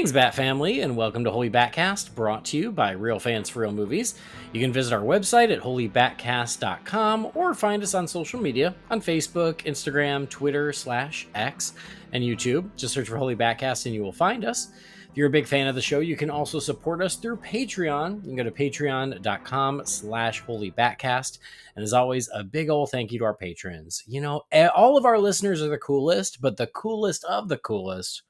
Greetings, Bat Family, and welcome to Holy BatCast, brought to you by Real Fans for Real Movies. You can visit our website at holybatcast.com or find us on social media on Facebook, Instagram, Twitter /X, and YouTube. Just search for Holy BatCast and you will find us. If you're a big fan of the show, you can also support us through Patreon. You can go to patreon.com/holybatcast. And as always, a big old thank you to our patrons. You know, all of our listeners are the coolest, but the coolest of the coolest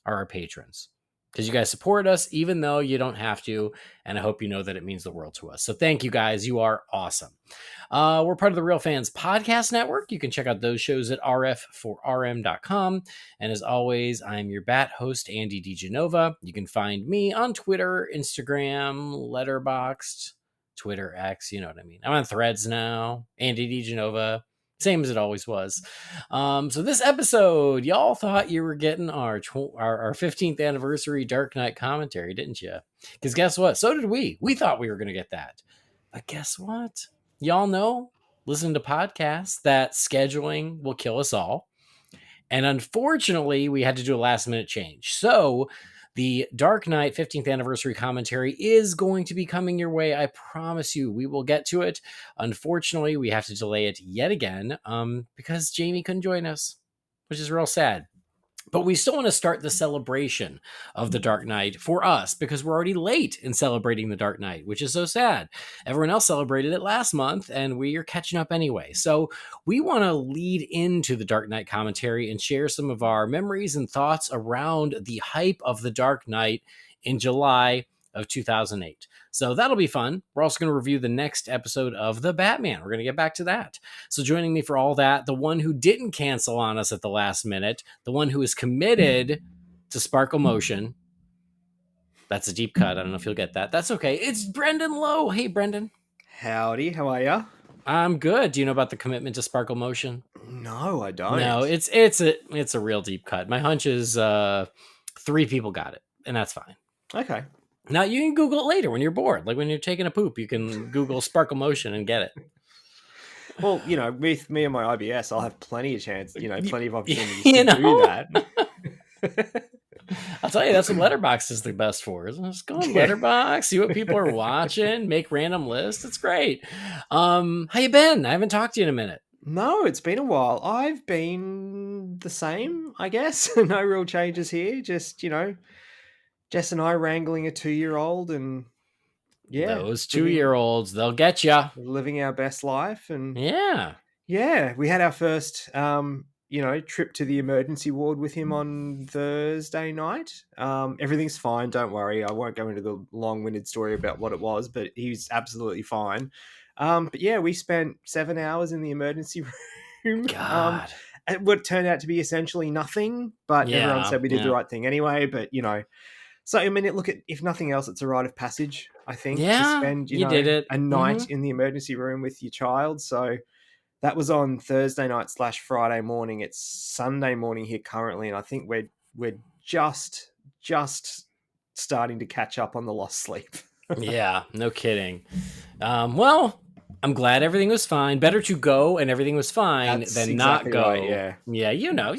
are our patrons, because you guys support us even though you don't have to, and I hope you know that it means the world to us. So thank you guys, you are awesome. We're part of the Real Fans Podcast Network. You can check out those shows at rf4rm.com, and as always, I'm your bat host, Andy DeGenova. You can find me on Twitter, Instagram, Letterboxd, Twitter X, you know what I mean. I'm on Threads now, Andy DeGenova. Same as it always was. So this episode, y'all thought you were getting our 15th anniversary Dark Knight commentary, didn't you? Because guess what? So did we. We thought we were going to get that. But guess what? Y'all know, listen to podcasts, that scheduling will kill us all. And unfortunately, we had to do a last minute change. So the Dark Knight 15th anniversary commentary is going to be coming your way. I promise you, we will get to it. Unfortunately, we have to delay it yet again because Jamie couldn't join us, which is real sad. But we still want to start the celebration of the Dark Knight for us because we're already late in celebrating the Dark Knight, which is so sad. Everyone else celebrated it last month and we are catching up anyway. So we want to lead into the Dark Knight commentary and share some of our memories and thoughts around the hype of the Dark Knight in July of 2008. So that'll be fun. We're also going to review the next episode of The Batman. We're going to get back to that. So joining me for all that, the one who didn't cancel on us at the last minute, the one who is committed to Sparkle Motion. That's a deep cut. I don't know if you'll get that. That's okay. It's Brendan Lowe. Hey, Brendan. Howdy. How are ya? I'm good. Do you know about the commitment to Sparkle Motion? No, I don't. No, it's a real deep cut. My hunch is 3 people got it, and that's fine. Okay. Now, you can Google it later when you're bored. Like when you're taking a poop, you can Google Sparkle Motion and get it. Well, you know, with me and my IBS, I'll have plenty of chance, plenty of opportunities to do that. I'll tell you, that's what Letterboxd is the best for. Just go on Letterboxd, see what people are watching, make random lists. It's great. How you been? I haven't talked to you in a minute. No, it's been a while. I've been the same, I guess. No real changes here. Just, Jess and I wrangling a 2-year-old and those 2-year-olds, they'll get you living our best life. And yeah, we had our first, trip to the emergency ward with him on Thursday night. Everything's fine. Don't worry. I won't go into the long-winded story about what it was, but he's absolutely fine. But yeah, we spent 7 hours in the emergency room. God. What turned out to be essentially nothing, but everyone said we did the right thing anyway. But, so, I mean, if nothing else, it's a rite of passage, I think, to spend, did it. a night in the emergency room with your child. So that was on Thursday night / Friday morning. It's Sunday morning here currently, and I think we're just starting to catch up on the lost sleep. Yeah, no kidding. Well, I'm glad everything was fine. Better to go and everything was fine than not go. Right, yeah, you know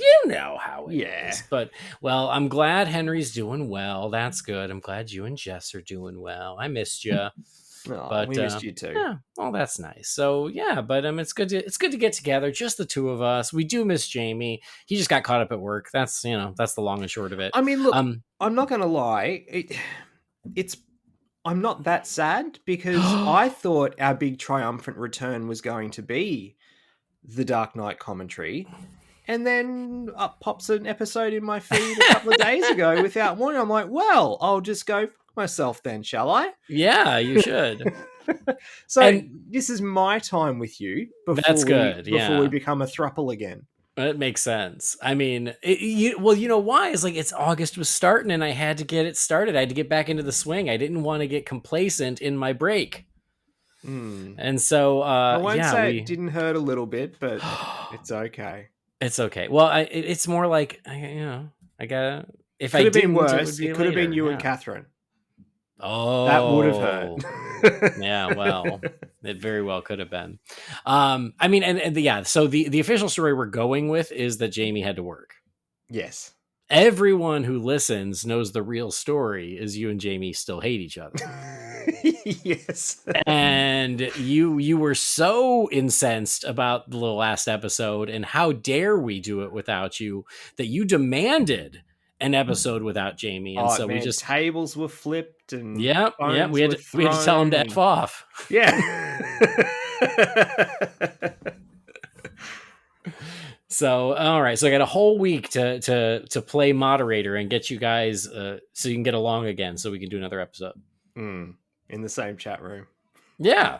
how it is. But, well, I'm glad Henry's doing well. That's good. I'm glad you and Jess are doing well. I missed you. We missed you too. Yeah, well, that's nice. So yeah, but it's good to get together, just the two of us. We do miss Jamie. He just got caught up at work. That's that's the long and short of it. I mean, look, I'm not gonna lie. I'm not that sad because I thought our big triumphant return was going to be the Dark Knight commentary. And then up pops an episode in my feed a couple of days ago without warning. I'm like, well, I'll just go fuck myself then, shall I? Yeah, you should. So this is my time with you before we become a throuple again. It makes sense. I mean, you know why? It's like August was starting and I had to get it started. I had to get back into the swing. I didn't want to get complacent in my break. And so I won't say it didn't hurt a little bit, but it's okay. It's okay. Well, it's more like I gotta. If could I have been worse, it could have been you and Catherine. Oh, that would have hurt. Yeah, well, it very well could have been. I mean, and yeah. So the official story we're going with is that Jamie had to work. Yes. everyone who listens knows the real story is you and Jamie still hate each other. Yes. And you were so incensed about the last episode and how dare we do it without you that you demanded an episode without Jamie. And Oh so we man, just tables were flipped and yeah, phones we were had to tell him thrown to and F off. yeah. So all right, so I got a whole week to play moderator and get you guys so you can get along again so we can do another episode. In the same chat room. Yeah.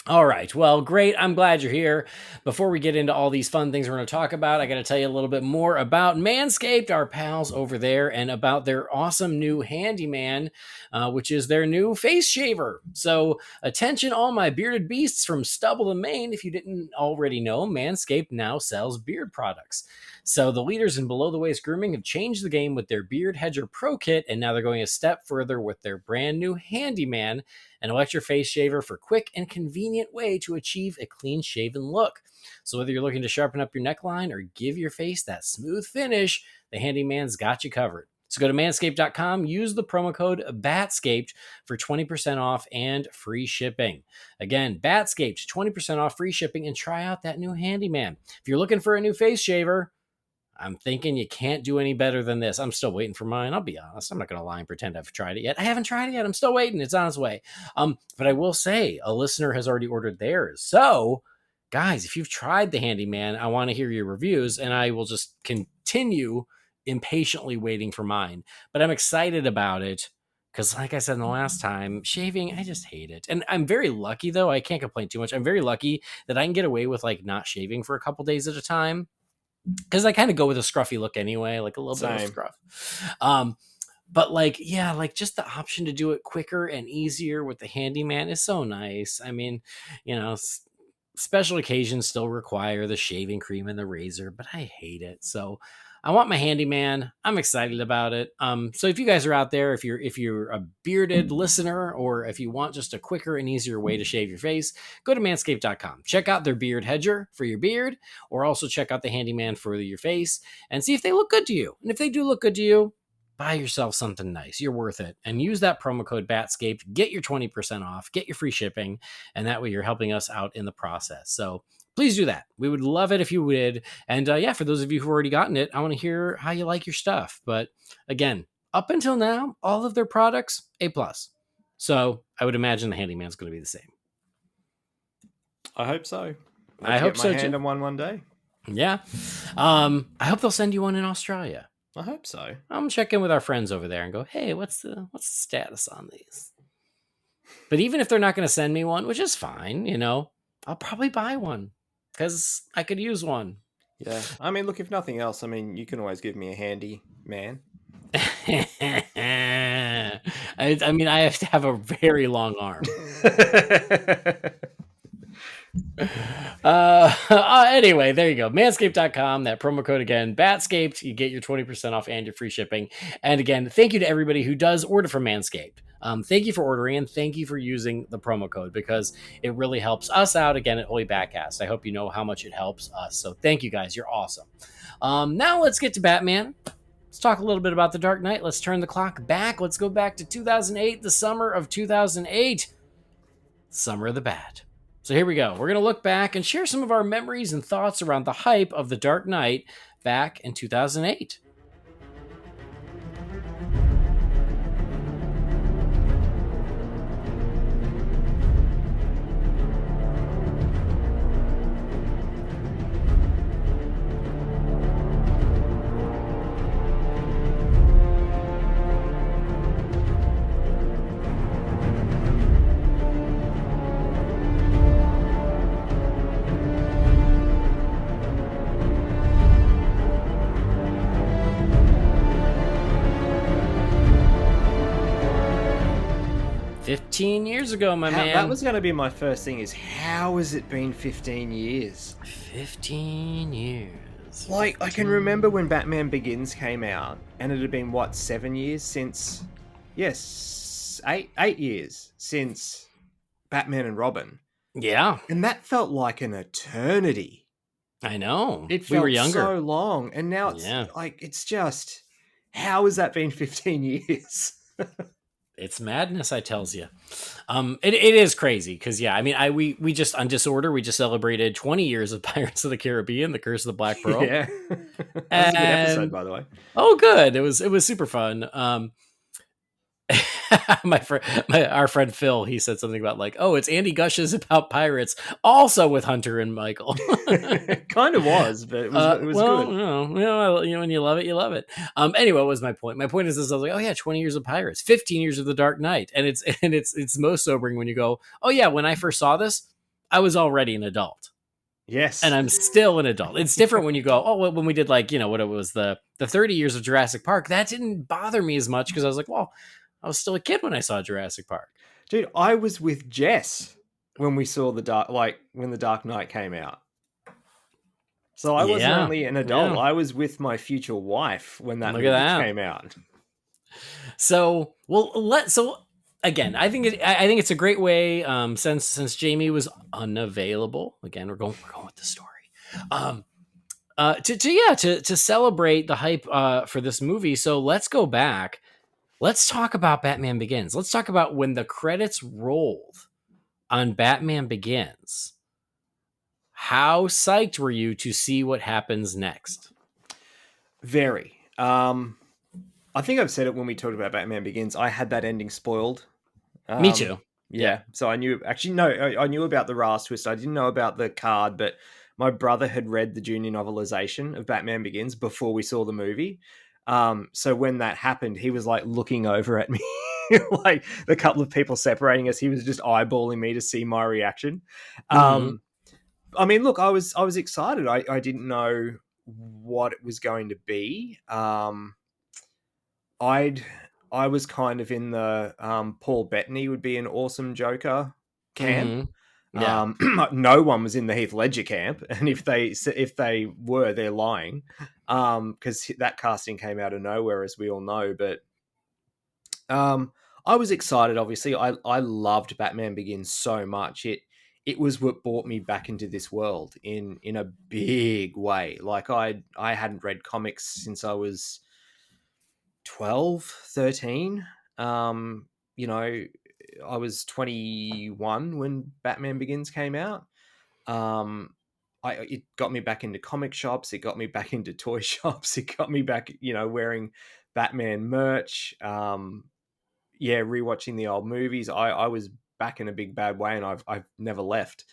All right. Well, great. I'm glad you're here. Before we get into all these fun things we're going to talk about, I got to tell you a little bit more about Manscaped, our pals over there, and about their awesome new handyman, which is their new face shaver. So, attention, all my bearded beasts from stubble to mane. If you didn't already know, Manscaped now sells beard products. So, the leaders in below the waist grooming have changed the game with their Beard Hedger Pro Kit, and now they're going a step further with their brand new handyman, an electric face shaver for quick and convenient way to achieve a clean-shaven look. So whether you're looking to sharpen up your neckline or give your face that smooth finish, the handyman's got you covered. So go to manscaped.com, use the promo code BATSCAPED for 20% off and free shipping. Again, BATSCAPED, 20% off free shipping, and try out that new handyman. If you're looking for a new face shaver, I'm thinking you can't do any better than this. I'm still waiting for mine. I'll be honest. I'm not going to lie and pretend I've tried it yet. I haven't tried it yet. I'm still waiting. It's on its way. But I will say a listener has already ordered theirs. So, guys, if you've tried the handyman, I want to hear your reviews, and I will just continue impatiently waiting for mine. But I'm excited about it because, like I said in the last time, shaving, I just hate it. And I'm very lucky, though. I can't complain too much. I'm very lucky that I can get away with like not shaving for a couple days at a time, because I kind of go with a scruffy look anyway, like a little bit of a scruff. But like, yeah, like just the option to do it quicker and easier with the handyman is so nice. I mean, you know, special occasions still require the shaving cream and the razor, but I hate it. So I want my handyman. I'm excited about it. So if you guys are out there, if you're a bearded listener, or if you want just a quicker and easier way to shave your face, go to manscaped.com. Check out their beard hedger for your beard, or also check out the handyman for your face and see if they look good to you. And if they do look good to you, buy yourself something nice. You're worth it. And use that promo code BATSCAPED. Get your 20% off. Get your free shipping. And that way you're helping us out in the process. So please do that. We would love it if you would. And yeah, for those of you who've already gotten it, I want to hear how you like your stuff. But again, up until now, all of their products, A+. So I would imagine the handyman's going to be the same. I hope so. I hope so too. Hand too. on one day. Yeah. I hope they'll send you one in Australia. I hope so. I'm check in with our friends over there and go, hey, what's the status on these? But even if they're not going to send me one, which is fine, you know, I'll probably buy one because I could use one. Yeah. I mean, look, if nothing else, I mean, you can always give me a handy man. I mean, I have to have a very long arm. Anyway, there you go. Manscaped.com. That promo code again, BATSCAPED. You get your 20% off and your free shipping. And again, thank you to everybody who does order from Manscaped. Thank you for ordering, and thank you for using the promo code, because it really helps us out again at Holy BatCast. I hope you know how much it helps us. So thank you guys. You're awesome. Now let's get to Batman. Let's talk a little bit about The Dark Knight. Let's turn the clock back. Let's go back to 2008, the summer of 2008. Summer of the Bat. So here we go. We're going to look back and share some of our memories and thoughts around the hype of The Dark Knight back in 2008. 15 years ago, man. That was going to be my first thing, is how has it been 15 years? 15 years. Like, 15. I can remember when Batman Begins came out, and it had been, what, 7 years since... Yes, 8 years since Batman and Robin. Yeah. And that felt like an eternity. I know. It felt we were younger. So long. And now it's like, it's just... How has that been 15 years? It's madness, I tells you. It is crazy because yeah, I mean, we just on Disorder we just celebrated 20 years of Pirates of the Caribbean, The Curse of the Black Pearl, Yeah. That was a good episode, and by the way. oh, good, it was super fun. Our friend Phil, he said something about like, oh, it's Andy Gushes about pirates, also with Hunter and Michael. It kind of was, but it was Well, good. when you love it, you love it. Anyway, what was my point? My point is this: I was like, oh yeah, 20 years of Pirates, 15 years of The Dark Knight, and it's most sobering when you go, oh yeah, when I first saw this, I was already an adult, and Yes. I'm still an adult. It's different when you go, oh, well, when we did like what it was the 30 years of Jurassic Park, that didn't bother me as much because I was like, well, I was still a kid when I saw Jurassic Park. Dude, I was with Jess when we saw when the Dark Knight came out. So I wasn't Yeah, only an adult, yeah. I was with my future wife when that Look at movie that. came out. So again, I think it's a great way. Since Jamie was unavailable, again, we're going with the story. To celebrate the hype for this movie. So let's go back. Let's talk about Batman Begins. Let's talk about when the credits rolled on Batman Begins. How psyched were you to see what happens next? Very. I think I've said it when we talked about Batman Begins. I had that ending spoiled. Me too. Yeah. Yep. So I knew, actually, no, I knew about the Ras twist. I didn't know about the card, but my brother had read the junior novelization of Batman Begins before we saw the movie. So when that happened, he was like looking over at me, like the couple of people separating us. He was just eyeballing me to see my reaction. Mm-hmm. I mean, look, I was excited. I didn't know what it was going to be. I was kind of in the Paul Bettany would be an awesome Joker camp. Mm-hmm. Yeah. No one was in the Heath Ledger camp, and if they were, they're lying, because that casting came out of nowhere, as we all know. But I was excited. Obviously, I loved Batman Begins so much. It was what brought me back into this world in a big way. Like I hadn't read comics since I was 12, 13. You know, I was 21 when Batman Begins came out. It got me back into comic shops. It got me back into toy shops. It got me back, wearing Batman merch. Rewatching the old movies. I was back in a big bad way, and I've never left.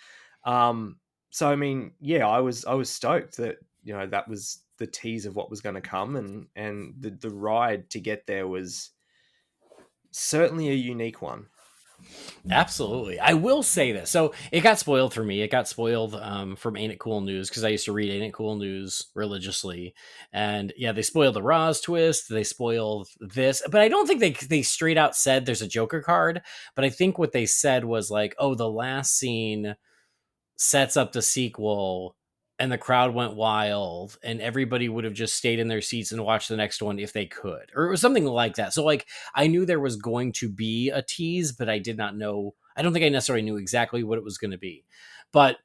So I mean, yeah, I was stoked that that was the tease of what was going to come, and the ride to get there was certainly a unique one. Absolutely. I will say this. So it got spoiled for me. It got spoiled from Ain't It Cool News because I used to read Ain't It Cool News religiously. And yeah, they spoiled the Roz twist. They spoiled this. But I don't think they straight out said there's a Joker card. But I think what they said was like, oh, the last scene sets up the sequel and the crowd went wild and everybody would have just stayed in their seats and watched the next one if they could, or it was something like that. So like I knew there was going to be a tease, but I don't think I necessarily knew exactly what it was going to be. But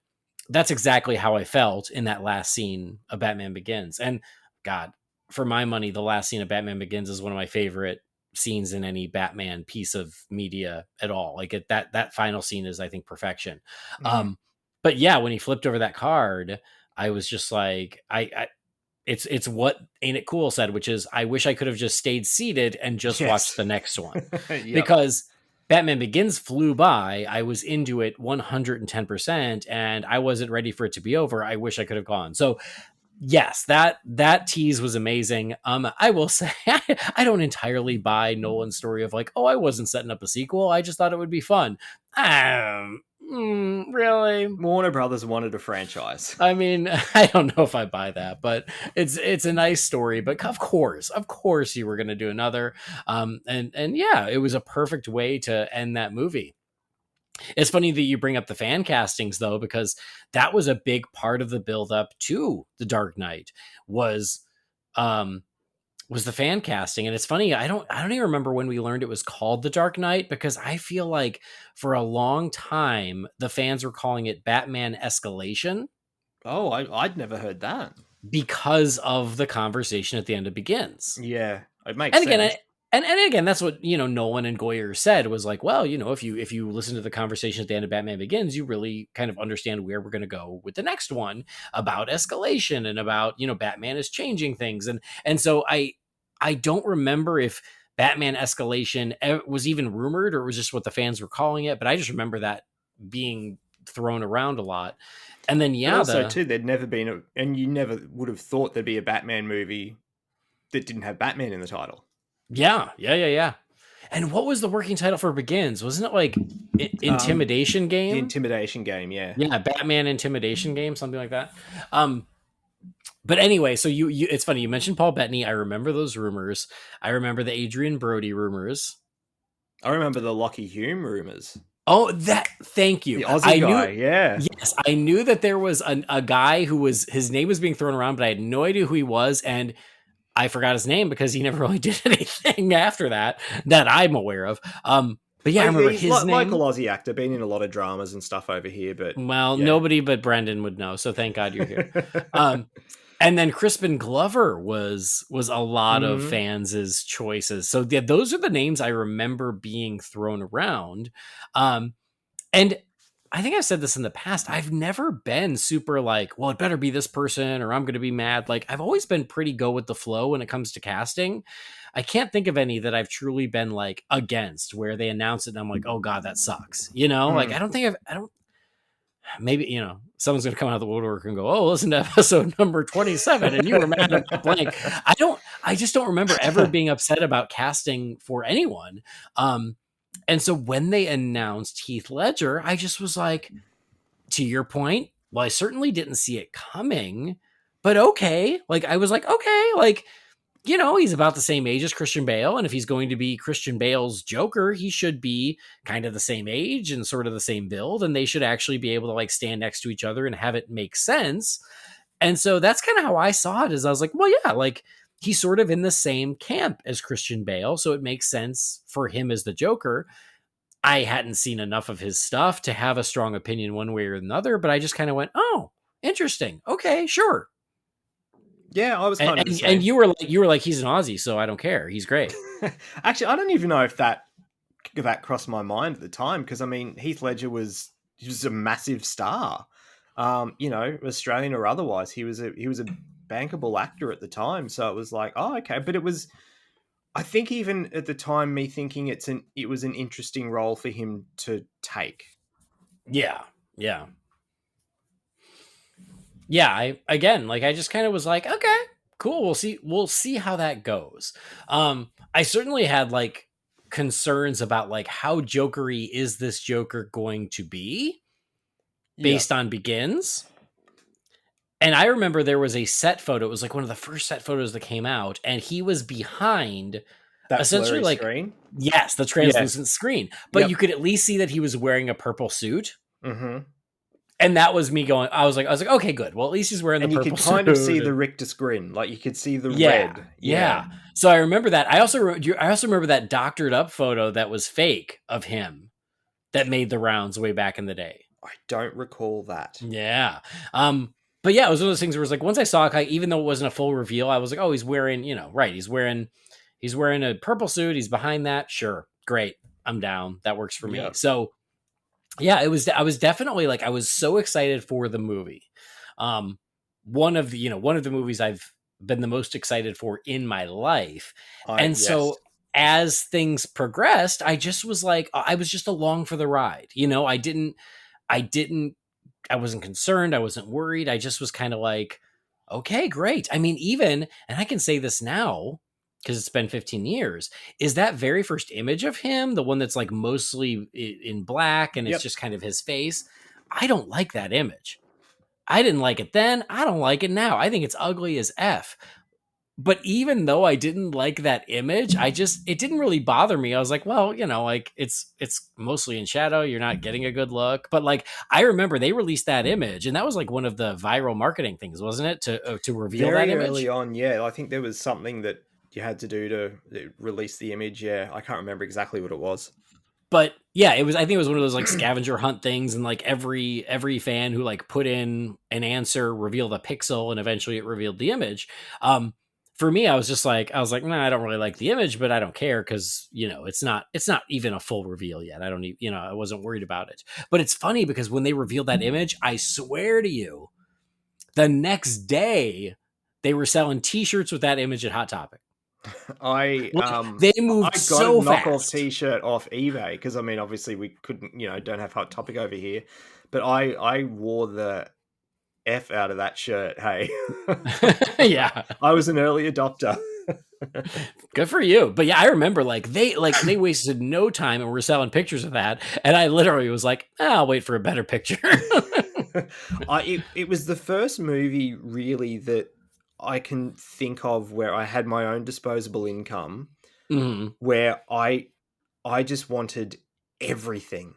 that's exactly how I felt in that last scene of Batman Begins. And God, for my money, the last scene of Batman Begins is one of my favorite scenes in any Batman piece of media at all. Like that final scene is, I think, perfection. Mm. But yeah, when he flipped over that card, I was just like, it's what Ain't It Cool said, which is, I wish I could have just stayed seated and just watched Yes. the next one. Yep. Because Batman Begins flew by. I was into it 110%, and I wasn't ready for it to be over. I wish I could have gone. So yes, that tease was amazing. I will say I don't entirely buy Nolan's story of like, oh, I wasn't setting up a sequel. I just thought it would be fun. Really? Warner Brothers wanted a franchise. I mean, I don't know if I buy that, but it's a nice story. But of course, you were going to do another. And yeah, it was a perfect way to end that movie. It's funny that you bring up the fan castings though, because that was a big part of the build up to The Dark Knight um was the fan casting. And it's funny, I don't even remember when we learned it was called The Dark Knight, because I feel like for a long time the fans were calling it Batman Escalation. Oh, I'd never heard that. Because of the conversation at the end of Begins. Yeah. It makes And again, sense. and again, that's what Nolan and Goyer said was like, well, if you listen to the conversation at the end of Batman Begins, you really kind of understand where we're going to go with the next one about escalation and about Batman is changing things, and so I don't remember if Batman Escalation was even rumored or it was just what the fans were calling it, but I just remember that being thrown around a lot. And then But also too, there'd never been and you never would have thought there'd be a Batman movie that didn't have Batman in the title. Yeah. And what was the working title for Begins? Wasn't it like Intimidation The Game? Intimidation Game, yeah. Yeah, Batman Intimidation Game, something like that. But anyway, so you it's funny you mentioned Paul Bettany. I remember those rumors. I remember the Adrian Brody rumors. I remember the Lockie Hume rumors. Oh, thank you. The Aussie I guy, knew. yeah. Yes, I knew that there was a guy who was his name was being thrown around, but I had no idea who he was, and I forgot his name because he never really did anything after that I'm aware of. But yeah, I remember He's his name. local Aussie actor, been in a lot of dramas and stuff over here, but Well, yeah. nobody but Brendan would know, so thank God you're here. And then Crispin Glover was a lot of fans' choices. So yeah, those are the names I remember being thrown around. And I think I've said this in the past. I've never been super like, well, it better be this person or I'm going to be mad. Like I've always been pretty go with the flow when it comes to casting. I can't think of any that I've truly been like against where they announce it and I'm like, oh God, that sucks. Like I don't, maybe, someone's going to come out of the woodwork and go, oh, listen to episode number 27 and you were mad about blank. I just don't remember ever being upset about casting for anyone. And so when they announced Heath Ledger, I just was like, to your point, well, I certainly didn't see it coming, but okay. Like, I was like, okay, like, he's about the same age as Christian Bale. And if he's going to be Christian Bale's Joker, he should be kind of the same age and sort of the same build. And they should actually be able to like stand next to each other and have it make sense. And so that's kind of how I saw it is I was like, well, yeah, like he's sort of in the same camp as Christian Bale. So it makes sense for him as the Joker. I hadn't seen enough of his stuff to have a strong opinion one way or another, but I just kind of went, oh, interesting. Okay, sure. Yeah, I was kind of the same. And you were like, he's an Aussie, so I don't care. He's great. Actually, I don't even know if that crossed my mind at the time because I mean, Heath Ledger was a massive star, Australian or otherwise. He was a bankable actor at the time, so it was like, oh, okay. But it was, I think, even at the time, me thinking it was an interesting role for him to take. Yeah. I just kind of was like, okay, cool. We'll see how that goes. I certainly had like concerns about like how jokery is this Joker going to be based on Begins. And I remember there was a set photo. It was like one of the first set photos that came out, and he was behind that essentially like screen. Yes, the translucent screen. But you could at least see that he was wearing a purple suit. Mm-hmm. And that was me going, I was like, okay, good. Well, at least he's wearing the purple suit. And you could kind of see the rictus grin. Like you could see the red. Yeah. So I remember that. I also remember that doctored up photo that was fake of him that made the rounds way back in the day. I don't recall that. Yeah. But yeah, it was one of those things where it's like, once I saw it, even though it wasn't a full reveal, I was like, oh, he's wearing, right. He's wearing a purple suit. He's behind that. Sure. Great. I'm down. That works for me. So yeah, I was definitely like, I was so excited for the movie. One of the movies I've been the most excited for in my life. So as things progressed, I just was like, I was just along for the ride. I wasn't concerned. I wasn't worried. I just was kind of like, okay, great. I mean, and I can say this now, because it's been 15 years, is that very first image of him, the one that's like mostly in black and it's just kind of his face. I don't like that image. I didn't like it then. I don't like it now. I think it's ugly as F. But even though I didn't like that image, it didn't really bother me. I was like, well, like it's mostly in shadow. You're not getting a good look. But like, I remember they released that image and that was like one of the viral marketing things, wasn't it? To reveal that image early on. Yeah. I think there was something that you had to do to release the image. Yeah. I can't remember exactly what it was. But yeah, I think it was one of those like scavenger hunt things. And like every fan who like put in an answer, revealed a pixel and eventually it revealed the image. for me, I was like, nah, I don't really like the image, but I don't care because it's not even a full reveal yet. I don't even, I wasn't worried about it. But it's funny because when they revealed that image, I swear to you, the next day they were selling T-shirts with that image at Hot Topic. I Like, um they moved I got a so knockoff fast. T-shirt off eBay because I mean, obviously we couldn't, don't have Hot Topic over here, but I wore the F out of that shirt. Hey, Yeah, I was an early adopter. good for you. But yeah, I remember they wasted no time and were selling pictures of that, and I literally was like, I'll wait for a better picture. It was the first movie really that I can think of where I had my own disposable income, Hmm. where I just wanted everything,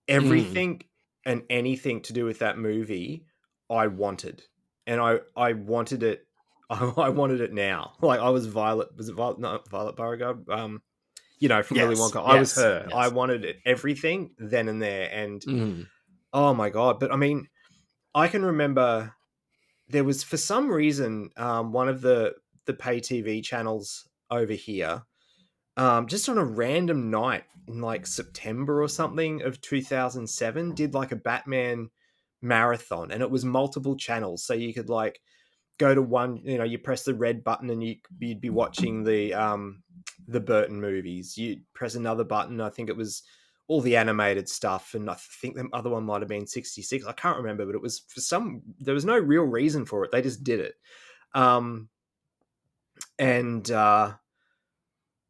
Hmm. everything and anything to do with that movie. I wanted, and I wanted it. I wanted it now. Like I was Violet. Was it Violet? Not Violet Beauregard. From Willy Yes, Wonka. I was yes, her. I yes. wanted everything then and there. And Hmm. oh my god! But I mean, I can remember there was for some reason one of the pay TV channels over here, just on a random night in like September or something of 2007, did like a Batman marathon, and it was multiple channels, so you could like go to one, you press the red button and you'd be watching the Burton movies. You press another button, I think it was all the animated stuff, and I think the other one might have been 66. I can't remember, but it was there was no real reason for it. They just did it. And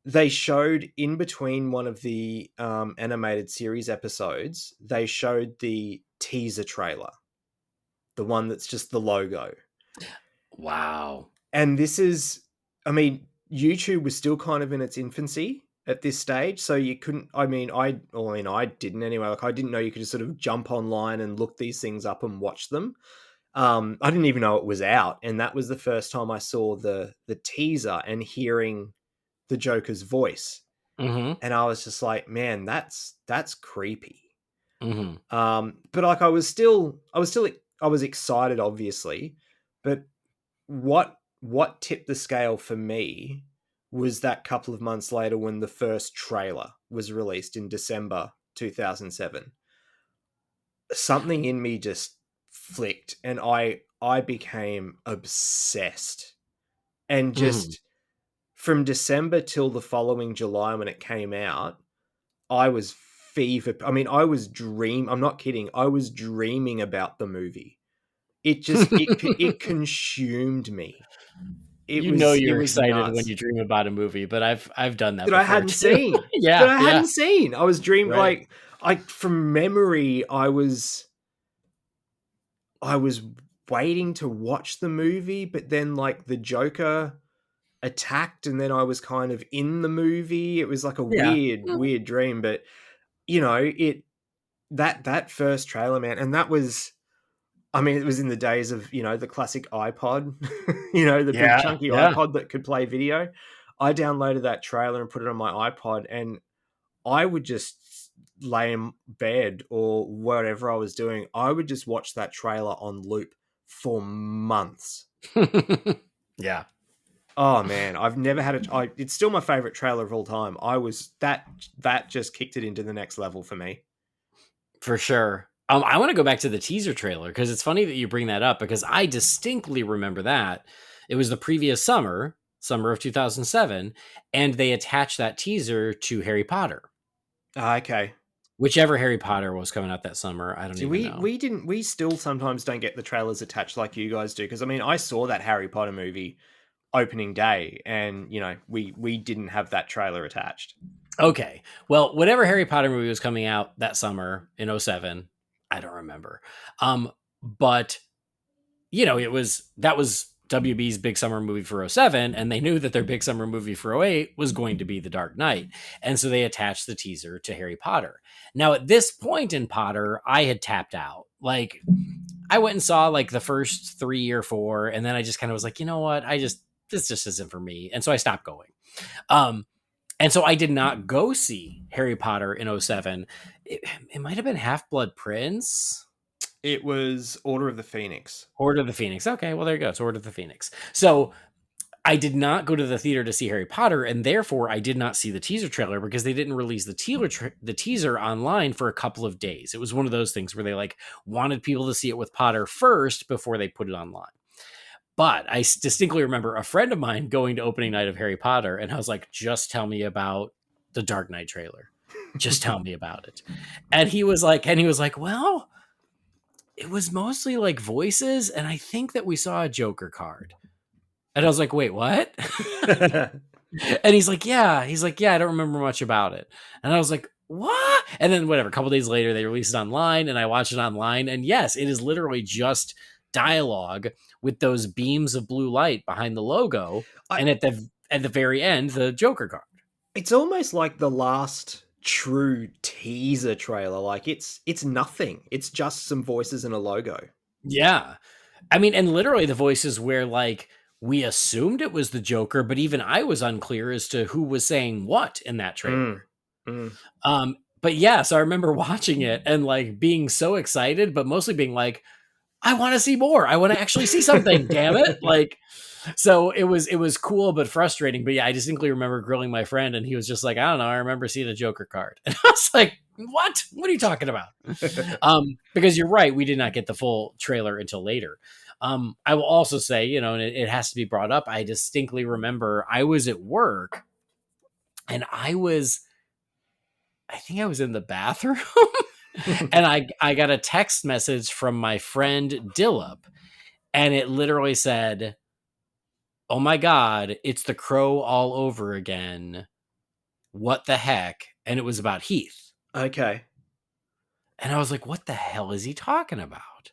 they showed in between one of the animated series episodes, they showed the teaser trailer, the one that's just the logo. Wow. And this is, I mean, YouTube was still kind of in its infancy at this stage, so you couldn't. I didn't anyway. Like, I didn't know you could just sort of jump online and look these things up and watch them. I didn't even know it was out, and that was the first time I saw the teaser and hearing the Joker's voice, Hmm. and I was just like, man, that's creepy. Hmm. But like, I was excited, obviously, but what tipped the scale for me was that couple of months later when the first trailer was released in December 2007. Something in me just flicked, and I became obsessed. And Hmm. just from December till the following July when it came out, I was fever. I mean, I'm not kidding. I was dreaming about the movie. It consumed me. It You know was it you're was excited when nuts. you dream about a movie, but I've done that That I before hadn't too. seen. That Yeah, I yeah, hadn't seen. I was dreaming, right. like from memory. I was waiting to watch the movie, but then like the Joker attacked, and then I was kind of in the movie. It was like a Yeah. weird, Mm. weird dream. But it that first trailer, man, and that was. I mean, it was in the days of, the classic iPod, the big Yeah, chunky yeah. iPod that could play video. I downloaded that trailer and put it on my iPod, and I would just lay in bed or whatever I was doing. I would just watch that trailer on loop for months. Yeah, Oh man, I've never had it's still my favorite trailer of all time. That just kicked it into the next level for me. for sure. I want to go back to the teaser trailer because it's funny that you bring that up because I distinctly remember that. It was the previous summer, summer of 2007, and they attached that teaser to Harry Potter. Okay. Whichever Harry Potter was coming out that summer, I don't See, even we know. we didn't we still sometimes don't get the trailers attached like you guys do, because I mean I saw that Harry Potter movie opening day, and we didn't have that trailer attached. Okay. Well, whatever Harry Potter movie was coming out that summer in '07, I don't remember. But that was WB's big summer movie for '07, and they knew that their big summer movie for '08 was going to be The Dark Knight. And so they attached the teaser to Harry Potter. Now, at this point in Potter, I had tapped out. Like, I went and saw like the first 3 or 4, and then I just kind of was like, you know what? This just isn't for me. And so I stopped going. Um, and so I did not go see Harry Potter in '07. It might have been Half Blood Prince. It was Order of the Phoenix. Order of the Phoenix. Okay, well there you go. It's Order of the Phoenix. So I did not go to the theater to see Harry Potter, and therefore I did not see the teaser trailer because they didn't release the teaser online for a couple of days. It was one of those things where they like wanted people to see it with Potter first before they put it online. But I distinctly remember a friend of mine going to opening night of Harry Potter, and I was like, "Just tell me about the Dark Knight trailer. Just tell me about it." And he was like, "Well, it was mostly like voices, and I think that we saw a Joker card." And I was like, "Wait, what?" And he's like, "Yeah." He's like, "Yeah, I don't remember much about it." And I was like, "What?" And then whatever, a couple days later, they released it online, and I watched it online. And yes, it is literally just dialogue with those beams of blue light behind the logo, I, and at the very end, the Joker card. it's almost like the last true teaser trailer. Like it's nothing. It's just some voices and a logo. Yeah, I mean, and literally the voices where like we assumed it was the Joker, but even I was unclear as to who was saying what in that Mm, trailer. mm. But yeah, so I remember watching it and like being so excited, but mostly being like, I want to see more. I want to actually see something. Damn it! Like, so it was cool but frustrating. But yeah, I distinctly remember grilling my friend, and he was just like, I don't know. I remember seeing a Joker card, and I was like, what? What are you talking about? Because you're right, we did not get the full trailer until later. I will also say, you know, and it has to be brought up. I distinctly remember I was at work, and I think I was in the bathroom. And I got a text message from my friend Dillip, and it literally said, "Oh my god, it's the Crow all over again. What the heck?" And it was about Heath. Okay. And I was like, "What the hell is he talking about?"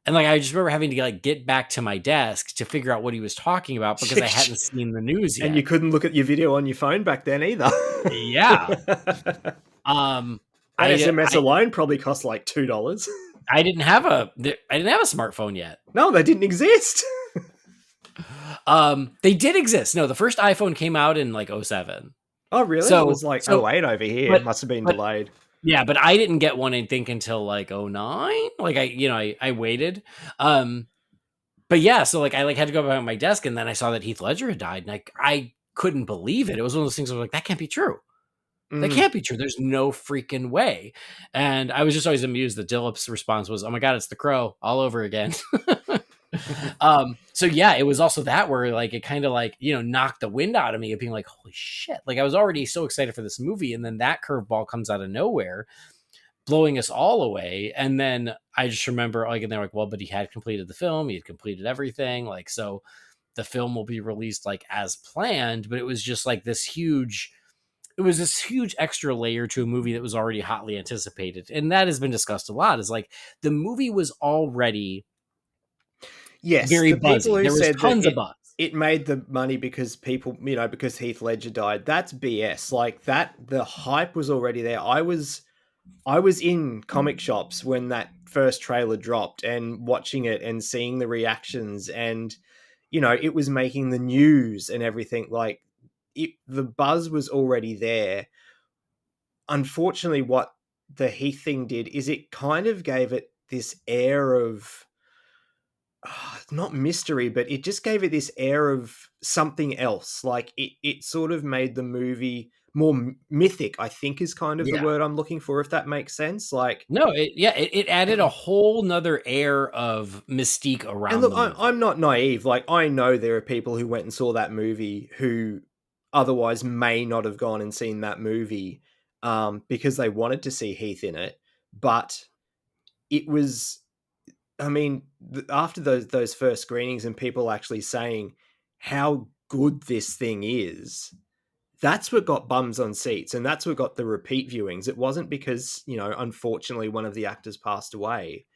And like I just remember having to like get back to my desk to figure out what he was talking about because I hadn't seen the news And you yet. couldn't look at your video on your phone back then either. Yeah. Um That I SMS I alone probably cost like $2. I didn't have a smartphone yet. No, they didn't exist. They did exist. No, the first iPhone came out in like '07. Oh, really? It So was like so 08 over here. It but must have been but delayed. yeah, but I didn't get one, I think, until like '09. Like I waited. Um but yeah, so like I like had to go back on my desk, and then I saw that Heath Ledger had died, and I couldn't believe it. It was one of those things where like that can't be true. That Mm. can't be true. There's no freaking way. And I was just always amused that Dillip's response was, "Oh my god, it's the Crow all over again." So yeah, it was also that where like it kind of like, you know, knocked the wind out of me of being like, holy shit. Like I was already so excited for this movie, and then that curveball comes out of nowhere, blowing us all away. And then I just remember like, and they're like, well, but he had completed the film, he had completed everything. Like, so the film will be released like as planned, but it was just like this huge extra layer to a movie that was already hotly anticipated. And that has been discussed a lot, is like the movie was already Yes, very the people buzzy. who There was said that tons of buzz. it made the money because people, because Heath Ledger died, that's BS. Like that, the hype was already there. I was in comic shops when that first trailer dropped and watching it and seeing the reactions, and it was making the news and everything. Like the buzz was already there. Unfortunately, what the Heath thing did is it kind of gave it this air of not mystery, but it just gave it this air of something else. Like it sort of made the movie more mythic, I think is kind of the Yeah. word I'm looking for, if that makes sense. Like, No, it added a whole nother air of mystique and around look, the movie. I'm not naive. Like, I know there are people who went and saw that movie who otherwise may not have gone and seen that movie because they wanted to see Heath in it. But it was, I mean, after those first screenings and people actually saying how good this thing is, that's what got bums on seats, and that's what got the repeat viewings. It wasn't because, unfortunately, one of the actors passed away.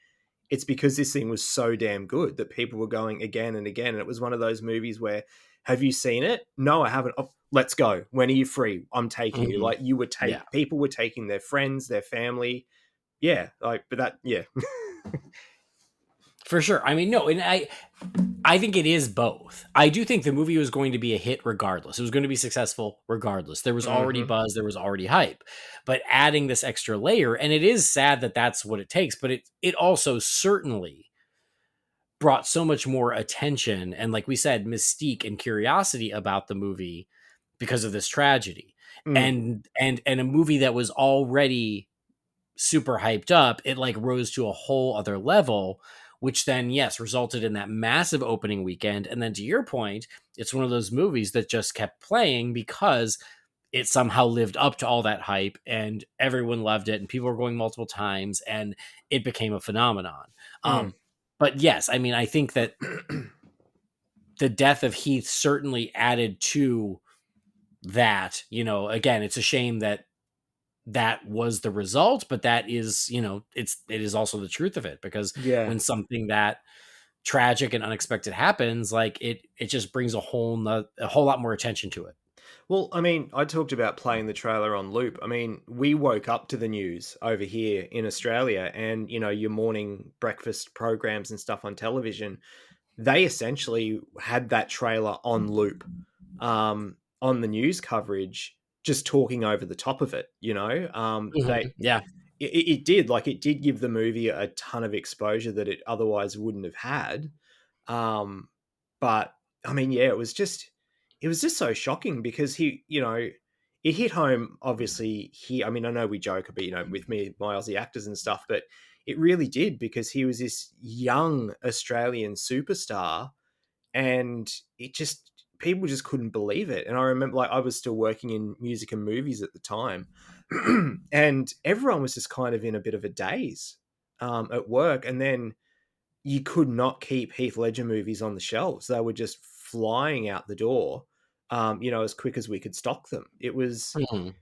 It's because this thing was so damn good that people were going again and again. And it was one of those movies where, have you seen it? No, I haven't. Oh, let's go. When are you free? I'm taking you. Mhm. Like, Yeah. people were taking their friends, their family. Yeah, like, but that, yeah. For sure. I mean, no, and I think it is both. I do think the movie was going to be a hit regardless. It was going to be successful regardless. There was already Hmm. buzz, there was already hype. But adding this extra layer, and it is sad that that's what it takes, but it also certainly brought so much more attention and, like we said, mystique and curiosity about the movie because of this tragedy. Mm, And a movie that was already super hyped up, it like rose to a whole other level, which then, yes, resulted in that massive opening weekend. And then to your point, it's one of those movies that just kept playing because it somehow lived up to all that hype and everyone loved it and people were going multiple times and it became a phenomenon. mm. Um, but yes, I mean, I think that the death of Heath certainly added to that. Again, it's a shame that that was the result, but that is, it is also the truth of it, because Yeah. when something that tragic and unexpected happens, like it just brings a whole lot more attention to it. Well, I mean, I talked about playing the trailer on loop. I mean, we woke up to the news over here in Australia, and your morning breakfast programs and stuff on television, they essentially had that trailer on loop, on the news coverage, just talking over the top of it. Yeah. It did, like, it did give the movie a ton of exposure that it otherwise wouldn't have had. Um, but I mean, yeah, it was just so shocking because it hit home obviously here. I mean, I know we joke about, with me, my Aussie actors and stuff, but it really did because he was this young Australian superstar, and it just people just couldn't believe it. And I remember, like, I was still working in music and movies at the time, and everyone was just kind of in a bit of a daze at work. And then you could not keep Heath Ledger movies on the shelves. They were just flying out the door, as quick as we could stock them. It was, Mhm.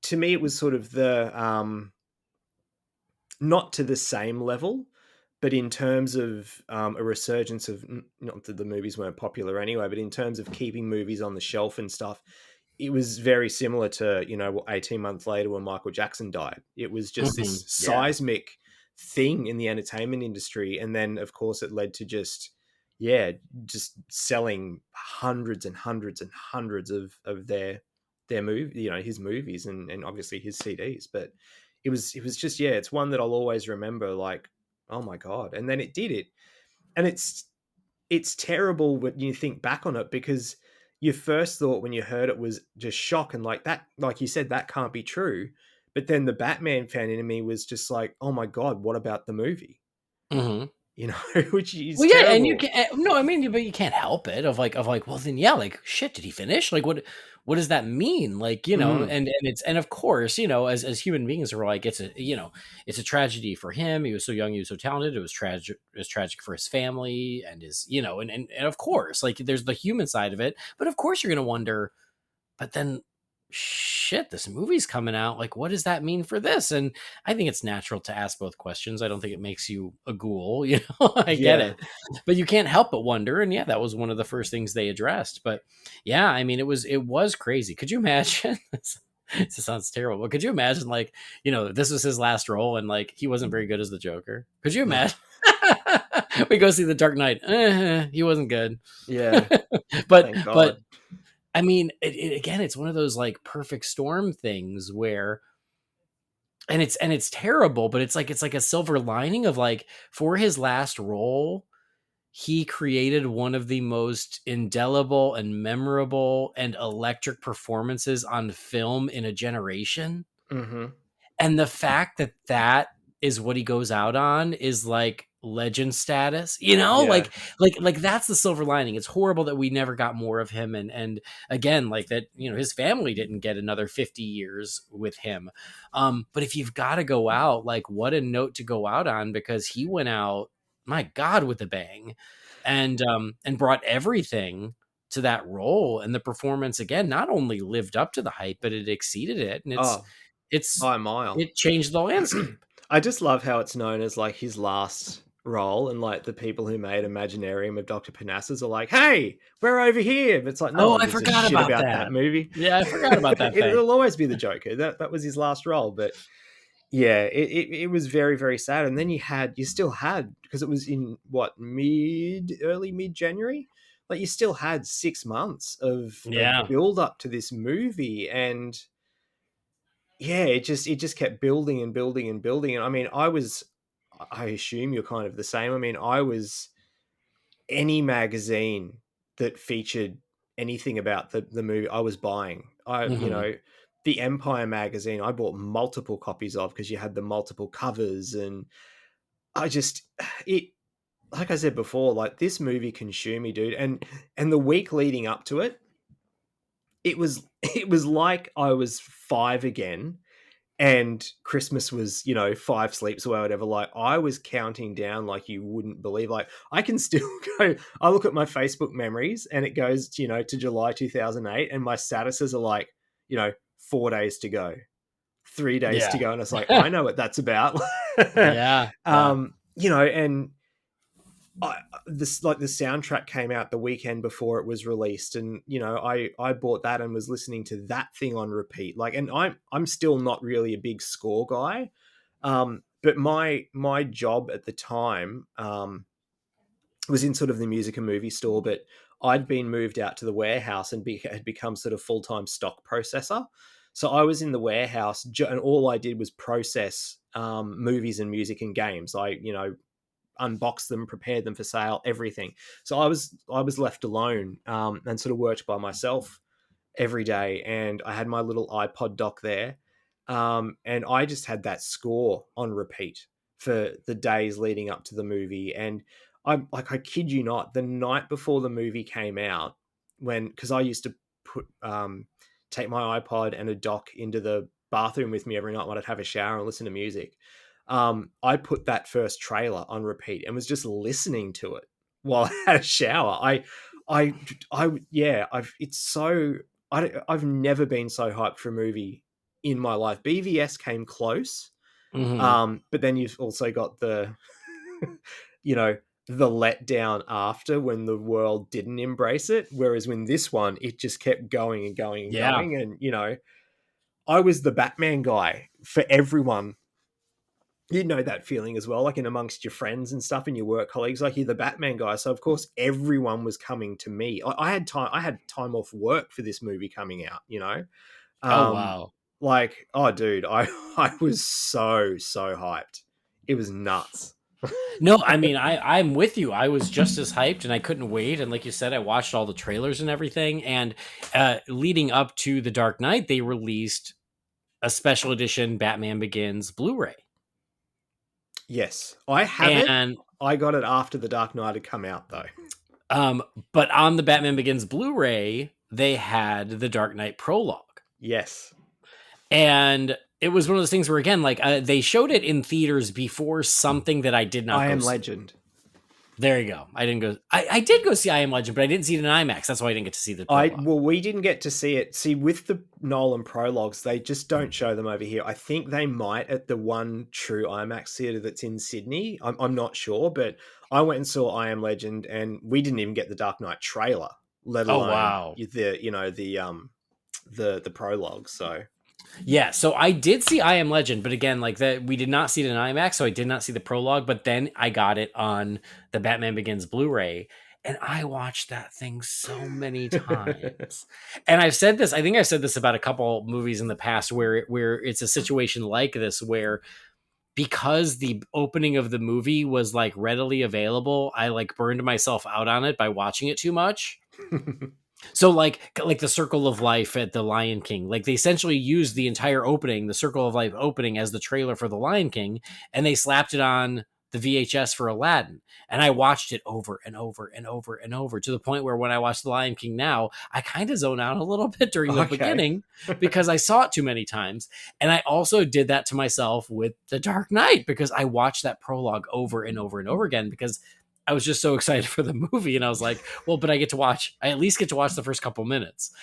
to me, it was sort of not to the same level, but in terms of a resurgence of, not that the movies weren't popular anyway, but in terms of keeping movies on the shelf and stuff, it was very similar to 18 months later when Michael Jackson died. It was just this Yeah. seismic thing in the entertainment industry, and then of course it led to yeah, just selling hundreds and hundreds and hundreds of their movie, his movies, and obviously his CDs. But it was just, yeah, it's one that I'll always remember. Like, oh my god! And then it did it, and it's terrible when you think back on it, because your first thought when you heard it was just shock and like that, like you said, that can't be true. But then the Batman fan in me was just like, oh my god, what about the movie? Mhm. You know, which is Well, yeah, and you terrible. can no, I mean, but you can't help it of like, well, then, yeah, like, shit, did he finish? Like, what does that mean? Like, Mm, and of course, as human beings, we're like, it's a tragedy for him. He was so young, he was so talented. It was tragic for his family and his, and of course, like, there's the human side of it. But of course, you're gonna wonder, but then, shit, this movie's coming out, like, what does that mean for this? And I think it's natural to ask both questions. I don't think it makes you a ghoul. I get yeah, it, but you can't help but wonder. And yeah, that was one of the first things they addressed. But yeah, I mean, it was crazy. Could you imagine? This sounds terrible, but could you imagine, like, this was his last role and like he wasn't very good as the Joker? Could you imagine? We go see the Dark Knight, he wasn't good. yeah. but Thank but God. I mean, again, it's one of those like perfect storm things where, and it's terrible, but it's like a silver lining of like, for his last role, he created one of the most indelible and memorable and electric performances on film in a generation. Hmm. And the fact that that is what he goes out on is like legend status, Yeah. like that's the silver lining. It's horrible that we never got more of him, and again, like that, his family didn't get another 50 years with him. But if you've got to go out, like, what a note to go out on, because he went out, my God, with a bang, and brought everything to that role. And the performance, again, not only lived up to the hype, but it exceeded it. And it's Oh, it's by a mile. it changed the landscape. I just love how it's known as like his last role, and like the people who made Imaginarium of Dr. Parnassus are like, "Hey, we're over here." But it's like no Oh, one I gives a forgot shit about about that that. movie. Yeah, I forgot about that thing. It'll always be the Joker. That was his last role. But yeah, it was very, very sad. And then you still had, because it was in what, early mid January, like you still had 6 months of Yeah. build up to this movie. And yeah, it just kept building and building and building. And I mean, I assume you're kind of the same. I mean, I was any magazine that featured anything about the movie I was buying. Mm-hmm. The Empire magazine I bought multiple copies of because you had the multiple covers, and I just it like I said before, like this movie consumed me, dude. And the week leading up to it, it was like I was 5 again, and Christmas was, 5 sleeps away, whatever. Like I was counting down like you wouldn't believe. Like I can still go. I look at my Facebook memories, and it goes, to July 2008, and my statuses are like, 4 days to go, 3 days to Yeah. go, and it's like I know what that's about. Yeah. Yeah. And this like the soundtrack came out the weekend before it was released, and I bought that and was listening to that thing on repeat. Like, and I'm still not really a big score guy, but my job at the time was in sort of the music and movie store, but I'd been moved out to the warehouse and had become sort of full-time stock processor. So I was in the warehouse, and all I did was process movies and music and games. I unboxed them, prepared them for sale, everything. So I was left alone, and sort of worked by myself every day, and I had my little iPod dock there, and I just had that score on repeat for the days leading up to the movie. And I kid you not, the night before the movie came out, because I used to put take my iPod and a dock into the bathroom with me every night when I'd have a shower and listen to music. I put that first trailer on repeat and was just listening to it while I had a shower. It's so I've never been so hyped for a movie in my life. BVS came close, Mm-hmm. but then you've also got the, you know, the letdown after when the world didn't embrace it. Whereas when this one, it just kept going and going and Yeah. going. And I was the Batman guy for everyone. You know that feeling as well, like in amongst your friends and stuff and your work colleagues, like you're the Batman guy. So of course everyone was coming to me. I had time. I had time off work for this movie coming out. Oh Um, wow. like, oh dude, I was so hyped. It was nuts. No, I mean I'm with you. I was just as hyped and I couldn't wait. And like you said, I watched all the trailers and everything. And leading up to the Dark Knight, they released a special edition Batman Begins Blu-ray. Yes, I have it. And I got it after the Dark Knight had come out, though. but on the Batman Begins Blu-ray, they had the Dark Knight prologue. Yes, And it was one of those things where, again, like they showed it in theaters before something that I did not I go Am see. Legend. There you go. I didn't go. I did go see I Am Legend, but I didn't see it in IMAX. That's why I didn't get to see the prologue. We didn't get to see it. See, with the Nolan prologues, they just don't show them over here. I think they might at the one true IMAX theater that's in Sydney. I'm not sure, but I went and saw I Am Legend, and we didn't even get the Dark Knight trailer, let Oh alone wow. the prologue. So Yeah, so I did see I Am Legend, but again, like that, we did not see it in IMAX, so I did not see the prologue. But then I got it on the Batman Begins Blu-ray, and I watched that thing so many times. And I've said this, I think I've said this about a couple movies in the past, where it's a situation like this, where because the opening of the movie was like readily available, I like burned myself out on it by watching it too much. So like the Circle of Life at the Lion King, like they essentially used the entire opening, the Circle of Life opening, as the trailer for the Lion King, and they slapped it on the VHS for Aladdin. And I watched it over and over and over and over, to the point where when I watch the Lion King now, I kind of zone out a little bit during the okay. beginning because I saw it too many times. And I also did that to myself with The Dark Knight, because I watched that prologue over and over and over again, because I was just so excited for the movie, and I was like, well, but I at least get to watch the first couple minutes.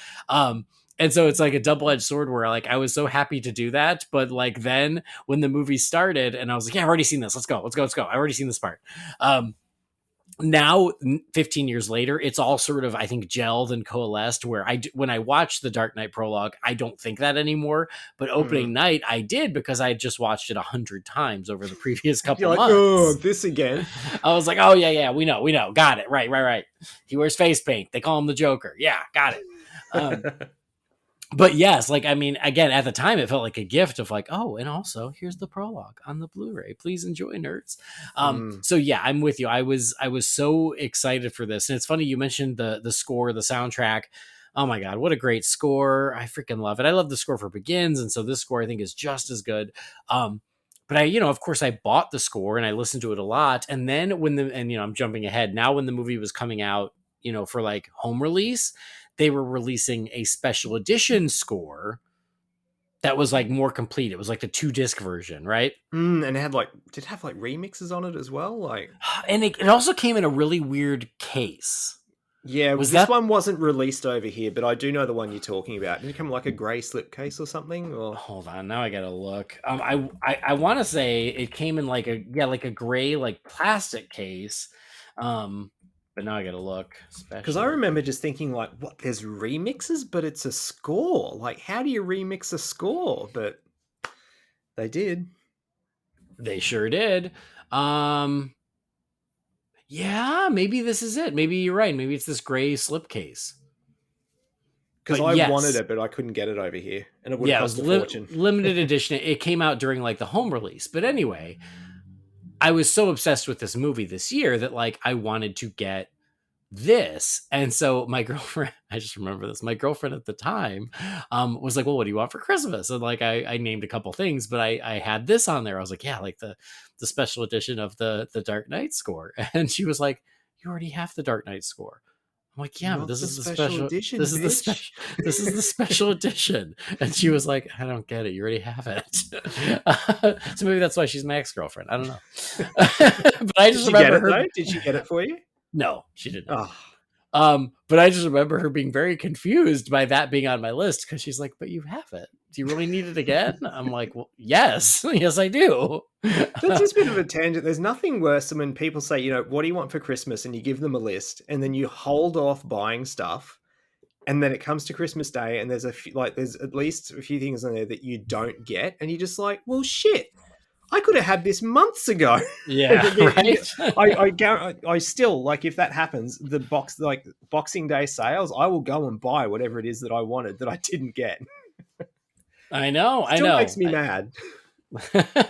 And so it's like a double-edged sword where like I was so happy to do that, but like then when the movie started and I was like, yeah, I've already seen this. Let's go. I've already seen this part. Now 15 years later, it's all sort of, I think, gelled and coalesced, where when I watched the Dark Knight prologue, I don't think that anymore, but opening night I did, because I had just watched it 100 times over the previous couple You're like, oh, months. this again. I was like, oh yeah, we know, got it, right. He wears face paint, they call him the Joker, yeah, got it. But yes, like, I mean, again, at the time it felt like a gift of like, oh, and also here's the prologue on the Blu-ray. Please enjoy, nerds. Mm. So yeah, I'm with you. I was so excited for this. And it's funny you mentioned the score, the soundtrack. Oh my god, what a great score. I freaking love it. I love the score for Begins, and so this score I think is just as good. But of course I bought the score and I listened to it a lot. And then I'm jumping ahead. Now when the movie was coming out, for like home release, they were releasing a special edition score that was like more complete. It was like the 2-disc version, right? And it had did it have like remixes on it as well? Like, And it also came in a really weird case. yeah, Was this that? one wasn't released over here, but I do know the one you're talking about. Did it come like a grey slipcase or something? Or Hold on, now I gotta look. I want to say it came in like a gray like plastic case, but now I gotta look. because I Special. remember just thinking like, what? There's remixes, but it's a score. Like, how do you remix a score? But they did. They sure did. Um, yeah, maybe this is it. Maybe you're right. Maybe it's this gray slipcase. Because But I wanted yes, it, but I couldn't get it over here, and it would have yeah, it cost was a fortune. limited edition. It came out during like the home release. But anyway, I was so obsessed with this movie this year that like I wanted to get this. And so my girlfriend, I just remember this, my girlfriend at the time was like, well, what do you want for Christmas? And like I named a couple things, but I had this on there. I was like, yeah, like the special edition of the Dark Knight score. And she was like, you already have the Dark Knight score. I'm like, yeah, but Not this the is the special special. edition, This is the bitch. special. This is the special edition. And she was like, I don't get it. You already have it. So maybe that's why she's my ex girlfriend. I don't know. But I Did just she get remember it her. though? Did she get it for you? No, she did not. Oh, But I just remember her being very confused by that being on my list because she's like, "But you have it. Do you really need it again?" I'm like, "Well, yes, yes, I do." that's just a bit of a tangent. There's nothing worse than when people say, what do you want for Christmas? And you give them a list, and then you hold off buying stuff, and then it comes to Christmas Day, and there's there's at least a few things on there that you don't get, and you're just like, well, shit, I could have had this months ago. Yeah, right. I still like, if that happens, the Boxing Day sales, I will go and buy whatever it is that I wanted that I didn't get. I know, I Still know. makes me mad.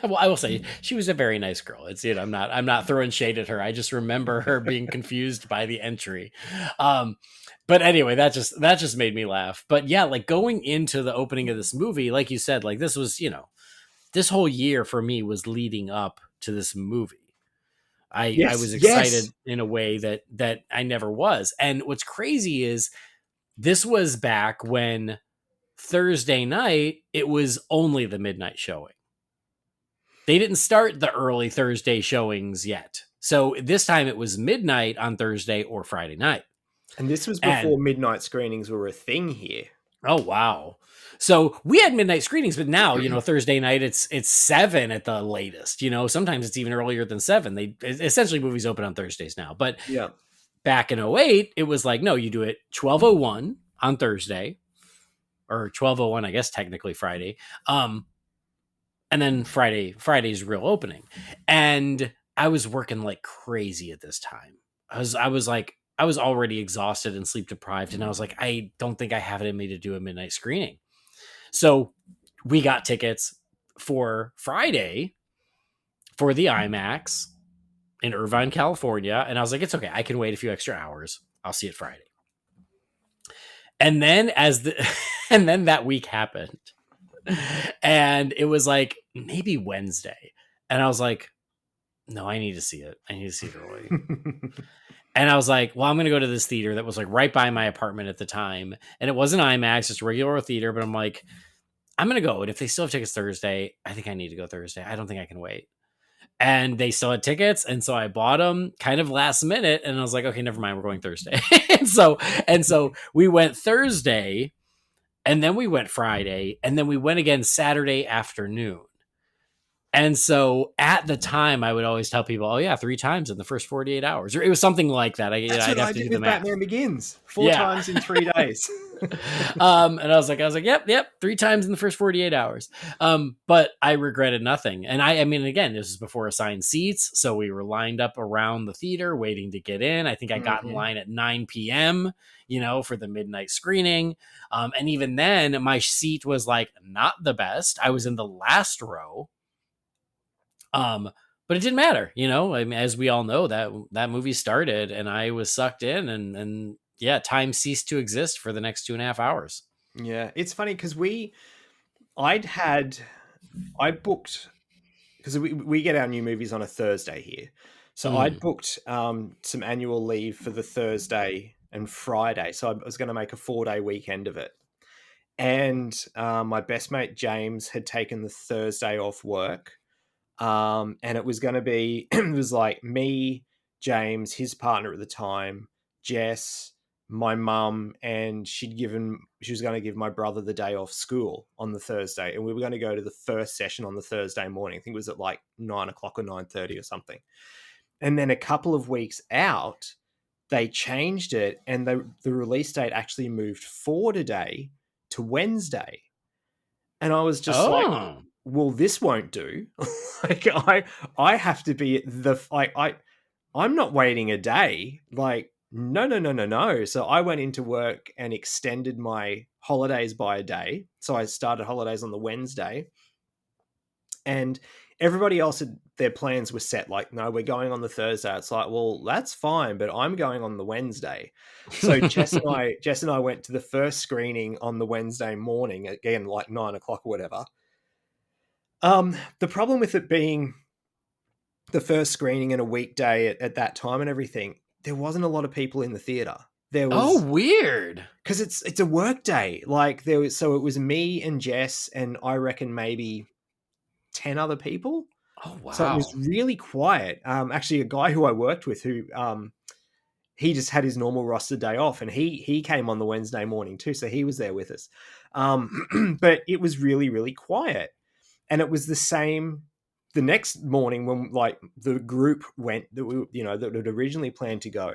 Well, I will say she was a very nice girl. It's I'm not throwing shade at her. I just remember her being confused by the entry. But anyway, that just made me laugh. But yeah, like going into the opening of this movie, like you said, like this was, this whole year for me was leading up to this movie. I Yes, was yes. excited in a way that I never was. And what's crazy is this was back when Thursday night it was only the midnight showing. They didn't start the early Thursday showings yet. So this time it was midnight on Thursday or Friday night. And this was And before midnight screenings were a thing here. oh wow. So we had midnight screenings, but now, Thursday night it's 7 at the latest. Sometimes it's even earlier than 7. They essentially movies open on Thursdays now. But Yeah. back in '08, it was like, no, you do it 12:01 on Thursday, or 12:01, I guess technically Friday. And then Friday's real opening. And I was working like crazy at this time. I was already exhausted and sleep deprived, and I was like, I don't think I have it in me to do a midnight screening. So we got tickets for Friday for the IMAX in Irvine, California. And I was like, it's okay. I can wait a few extra hours. I'll see it Friday. And then and then that week happened. And it was like maybe Wednesday. And I was like, no, I need to see it. I need to see it early. And I was like, well, I'm going to go to this theater that was like right by my apartment at the time. And it wasn't IMAX, just a regular theater. But I'm like, I'm going to go. And if they still have tickets Thursday, I think I need to go Thursday. I don't think I can wait. And they still had tickets. And so I bought them kind of last minute. And I was like, okay, never mind. We're going Thursday. and so we went Thursday, and then we went Friday, and then we went again Saturday afternoon. And so at the time, I would always tell people, "Oh yeah, 3 times in the first 48 hours," or it was something like that. That's what I'd have I to did do the with math. Batman Begins. 4 Yeah. times in 3 days. And I was like, yep, 3 times in the first 48 hours. But I regretted nothing. And I mean, again, this is before assigned seats. So we were lined up around the theater waiting to get in. I think I got in Mhm. line at 9 p.m., for the midnight screening. And even then, my seat was like not the best. I was in the last row. But it didn't matter, I mean, as we all know, that movie started and I was sucked in, and yeah, time ceased to exist for the next 2.5 hours. Yeah, it's funny because I'd had, I booked, because we get our new movies on a Thursday here. So I'd Mm. booked some annual leave for the Thursday and Friday. So I was going to make a 4-day weekend of it. And my best mate James had taken the Thursday off work. And it was going to be, it was like me, James, his partner at the time, Jess, my mum, and she was going to give my brother the day off school on the Thursday. And we were going to go to the first session on the Thursday morning. I think it was at like 9 o'clock or 9:30 or something. And then a couple of weeks out, they changed it, and the release date actually moved forward a day to Wednesday. And I was just like, Oh. well, this won't do. Like I have to be I'm not waiting a day. Like, no, no, no, no, no. So I went into work and extended my holidays by a day. So I started holidays on the Wednesday, and everybody else had their plans were set. Like, no, we're going on the Thursday. It's like, well, that's fine, but I'm going on the Wednesday. So Jess and I went to the first screening on the Wednesday morning, again, like 9 o'clock or whatever. The problem with it being the first screening in a weekday at that time and everything, there wasn't a lot of people in the theater. There Oh, was, weird. because it's a work day. Like there was, so it was me and Jess and I reckon maybe 10 other people. Oh, So it was wow. really quiet. Actually, a guy who I worked with who he just had his normal roster day off, and he came on the Wednesday morning too, so he was there with us. But it was really really quiet, and it was the same the next morning when like the group went that we that had originally planned to go.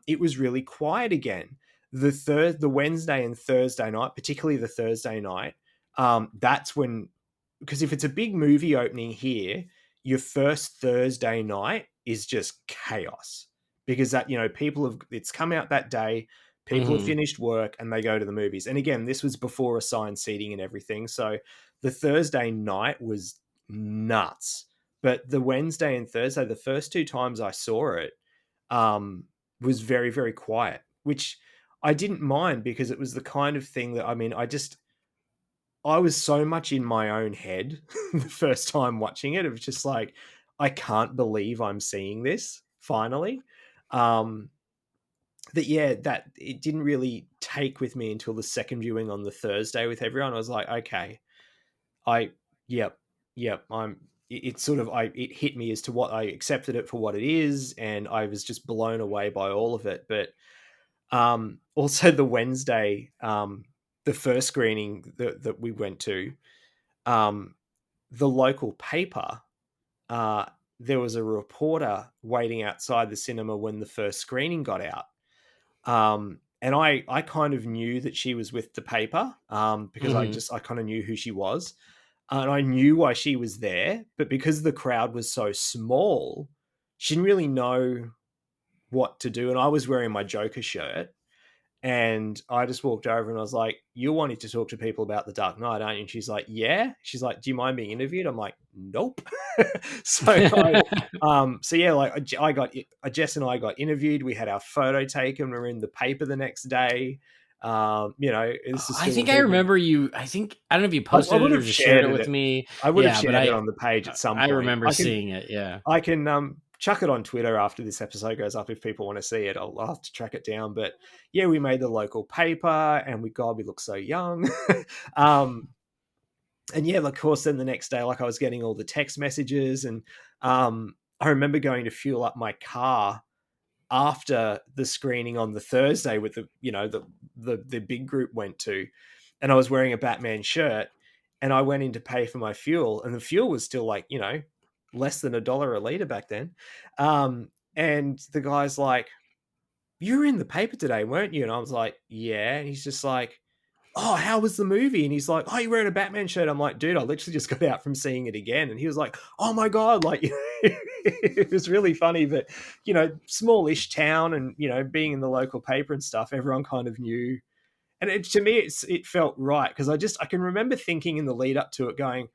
It was really quiet again. The Wednesday and Thursday night, particularly the Thursday night, that's when, because if it's a big movie opening here, your first Thursday night is just chaos, because that people have it's come out that day, people have Hmm. finished work and they go to the movies. And again, this was before assigned seating and everything, so the Thursday night was nuts. But the Wednesday and Thursday, the first two times I saw it, was very very quiet, which I didn't mind, because it was the kind of thing that, I mean, I was so much in my own head the first time watching it. It was just like, I can't believe I'm seeing this finally. Um, that yeah, that it didn't really take with me until the second viewing on the Thursday with everyone. I was like, okay, I yep, yep, it sort of it hit me as to what I accepted it for what it is, and I was just blown away by all of it. But also the Wednesday, the first screening that we went to, um, the local paper, uh, there was a reporter waiting outside the cinema when the first screening got out. And I kind of knew that she was with the paper, because Hmm. I kind of knew who she was, and I knew why she was there. But because the crowd was so small, she didn't really know what to do. And I was wearing my Joker shirt, and I just walked over and I was like, "You're wanting to talk to people about The Dark Knight, aren't you?" And she's like, "Yeah." She's like, "Do you mind being interviewed?" I'm like, "Nope." So yeah, like Jess and I got interviewed. We had our photo taken. We were in the paper the next day. This is I still think I people. remember you. I don't know if you I posted it would or have just shared shared it it. with me. I would have Yeah, but shared it on the page at some I point. remember seeing it. Yeah. I can chuck it on Twitter after this episode goes up if people want to see it. I'll have to track it down. But yeah, we made the local paper, and we look so young. um, and yeah, of course, then the next day, like I was getting all the text messages, and I remember going to fuel up my car after the screening on the Thursday with the big group went to, and I was wearing a Batman shirt, and I went in to pay for my fuel, and the fuel was still like, less than $1 a liter back then. And the guy's like, "You were in the paper today, weren't you?" And I was like, "Yeah." And he's just like, "Oh, how was the movie?" And he's like, "Oh, you're wearing a Batman shirt." I'm like, "Dude, I literally just got out from seeing it again." And he was like, "Oh my God." Like, it was really funny, but, smallish town and, being in the local paper and stuff, everyone kind of knew. And to me, it felt right because I can remember thinking in the lead up to it going,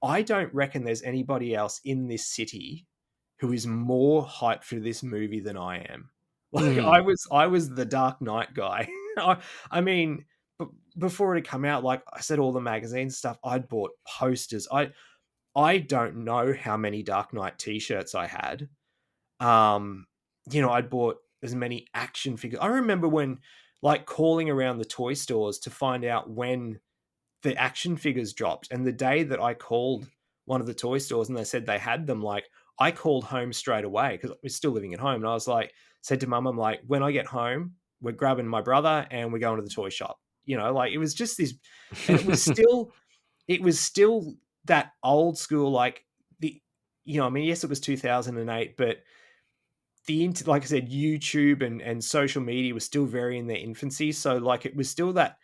I don't reckon there's anybody else in this city who is more hyped for this movie than I am. Like Mhm. I was the Dark Knight guy. I mean, before it had come out, like I said, all the magazine stuff, I'd bought posters. I don't know how many Dark Knight t-shirts I had. Um, I'd bought as many action figures. I remember when like calling around the toy stores to find out when the action figures dropped. And the day that I called one of the toy stores and they said they had them, like I called home straight away because we're still living at home. And I was like, said to mum, I'm like, when I get home, we're grabbing my brother and we're going to the toy shop. Like it was just this, and it was still that old school, like I mean, yes, it was 2008, but like I said, YouTube and social media was still very in their infancy. So like it was still that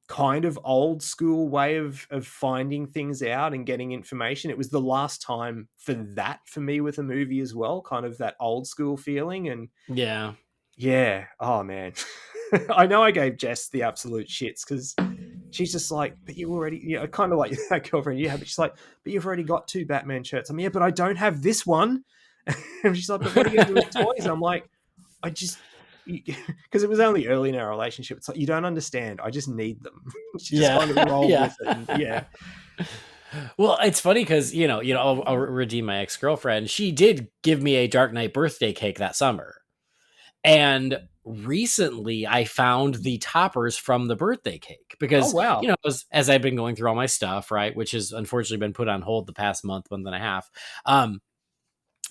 kind of old school way of finding things out and getting information. It was the last time for that for me with a movie as well, kind of that old school feeling. And Yeah. yeah, oh man. I know I gave Jess the absolute shits because she's just like, but you already, kind of like that girlfriend you have, but she's like, but you've already got 2 Batman shirts. I'm yeah, but I don't have this one. And she's like, but what are you gonna do with toys? I'm like, I just, because it was only early in our relationship. It's like, you don't understand. I just need them. She just Yeah. kind of rolled Yeah. with it. And yeah. Well, it's funny because I'll redeem my ex girlfriend. She did give me a Dark Knight birthday cake that summer, and recently I found the toppers from the birthday cake Oh, because wow. as I've been going through all my stuff, right, which has unfortunately been put on hold the past month and a half,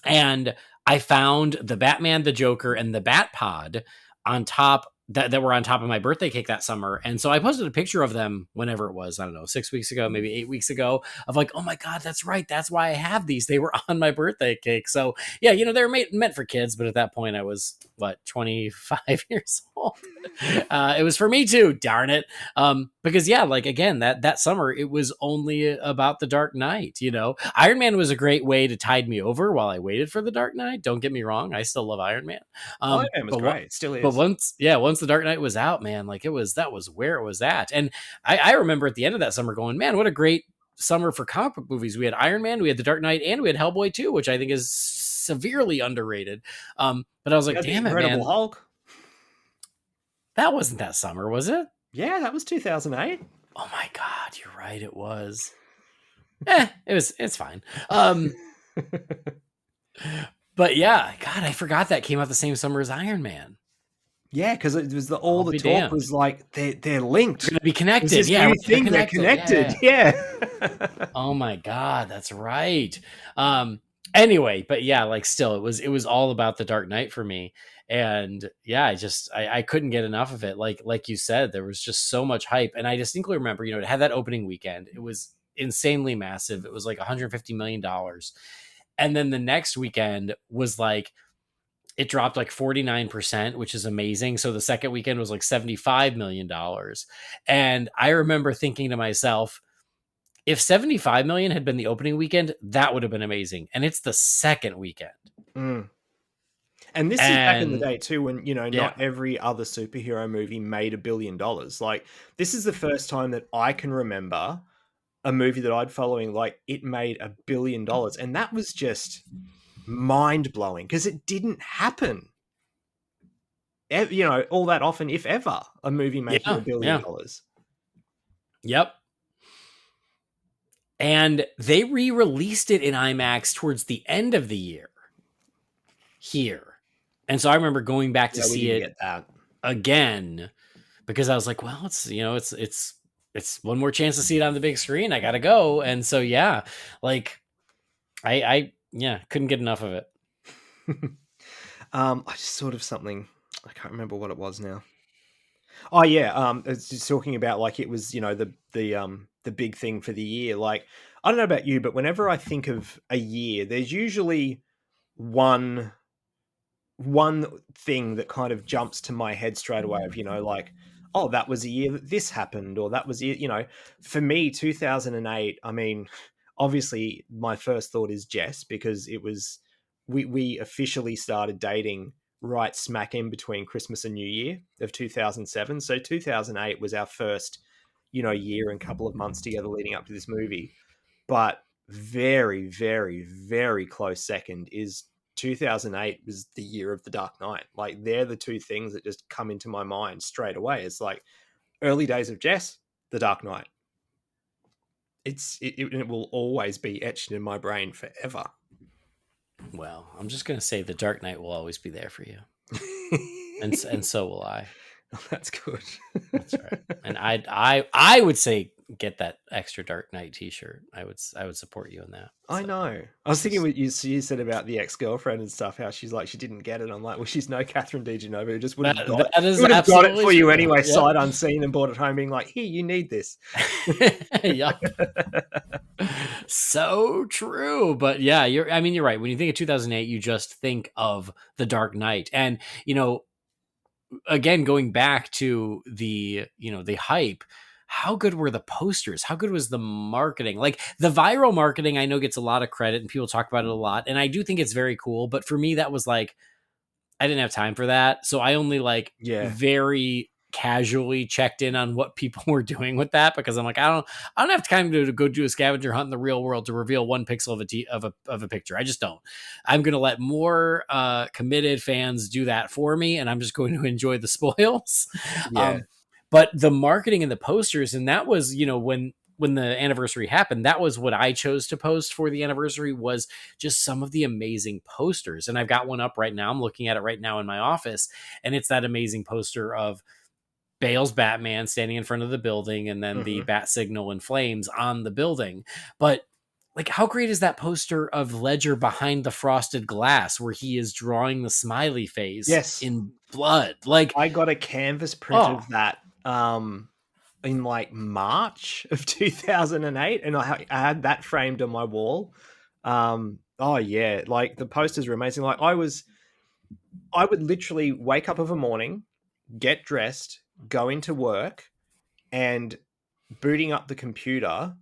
and I found the Batman, the Joker, and the Bat Pod on top that were on top of my birthday cake that summer. And so I posted a picture of them whenever it was, I don't know, 6 weeks ago, maybe 8 weeks ago, of like, oh my God, that's right. That's why I have these. They were on my birthday cake. So yeah, they were meant for kids, but at that point I was 25 years old. It was for me too, darn it. Because yeah, like again, that summer it was only about the Dark Knight. Iron Man was a great way to tide me over while I waited for the Dark Knight. Don't get me wrong, I still love Iron Man. Iron Man was But what? great. It still But is. once the Dark Knight was out, man, like that was where it was at. And I remember at the end of that summer going, man, what a great summer for comic book movies. We had Iron Man, we had the Dark Knight, and we had Hellboy 2, which I think is severely underrated. But I was You like, had the damn it, Incredible man, Hulk. that wasn't that summer, was it? Yeah, that was 2008. Oh my God, you're right. It was. It's fine. But yeah, God, I forgot that came out the same summer as Iron Man. Yeah, because it was all I'll the be talk damned. was like they're They're linked. gonna be There's connected. this Yeah, new right. They're thing. They're connected. Yeah, connected. yeah. Yeah. Oh my God, that's right. Anyway, but yeah, like still it was all about the Dark Knight for me. And yeah, I couldn't get enough of it. Like you said, there was just so much hype. And I distinctly remember, it had that opening weekend. It was insanely massive. It was like $150 million. And then the next weekend was like it dropped like 49%, which is amazing. So the second weekend was like $75 million. And I remember thinking to myself, if 75 million had been the opening weekend, that would have been amazing. And it's the second weekend. Mm. And this is back in the And day too, when yeah, not every other superhero movie made $1 billion. Like this is the first time that I can remember a movie that I'd following like it made $1 billion, and that was just mind blowing because it didn't happen. All that often, if ever, a movie making yeah, yeah, $1 billion. yep. And they re-released it in IMAX towards the end of the year here. And so I remember going back to Yeah, we see didn't it get that. again because I was like, well, it's one more chance to see it on the big screen. I gotta go. And so yeah, like I yeah, couldn't get enough of it. I just sort of something. I can't remember what it was now. Oh yeah, it's just talking about like it was the the big thing for the year. Like, I don't know about you, but whenever I think of a year, there's usually one one thing that kind of jumps to my head straight away of, like, oh, that was a year that this happened, or that was it, for me, 2008, I mean, obviously my first thought is Jess, because it was, we officially started dating right smack in between Christmas and New Year of 2007. So 2008 was our first, year and couple of months together leading up to this movie. But very, very, very close second is 2008 was the year of The Dark Knight. Like, they're the two things that just come into my mind straight away. It's like early days of Jess, The Dark Knight. It will always be etched in my brain forever. Well, I'm just gonna say the Dark Knight will always be there for you, and so will I. Oh, that's good. That's right. And I would say get that extra Dark Knight T-shirt. I would support you in that. I know. I was thinking what you said about the ex-girlfriend and stuff, how she's like, she didn't get it. I'm like, well, she's no Catherine DeGenova, who just would have got it. That is Would have got it for you true. anyway, Yep. sight unseen, and brought it home being like, here, you need this. Yep. So true. But yeah, you're right. When you think of 2008, you just think of The Dark Knight. And, again, going back to the hype, how good were the posters? How good was the marketing? Like, the viral marketing, I know, gets a lot of credit and people talk about it a lot. And I do think it's very cool. But for me, that was like, I didn't have time for that. So I only very casually checked in on what people were doing with that, because I'm like, I don't have time to go do a scavenger hunt in the real world to reveal one pixel of a picture. I just don't. I'm going to let more committed fans do that for me, and I'm just going to enjoy the spoils. Yeah. But the marketing and the posters, and that was, when the anniversary happened, that was what I chose to post for the anniversary, was just some of the amazing posters. And I've got one up right now. I'm looking at it right now in my office, and it's that amazing poster of Bale's Batman standing in front of the building, and then the bat signal in flames on the building. But like, how great is that poster of Ledger behind the frosted glass where he is drawing the smiley face in blood? Like, I got a canvas print of that in like March of 2008, and I had that framed on my wall. Oh yeah, like, the posters were amazing. Like, I would literally wake up of a morning, get dressed, go into work, and booting up the computer,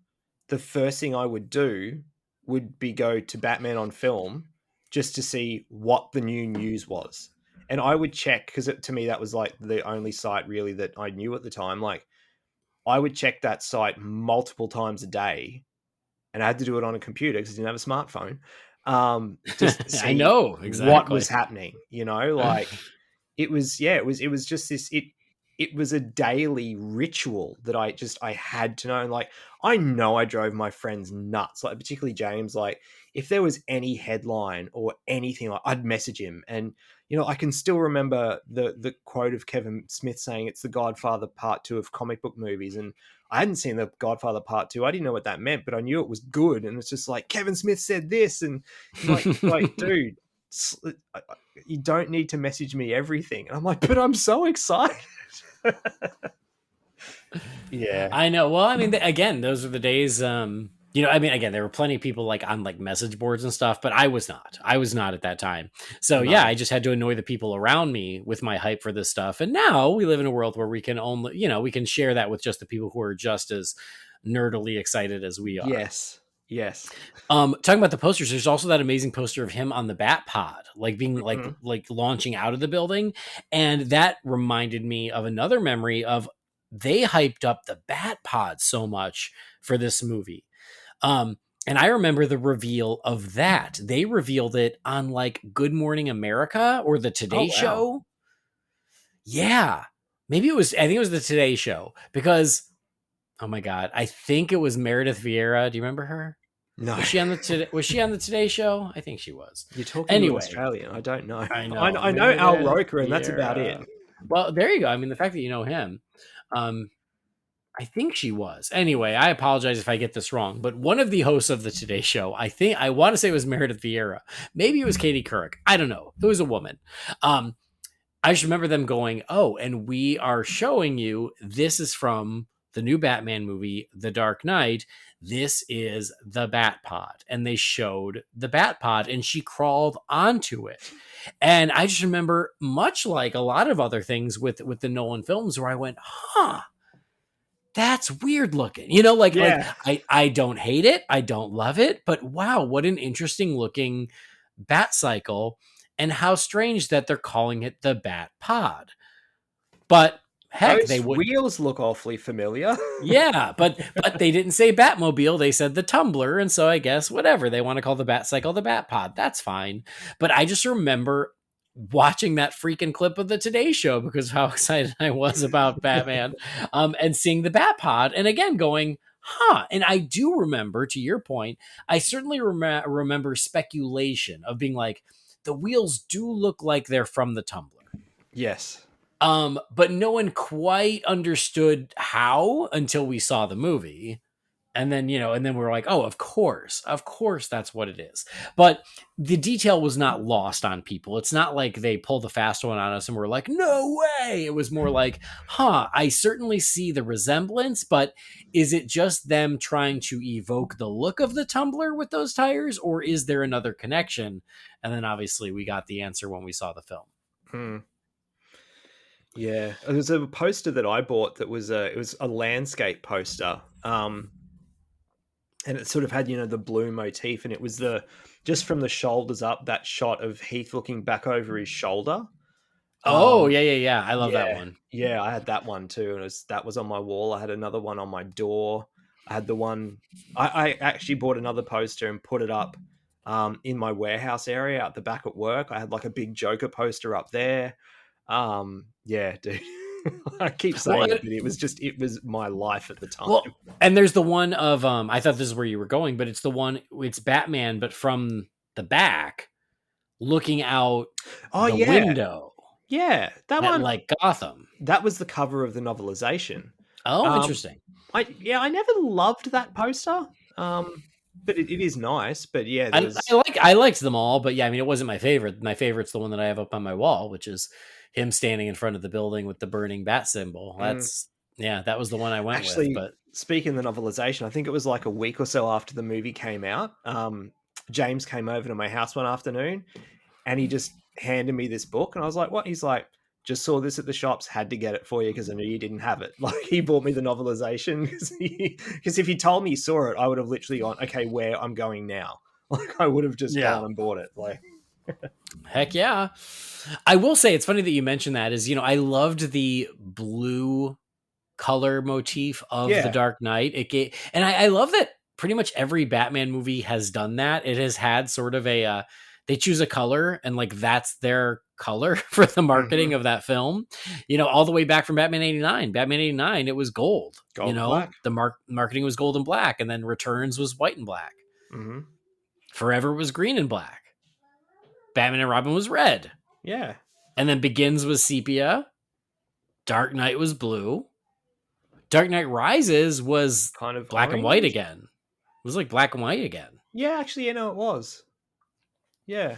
the first thing I would do would be go to Batman on Film just to see what the new news was. And I would check, because to me, that was like the only site really that I knew at the time. Like, I would check that site multiple times a day, and I had to do it on a computer because I didn't have a smartphone. Just to see I know exactly what was happening, like, it was just this, it was a daily ritual that I had to know. And like, I know I drove my friends nuts, like particularly James. Like, if there was any headline or anything, like, I'd message him. And I can still remember the quote of Kevin Smith saying it's the Godfather Part 2 of comic book movies. And I hadn't seen the Godfather Part 2. I didn't know what that meant, but I knew it was good. And it's just like, Kevin Smith said this, and like, dude, you don't need to message me everything. And I'm like, but I'm so excited. Yeah, I know. Well, I mean, again, those are the days. Again, there were plenty of people like on like message boards and stuff, but I was not at that time. So No. yeah, I just had to annoy the people around me with my hype for this stuff. And now we live in a world where we can only, we can share that with just the people who are just as nerdily excited as we are. Yes. Talking about the posters, there's also that amazing poster of him on the bat pod, like being like launching out of the building. And that reminded me of another memory of, they hyped up the bat pod so much for this movie. And I remember the reveal of that. They revealed it on like Good Morning America or the Today Show. Yeah. I think it was the Today Show, because, oh my God, I think it was Meredith Vieira. Do you remember her? No. Was she on the Today Show? I think she was. You're talking to an Australian. I don't know. I know. I know Al Roker, and that's about it. Well, there you go. I mean, the fact that you know him, I think she was. Anyway, I apologize if I get this wrong, but one of the hosts of the Today Show, I want to say it was Meredith Vieira. Maybe it was Katie Couric. I don't know. It was a woman. I just remember them going, oh, and we are showing you, this is from the new Batman movie, The Dark Knight, this is the Bat Pod. And they showed the Bat Pod and she crawled onto it. And I just remember, much like a lot of other things with the Nolan films, where I went, huh, that's weird looking. Yeah. I don't hate it. I don't love it. But wow, what an interesting looking Bat Cycle. And how strange that they're calling it the Bat Pod. But heck, they Those would. wheels look awfully familiar. Yeah, but they didn't say Batmobile. They said the Tumbler, and so I guess whatever they want to call the Bat Cycle, the Bat Pod, that's fine. But I just remember watching that freaking clip of the Today Show because of how excited I was about Batman, and seeing the Bat Pod, and again going, huh. And I do remember, to your point, I certainly remember speculation of being like, the wheels do look like they're from the Tumbler. Yes. But no one quite understood how until we saw the movie. And then, and then we're like, oh, of course, that's what it is. But the detail was not lost on people. It's not like they pulled a fast one on us and we're like, no way. It was more like, I certainly see the resemblance, but is it just them trying to evoke the look of the Tumbler with those tires, or is there another connection? And then obviously we got the answer when we saw the film. Yeah, there's a poster that I bought that was it was a landscape poster, and it sort of had the blue motif, and it was just from the shoulders up, that shot of Heath looking back over his shoulder. Oh yeah, I love that one. Yeah, I had that one too, and that was on my wall. I had another one on my door. I had the one. I actually bought another poster and put it up in my warehouse area at the back at work. I had like a big Joker poster up there. Yeah, dude. I keep saying it, but it was my life at the time. Well, and there's the one of I thought this is where you were going, but it's Batman, but from the back, looking out the window. Yeah, that one, like Gotham. That was the cover of the novelization. Oh, interesting. I never loved that poster. But it is nice. But yeah, I liked them all, but yeah, I mean, it wasn't my favorite. My favorite's the one that I have up on my wall, which is him standing in front of the building with the burning bat symbol. That was the one I went with. But speaking of the novelization, I think it was like a week or so after the movie came out. James came over to my house one afternoon, and he just handed me this book, and I was like, "What?" He's like, "Just saw this at the shops, had to get it for you because I knew you didn't have it." Like, he bought me the novelization because if he told me he saw it, I would have literally gone, "Okay, where I'm going now?" Like, I would have just gone and bought it. Like, heck yeah. I will say, it's funny that you mentioned that. Is I loved the blue color motif of the Dark Knight. And I love that pretty much every Batman movie has done that. It has had sort of a they choose a color and like that's their color for the marketing of that film. All the way back from Batman 89. Batman 89, it was gold. And black. The marketing was gold and black, and then Returns was white and black. Forever was green and black. Batman and Robin was red. Yeah. And then Begins was sepia. Dark Knight was blue. Dark Knight Rises was kind of black and white again. It was like black and white again. Yeah, actually, it was. Yeah.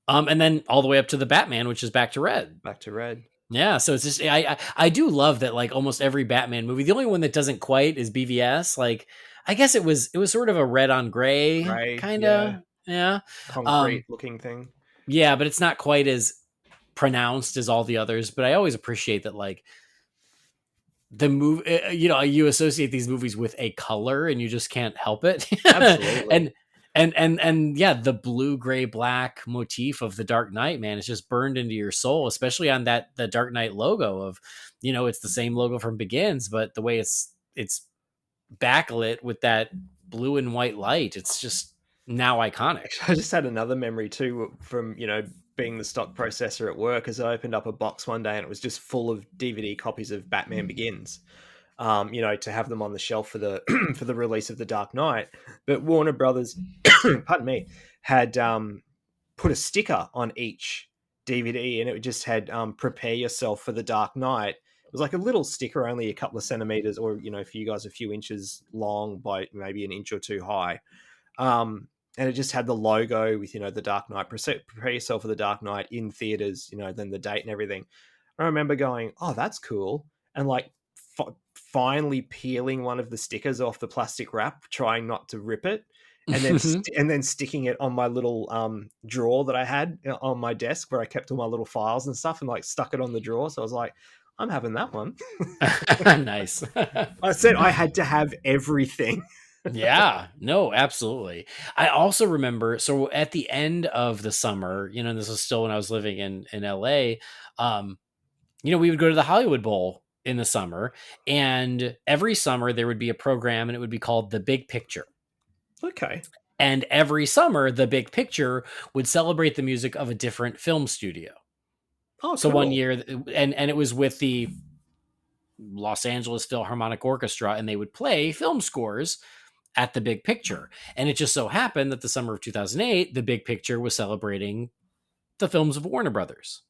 And then all the way up to the Batman, which is back to red. Back to red. Yeah, so it's just I do love that, like, almost every Batman movie. The only one that doesn't quite is BVS. Like, I guess it was sort of a red on gray kind of. Yeah. Concrete looking thing. Yeah, but it's not quite as pronounced as all the others. But I always appreciate that, like, the movie, you associate these movies with a color and you just can't help it. Absolutely. and yeah, the blue, gray, black motif of the Dark Knight, man, it's just burned into your soul, especially on the Dark Knight logo of, it's the same logo from Begins, but the way it's backlit with that blue and white light, it's just now iconic. I just had another memory too from, being the stock processor at work, as I opened up a box one day and it was just full of DVD copies of Batman Begins, to have them on the shelf for the for the release of The Dark Knight. But Warner Brothers, pardon me, had put a sticker on each DVD, and it just had "Prepare yourself for The Dark Knight." It was like a little sticker, only a couple of centimeters, or for you guys, a few inches long by maybe an inch or two high. And it just had the logo with, The Dark Knight, prepare yourself for The Dark Knight in theaters, then the date and everything. I remember going, oh, that's cool. And like finally peeling one of the stickers off the plastic wrap, trying not to rip it, and then sticking it on my little drawer that I had on my desk where I kept all my little files and stuff, and like stuck it on the drawer. So I was like, I'm having that one. Nice. I said I had to have everything. Yeah, no, absolutely. I also remember, so at the end of the summer, you know, this was still when I was living in LA, you know, we would go to the Hollywood Bowl in the summer, and every summer there would be a program and it would be called The Big Picture. Okay. And every summer, The Big Picture would celebrate the music of a different film studio. Oh, So one cool. year, and it was with the Los Angeles Philharmonic Orchestra, and they would play film scores at the Big Picture. And it just so happened that the summer of 2008, the Big Picture was celebrating the films of Warner Brothers.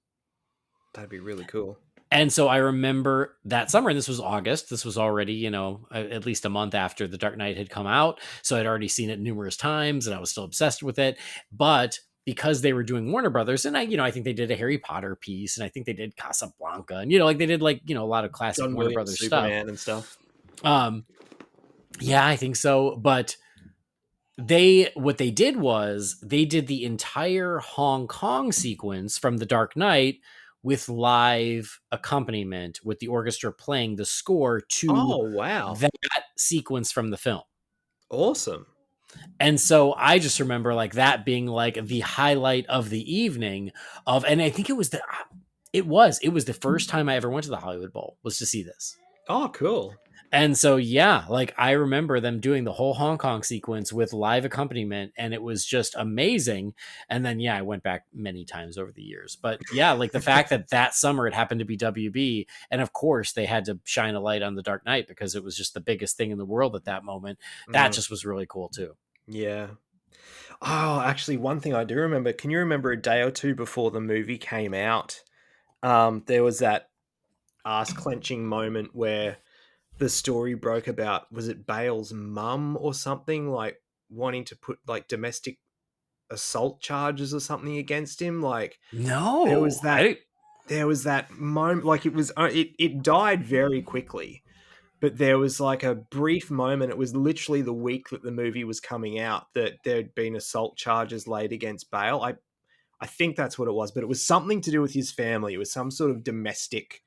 That'd be really cool. And so I remember that summer, and this was August. This was already, you know, at least a month after The Dark Knight had come out. So I'd already seen it numerous times and I was still obsessed with it. But because they were doing Warner Brothers, and I think they did a Harry Potter piece, and I think they did Casablanca, and, you know, like they did like, you know, a lot of classic John Warner Williams, Brothers stuff. Superman and stuff. Yeah, I think so. But what they did was they did the entire Hong Kong sequence from The Dark Knight with live accompaniment, with the orchestra playing the score to Oh, wow. that sequence from the film. Awesome. And so I just remember like that being like the highlight of the evening and I think it was the first time I ever went to the Hollywood Bowl was to see this. Oh, cool. And so, yeah, like I remember them doing the whole Hong Kong sequence with live accompaniment, and it was just amazing. And then, yeah, I went back many times over the years. But yeah, like the fact that summer it happened to be WB, and of course they had to shine a light on The Dark Knight because it was just the biggest thing in the world at that moment. That just was really cool too. Yeah. Oh, actually, one thing I do remember. Can you remember a day or two before the movie came out? There was that ass clenching moment where the story broke about, was it Bale's mum or something, like wanting to put like domestic assault charges or something against him? Like No, there was that moment, like it died very quickly, but there was like a brief moment. It was literally the week that the movie was coming out that there'd been assault charges laid against Bale. I think that's what it was, but it was something to do with his family. It was some sort of domestic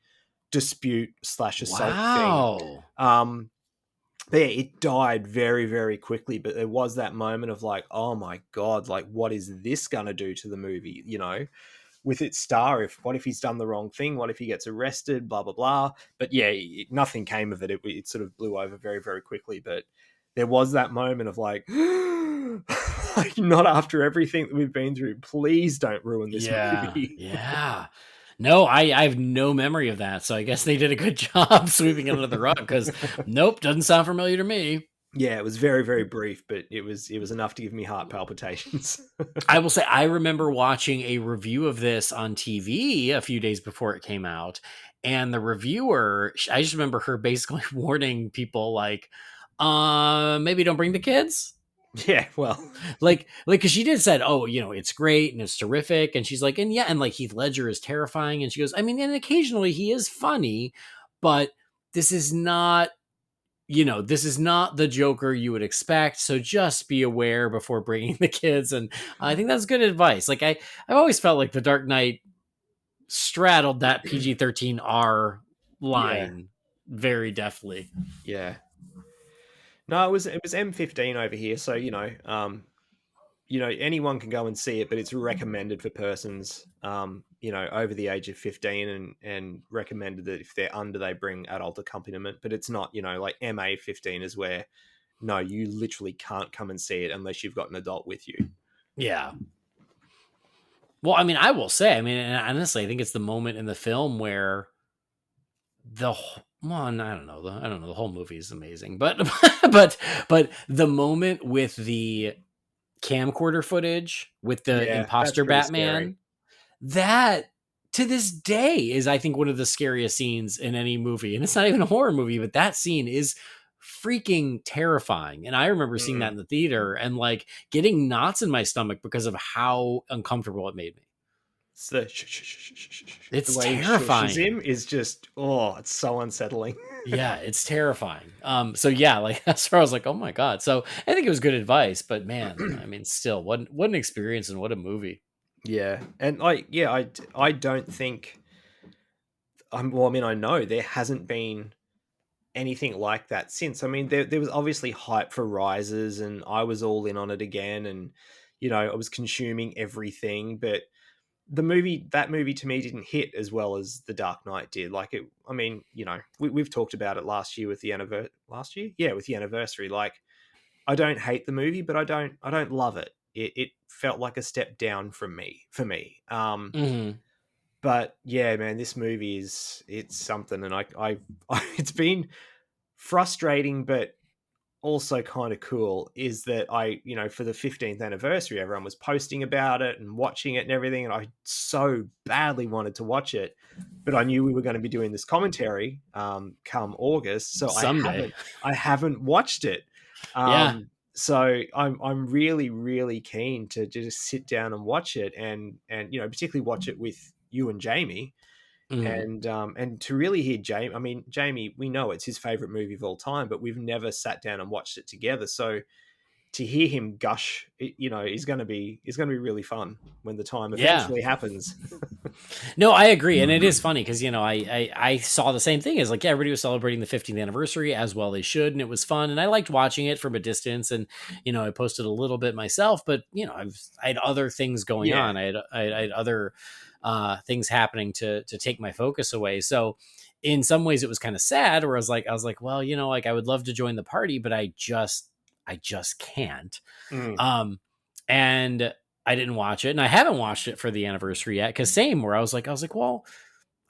dispute / assault thing. But yeah, it died very, very quickly. But there was that moment of like, oh my God, like what is this gonna do to the movie? You know, with its star, what if he's done the wrong thing? What if he gets arrested? Blah blah blah. But yeah, nothing came of it. It sort of blew over very, very quickly. But there was that moment of like, like not after everything that we've been through. Please don't ruin this movie. Yeah. No, I have no memory of that. So I guess they did a good job sweeping it under the rug because nope, doesn't sound familiar to me. Yeah, it was very, very brief, but it was enough to give me heart palpitations. I will say I remember watching a review of this on TV a few days before it came out. And the reviewer, I just remember her basically warning people like, maybe don't bring the kids. Yeah, well, because she did said, oh, you know, it's great and it's terrific, and she's like, and yeah, and like Heath Ledger is terrifying, and she goes, I mean, and occasionally he is funny, but this is not, you know, this is not the Joker you would expect, so just be aware before bringing the kids. And I think that's good advice. Like I've always felt like The Dark Knight straddled that PG-13R line very deftly. Yeah. No, it was M15 over here, so anyone can go and see it, but it's recommended for persons over the age of 15, and recommended that if they're under, they bring adult accompaniment. But it's not, like MA15 is where no, you literally can't come and see it unless you've got an adult with you. Yeah. Well, I mean, I will say, I mean, and honestly, I think it's the moment in the film where I don't know. The whole movie is amazing, but but the moment with the camcorder footage with the imposter Batman, that to this day is, I think, one of the scariest scenes in any movie. And it's not even a horror movie, but that scene is freaking terrifying. And I remember seeing that in the theater and like getting knots in my stomach because of how uncomfortable it made me. It's the shh, shh, shh, shh, shh, shh. The It's way he shushes terrifying. him is just, oh, it's so unsettling. Yeah, it's terrifying. So yeah, like that's where I was like, oh my god. So I think it was good advice, but man, I mean, still, what an experience and what a movie. Yeah, and I don't think well, I mean, I know there hasn't been anything like that since. I mean, there was obviously hype for Rises, and I was all in on it again, and I was consuming everything, but that movie to me didn't hit as well as The Dark Knight did. Like it, I mean, we've talked about it last year with the last year, yeah, with the anniversary. Like, I don't hate the movie, but I don't love it. It felt like a step down from me for me. Hmm. But yeah, man, this movie it's something, and it's been frustrating, but also kind of cool is that for the 15th anniversary, everyone was posting about it and watching it and everything, and I so badly wanted to watch it, but I knew we were going to be doing this commentary come August, so I Someday. haven't watched it. Yeah. So I'm really really keen to just sit down and watch it, and particularly watch it with you and Jamie, Hmm. and to really hear Jamie. I mean, Jamie, we know it's his favorite movie of all time, but we've never sat down and watched it together. So to hear him gush, is going to be really fun when the time Yeah. eventually happens. No, I agree, and it is funny because I saw the same thing as like everybody was celebrating the 15th anniversary as well they should, and it was fun, and I liked watching it from a distance, and I posted a little bit myself, but I had other things going Yeah. on, I had other things happening to take my focus away, so. In some ways, it was kind of sad. Where I was like, well, like I would love to join the party, but I just can't. Mm. Um, and I didn't watch it, and I haven't watched it for the anniversary yet. Because same, where I was like, well,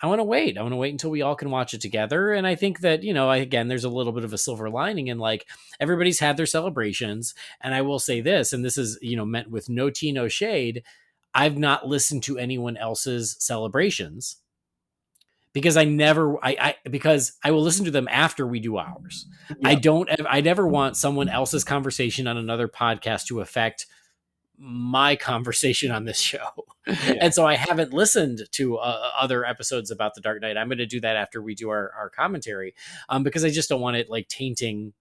I want to wait. I want to wait until we all can watch it together. And I think that again, there's a little bit of a silver lining, and like everybody's had their celebrations. And I will say this, and this is meant with no tea, no shade. I've not listened to anyone else's celebrations because because I will listen to them after we do ours. Yep. I never want someone else's conversation on another podcast to affect my conversation on this show. Yeah. And so I haven't listened to other episodes about the Dark Knight. I'm going to do that after we do our commentary, because I just don't want it like tainting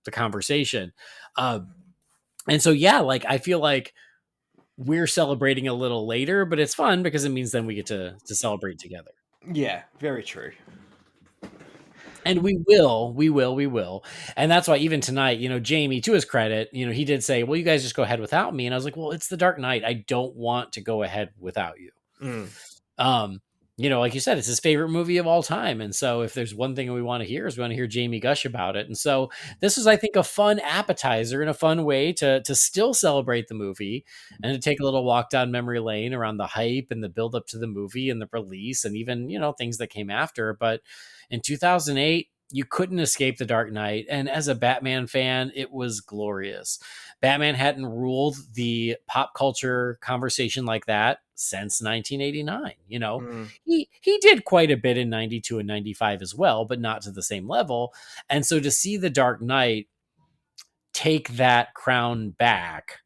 the conversation. And so, yeah, like I feel like we're celebrating a little later, but it's fun because it means then we get to celebrate together. Yeah. Very true. And we will. And that's why even tonight, Jamie, to his credit, he did say, well, you guys just go ahead without me. And I was like, well, it's the Dark Knight. I don't want to go ahead without you. Mm. Um, like you said, it's his favorite movie of all time. And so if there's one thing we want to hear is we want to hear Jamie gush about it. And so this was, I think, a fun appetizer and a fun way to still celebrate the movie and to take a little walk down memory lane around the hype and the build up to the movie and the release and even, things that came after. But in 2008, you couldn't escape The Dark Knight. And as a Batman fan, it was glorious. Batman hadn't ruled the pop culture conversation like that since 1989. Mm. He did quite a bit in 92 and 95 as well, but not to the same level. And so to see The Dark Knight take that crown back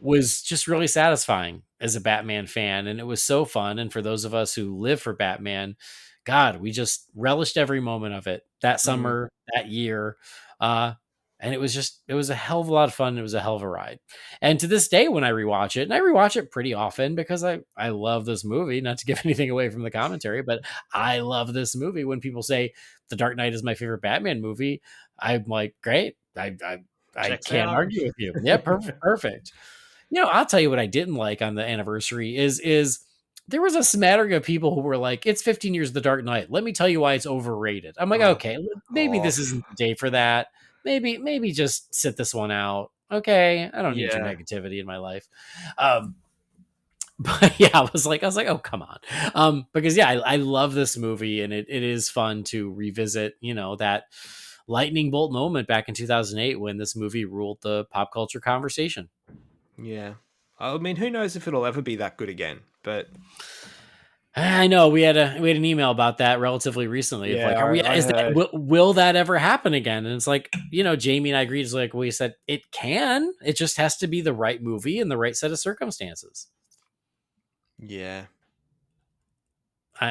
was just really satisfying as a Batman fan. And it was so fun. And for those of us who live for Batman, God, we just relished every moment of it that Mm. summer, that year. And it was a hell of a lot of fun. It was a hell of a ride. And to this day, when I rewatch it, and I rewatch it pretty often because I love this movie, not to give anything away from the commentary, but I love this movie. When people say The Dark Knight is my favorite Batman movie, I'm like, great. I Checks can't out. argue with you. Yeah, perfect, perfect. I'll tell you what I didn't like on the anniversary is there was a smattering of people who were like, it's 15 years of The Dark Knight. Let me tell you why it's overrated. I'm like, Oh, okay, maybe this gosh. isn't the day for that. Maybe just sit this one out. Okay, I don't need your Yeah. negativity in my life. Um, but yeah, I was like, oh come on. Because yeah, I love this movie and it is fun to revisit, that lightning bolt moment back in 2008 when this movie ruled the pop culture conversation. Yeah. I mean, who knows if it'll ever be that good again? But I know we had an email about that relatively recently of yeah, like, are we I is that heard. will that ever happen again? And it's like, Jamie and I agreed. It's like we said it can. It just has to be the right movie and the right set of circumstances. Yeah.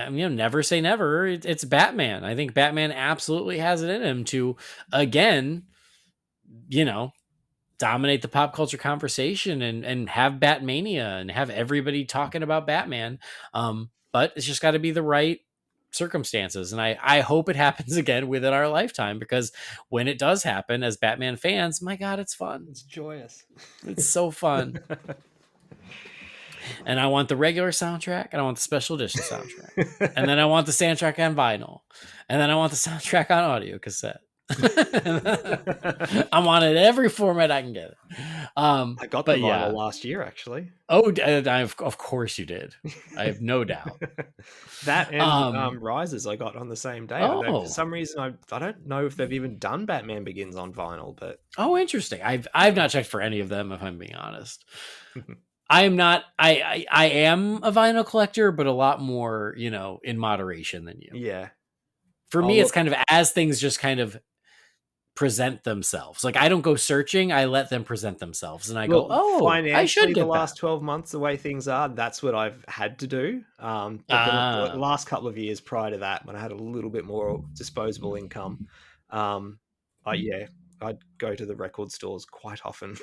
never say never. It's Batman. I think Batman absolutely has it in him to, again, dominate the pop culture conversation and have Batmania and have everybody talking about Batman. But it's just got to be the right circumstances. And I hope it happens again within our lifetime, because when it does happen, as Batman fans, my God, it's fun. It's joyous. It's so fun. And I want the regular soundtrack, and I want the special edition soundtrack. And then I want the soundtrack on vinyl. And then I want the soundtrack on audio cassette. I'm on it every format I can get it. I got the vinyl last year, actually. Oh, of course you did. I have no doubt. That and Rises I got on the same day. Oh. For some reason, I don't know if they've even done Batman Begins on vinyl, but interesting. I've not checked for any of them, if I'm being honest. I am not. I am a vinyl collector, but a lot more, in moderation than you. Yeah. For me, it's kind of as things just kind of present themselves. Like, I don't go searching, I let them present themselves, and I go, I should get the last 12 months, the way things are, that's what I've had to do. But the last couple of years prior to that, when I had a little bit more disposable income, I'd go to the record stores quite often.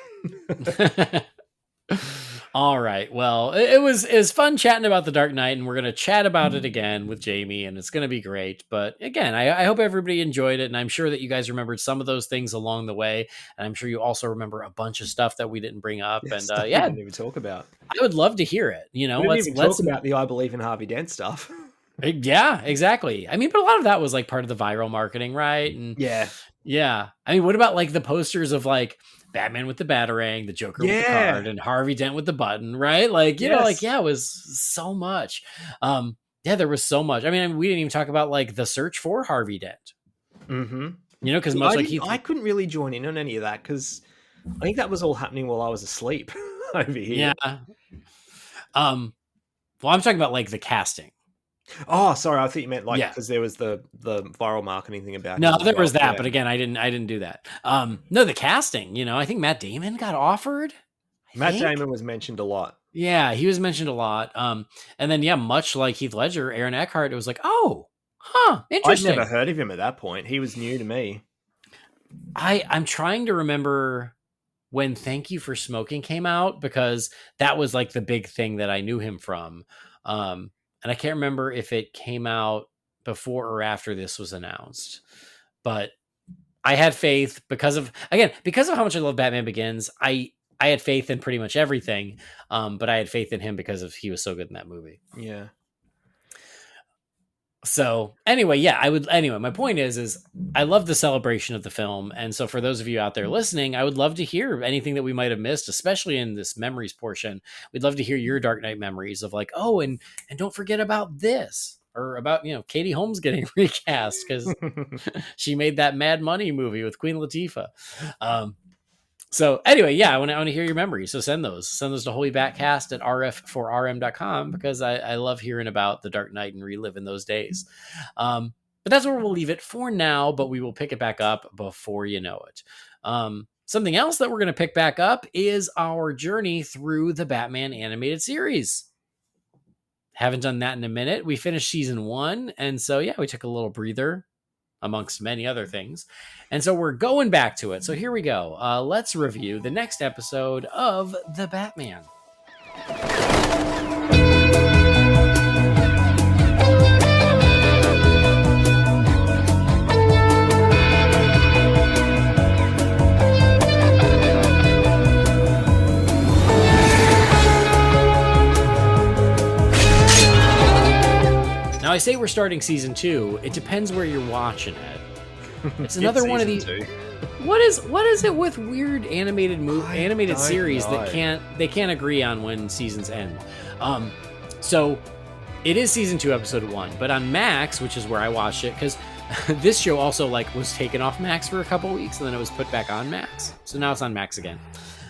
All right. Well, it was fun chatting about The Dark Knight, and we're going to chat about it again with Jamie, and it's going to be great. But again, I hope everybody enjoyed it, and I'm sure that you guys remembered some of those things along the way, and I'm sure you also remember a bunch of stuff that we didn't bring up. And we didn't even talk about. I would love to hear it. Let's talk about the I Believe in Harvey Dent stuff. Yeah, exactly. I mean, but a lot of that was like part of the viral marketing, right? And yeah. I mean, what about like the posters of like Batman with the Batarang, the Joker with the card, and Harvey Dent with the button, right? Like, it was so much. There was so much. I mean, we didn't even talk about like the search for Harvey Dent. Mm-hmm. Because I couldn't really join in on any of that because I think that was all happening while I was asleep over here. Yeah. Well, I'm talking about like the casting. Oh, sorry. I thought you meant like because there was the viral marketing thing about. No, there was that, but again, I didn't do that. No, the casting. I think Matt Damon got offered. Matt Damon was mentioned a lot. Yeah, he was mentioned a lot. And then much like Heath Ledger, Aaron Eckhart, it was like, interesting. I'd never heard of him at that point. He was new to me. I'm trying to remember when Thank You for Smoking came out, because that was like the big thing that I knew him from. And I can't remember if it came out before or after this was announced, but I had faith because of how much I love Batman Begins. I had faith in pretty much everything. But I had faith in him because he was so good in that movie. Yeah. So anyway, my point is I love the celebration of the film. And so for those of you out there listening, I would love to hear anything that we might have missed, especially in this memories portion. We'd love to hear your Dark Knight memories of like, and don't forget about this, or about, Katie Holmes getting recast because she made that Mad Money movie with Queen Latifah. So anyway, I want to hear your memories. So send those to Holy BatCast at rf4rm.com, because I love hearing about the Dark Knight and reliving those days. But that's where we'll leave it for now, but we will pick it back up before you know it. Something else that we're going to pick back up is our journey through the Batman animated series. Haven't done that in a minute. We finished season 1. And so, we took a little breather amongst many other things. And so we're going back to it. So here we go. Let's review the next episode of The Batman. Now, I say we're starting season 2. It depends where you're watching it. It's another one of these. What is it with weird animated series that can't agree on when seasons end? So it is season 2, episode 1, but on Max, which is where I watched it, because this show also was taken off Max for a couple weeks, and then it was put back on Max. So now it's on Max again.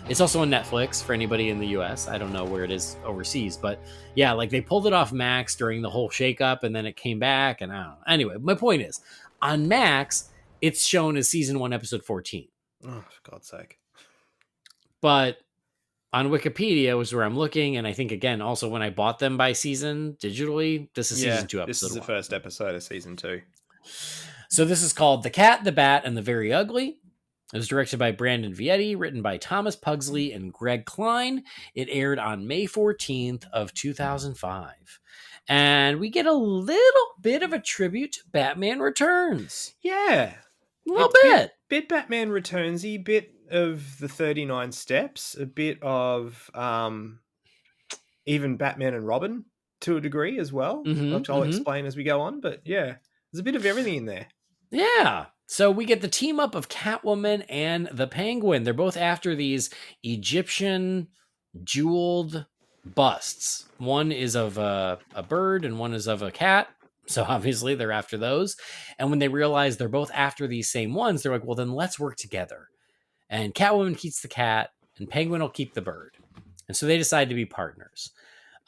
It's also on Netflix for anybody in the US. I don't know where it is overseas, but they pulled it off Max during the whole shakeup, and then it came back, and I don't know. Anyway, my point is, on Max, it's shown as season 1, episode 14. Oh, for God's sake. But on Wikipedia was where I'm looking, and I think again also when I bought them by season digitally, this is Yeah, season 2, this is episode the 1. first episode of season 2. So this is called The Cat, the Bat, and the Very Ugly. It was directed by Brandon Vietti, written by Thomas Pugsley and Greg Klein. It aired on May 14th of 2005. And we get a little bit of a tribute to Batman Returns. Yeah, A little it's bit. Batman Returnsy, bit of the 39 Steps, a bit of even Batman and Robin to a degree as well, which I'll explain as we go on. But yeah, there's a bit of everything in there. Yeah. So we get the team up of Catwoman and the Penguin. They're both after these Egyptian jeweled busts. One is of a bird and one is of a cat. So obviously they're after those. And when they realize they're both after these same ones, they're like, well, then let's work together. And Catwoman keeps the cat and Penguin will keep the bird. And so they decide to be partners.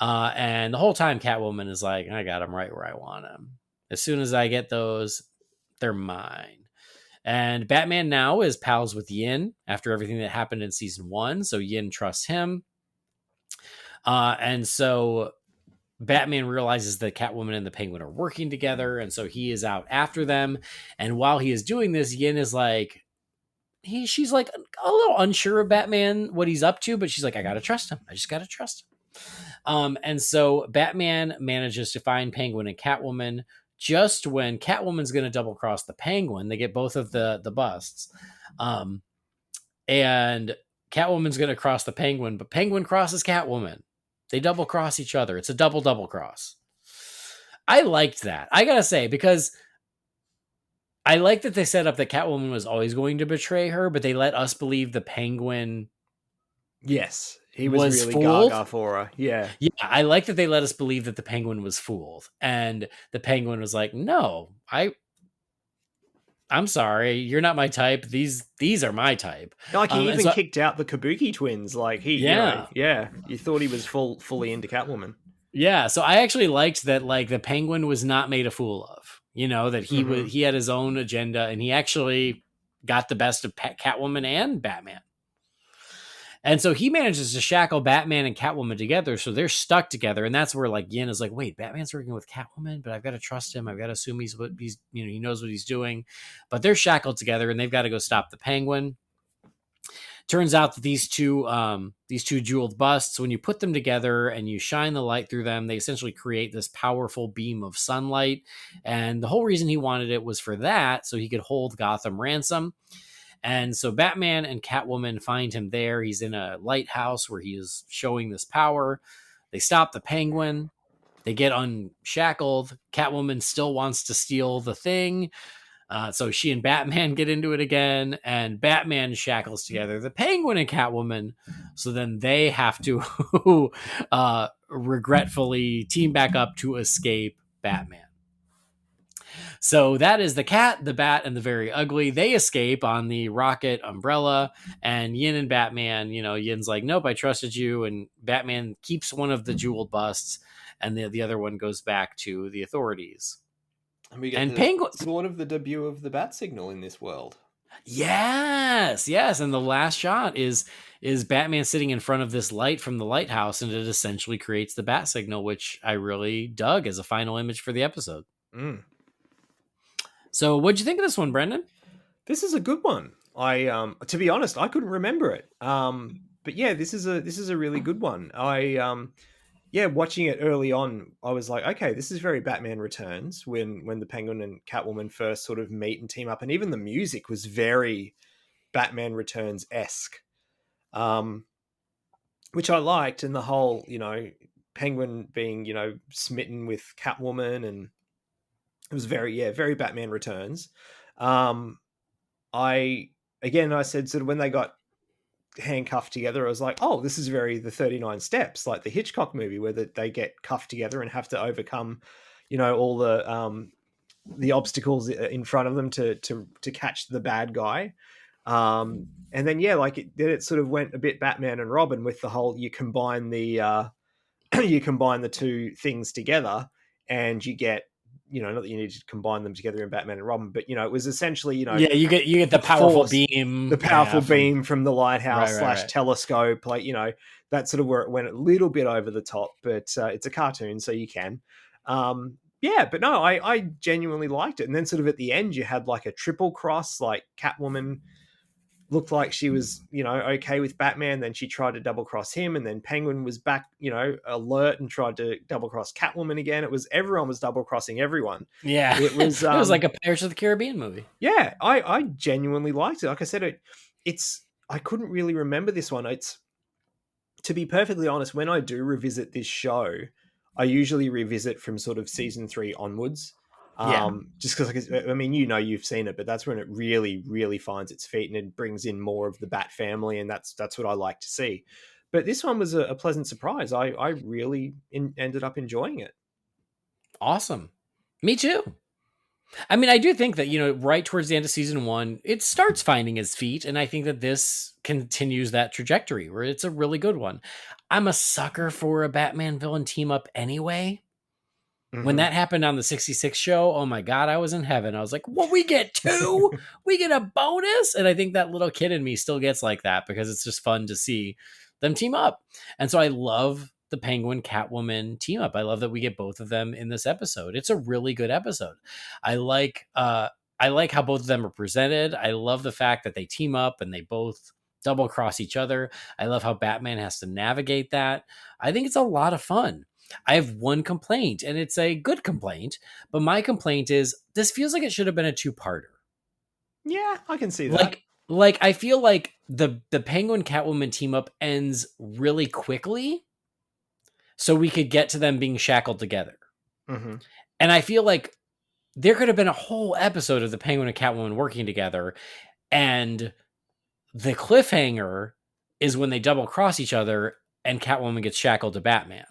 And the whole time Catwoman is like, I got them right where I want them. As soon as I get those, they're mine. And Batman now is pals with Yin after everything that happened in season 1. So Yin trusts him. And so Batman realizes that Catwoman and the Penguin are working together. And so he is out after them. And while he is doing this, Yin is like, she's like a little unsure of Batman, what he's up to, but she's like, I got to trust him. I just got to trust him. And so Batman manages to find Penguin and Catwoman just when Catwoman's going to double cross the Penguin. They get both of the busts. And Catwoman's going to cross the Penguin, but Penguin crosses Catwoman. They double cross each other. It's a double cross. I liked that. I got to say, because I like that they set up that Catwoman was always going to betray her, but they let us believe the Penguin He was really fooled. gaga for her. Yeah. I like that they let us believe that the Penguin was fooled. And the Penguin was like, no, I'm sorry, you're not my type. These are my type. Like he even kicked out the Kabuki twins. Like he, you thought he was fully into Catwoman. Yeah, so I actually liked that. Like the Penguin was not made a fool of. That he had his own agenda, and he actually got the best of Catwoman and Batman. And so he manages to shackle Batman and Catwoman together, so they're stuck together, and that's where like Yin is like, wait, Batman's working with Catwoman, but I've got to trust him. I've got to assume he knows what he's doing. But they're shackled together, and they've got to go stop the Penguin. Turns out that these two jeweled busts, when you put them together and you shine the light through them, they essentially create this powerful beam of sunlight. And the whole reason he wanted it was for that, so he could hold Gotham ransom. And so Batman and Catwoman find him there. He's in a lighthouse where he is showing this power. They stop the Penguin. They get unshackled. Catwoman still wants to steal the thing. So she and Batman get into it again, and Batman shackles together the Penguin and Catwoman. So then they have to regretfully team back up to escape Batman. So that is the Cat, the Bat, and the Very Ugly. They escape on the rocket umbrella, and Yin and Batman, Yin's like, nope, I trusted you. And Batman keeps one of the jeweled busts, and the other one goes back to the authorities. And we get Penguin sort of the debut of the bat signal in this world. Yes. And the last shot is Batman sitting in front of this light from the lighthouse, and it essentially creates the bat signal, which I really dug as a final image for the episode. So what'd you think of this one, Brendan? This is a good one. I to be honest, I couldn't remember it. But yeah, this is a really good one. Watching it early on, I was like, okay, this is very Batman Returns when the Penguin and Catwoman first sort of meet and team up, and even the music was very Batman Returns-esque, which I liked, and the whole, Penguin being, smitten with Catwoman, and it was very Batman Returns. I said sort of when they got handcuffed together, I was like, oh, this is very the 39 Steps, like the Hitchcock movie where they get cuffed together and have to overcome, all the obstacles in front of them to catch the bad guy. And then it sort of went a bit Batman and Robin with the whole you combine the two things together and you get not that you need to combine them together in Batman and Robin, but it was essentially Yeah, you get the the powerful force, beam. the powerful From beam from the lighthouse / right. telescope, like that's sort of where it went a little bit over the top, but it's a cartoon, so you can. Yeah, but no, I genuinely liked it. And then sort of at the end, you had like a triple cross, like Catwoman looked like she was, okay with Batman. Then she tried to double cross him, and then Penguin was back, alert and tried to double cross Catwoman again. Everyone was double crossing everyone. Yeah, It was, it was like a Pirates of the Caribbean movie. yeah, I genuinely liked it. Like I said, I couldn't really remember this one. To be perfectly honest, when I do revisit this show, I usually revisit from sort of season 3 onwards. Yeah, Just because, I mean, you've seen it, but that's when it really, really finds its feet and it brings in more of the Bat family, and that's what I like to see. But this one was a pleasant surprise. I really ended up enjoying it. awesome. Me too. I mean, I do think that, right towards the end of season 1, it starts finding its feet. And I think that this continues that trajectory where it's a really good one. I'm a sucker for a Batman villain team up anyway. When Mm-hmm. that happened on the 66 show, oh my God, I was in heaven. I was like, well, we get 2? We get a bonus? And I think that little kid in me still gets like that because it's just fun to see them team up. And so I love the Penguin Catwoman team up. I love that we get both of them in this episode. It's a really good episode. I like how both of them are presented. I love the fact that they team up and they both double cross each other. I love how Batman has to navigate that. I think it's a lot of fun. I have one complaint, and it's a good complaint, but my complaint is this feels like it should have been a 2-parter. Yeah, I can see that. Like I feel like the Penguin Catwoman team up ends really quickly, so we could get to them being shackled together. Mm-hmm. And I feel like there could have been a whole episode of the Penguin and Catwoman working together, and the cliffhanger is when they double cross each other and Catwoman gets shackled to Batman.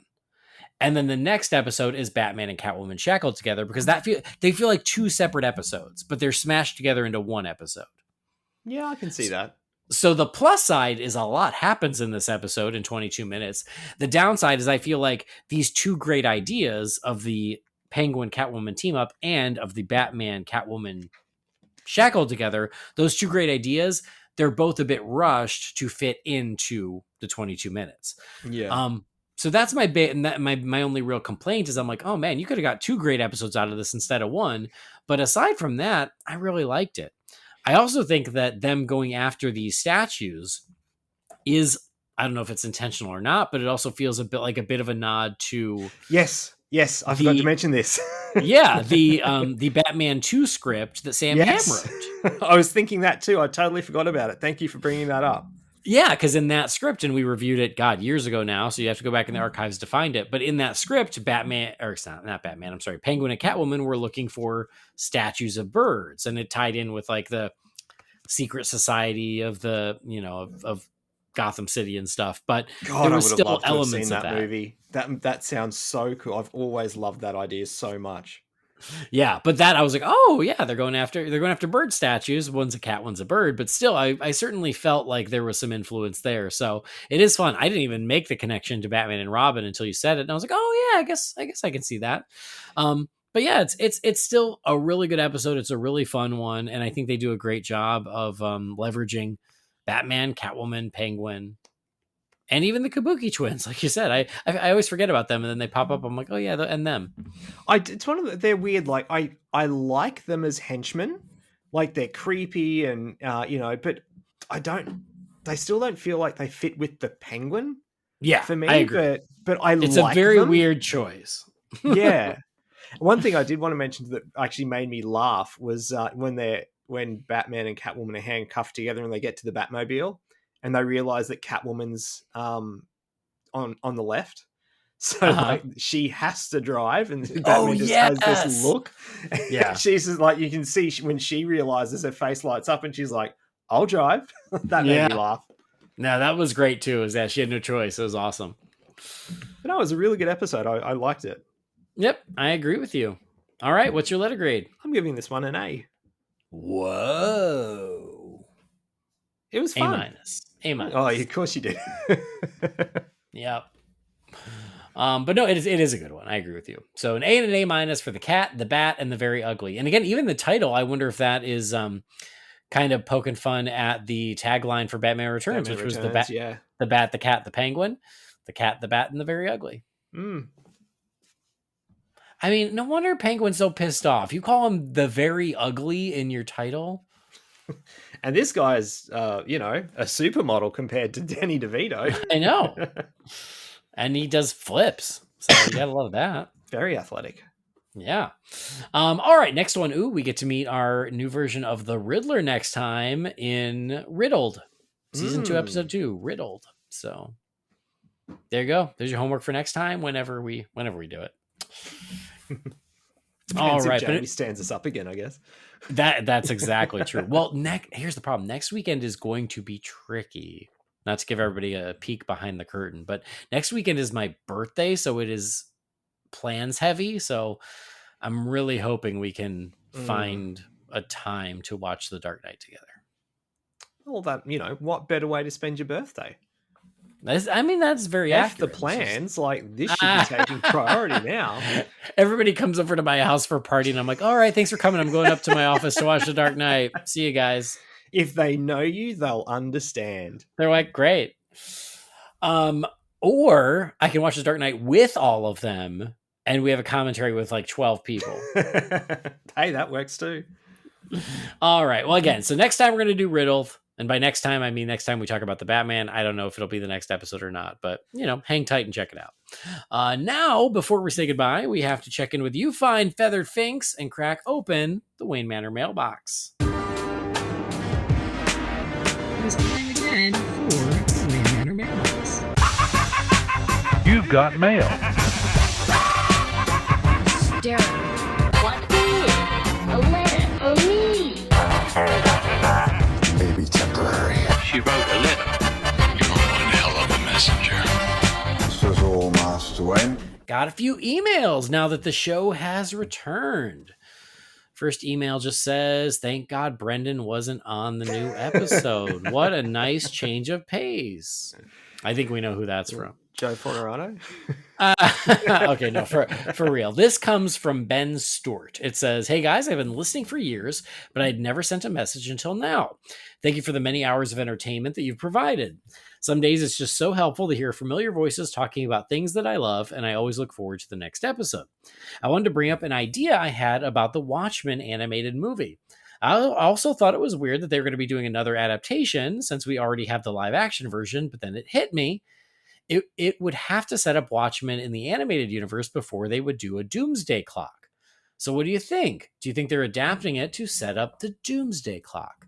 And then the next episode is Batman and Catwoman shackled together because they feel like 2 separate episodes, but they're smashed together into one episode. Yeah, I can see that. So the plus side is a lot happens in this episode in 22 minutes. The downside is I feel like these 2 great ideas of the Penguin Catwoman team up and of the Batman Catwoman shackled together, those 2 great ideas, they're both a bit rushed to fit into the 22 minutes. Yeah. So that's my bit, and that my only real complaint is I'm like, oh man, you could have got 2 great episodes out of this instead of 1. But aside from that, I really liked it. I also think that them going after these statues is, I don't know if it's intentional or not, but it also feels a bit of a nod to Yes, I forgot to mention this. the Batman 2 script that Sam Hamm wrote. I was thinking that too. I totally forgot about it. Thank you for bringing that up. Yeah, because in that script, and we reviewed it, God, years ago now, so you have to go back in the archives to find it. But in that script, Batman, or it's not Batman, I'm sorry, Penguin and Catwoman were looking for statues of birds, and it tied in with like the secret society of the, of Gotham City and stuff. But God, there I was would have still loved to have elements seen of that that. movie. That sounds so cool. I've always loved that idea so much. Yeah, but that I was like, oh yeah, they're going after bird statues. One's a cat, one's a bird. But still, I certainly felt like there was some influence there. So it is fun. I didn't even make the connection to Batman and Robin until you said it, and I was like, oh yeah, I guess I can see that. But yeah, it's still a really good episode. It's a really fun one, and I think they do a great job of leveraging Batman, Catwoman, Penguin, and even the Kabuki twins. Like you said, I always forget about them, and then they pop up. I'm like, oh yeah, and them. It's one of they're weird. Like I like them as henchmen, like they're creepy and but I don't. They still don't feel like they fit with the Penguin. Yeah, For me, I agree. but I It's like a very them. weird choice. Yeah. One thing I did want to mention that actually made me laugh was when Batman and Catwoman are handcuffed together and they get to the Batmobile and they realize that Catwoman's on the left. So like she has to drive and Batman just has this look. Yeah. She's just like, you can see when she realizes, her face lights up and she's like, I'll drive. That made me laugh. No, that was great too, is that she had no choice. It was awesome. But no, it was a really good episode. I liked it. Yep, I agree with you. All right, what's your letter grade? I'm giving this one an A. Whoa. It was fun. A minus. Oh, of course you did. Yep. But no, it is a good one. I agree with you. So an A and an A minus for the cat, the bat, and the very ugly. And again, even the title, I wonder if that is kind of poking fun at the tagline for Batman Returns, Batman which was Returns, yeah. the bat, the cat, the penguin, the cat, the bat, and the very ugly. I mean, no wonder Penguin's so pissed off. You call him the very ugly in your title. And this guy's, a supermodel compared to Danny DeVito. I know. And he does flips. So you gotta love that. Very athletic. Yeah. All right. Next one. Ooh, we get to meet our new version of the Riddler next time in Riddled. Season 2, episode 2, Riddled. So there you go. There's your homework for next time whenever we do it. All right. But it stands us up again, I guess. That's exactly true. Well, here's the problem. Next weekend is going to be tricky. Not to give everybody a peek behind the curtain, but next weekend is my birthday, so it is plans heavy. So I'm really hoping we can find a time to watch The Dark Knight together. Well, what better way to spend your birthday? That's very accurate. The plans, this should be taking priority now. Everybody comes over to my house for a party, and I'm like, all right, thanks for coming. I'm going up to my office to watch The Dark Knight. See you guys. If they know you, they'll understand. They're like, great. Or I can watch The Dark Knight with all of them, and we have a commentary with 12 people. Hey, that works too. All right. Well, again, so next time we're going to do Riddle. And by next time, I mean next time we talk about the Batman. I don't know if it'll be the next episode or not, but, hang tight and check it out. Now, before we say goodbye, we have to check in with you fine feathered finks and crack open the Wayne Manor mailbox. It's time again for the Wayne Manor mailbox. You've got mail. Darren, what is a letter for me? Maybe temporary. She wrote a letter. You're one hell of a messenger. This is all, Master Wayne. Got a few emails now that the show has returned. First email just says, thank God Brendan wasn't on the new episode. What a nice change of pace. I think we know who that's from. Joe Fornerano? Okay, no, for real. This comes from Ben Stewart. It says, hey guys, I've been listening for years, but I'd never sent a message until now. Thank you for the many hours of entertainment that you've provided. Some days it's just so helpful to hear familiar voices talking about things that I love, and I always look forward to the next episode. I wanted to bring up an idea I had about the Watchmen animated movie. I also thought it was weird that they were going to be doing another adaptation since we already have the live action version, but then it hit me. It would have to set up Watchmen in the animated universe before they would do a Doomsday Clock. So what do you think? Do you think they're adapting it to set up the Doomsday Clock?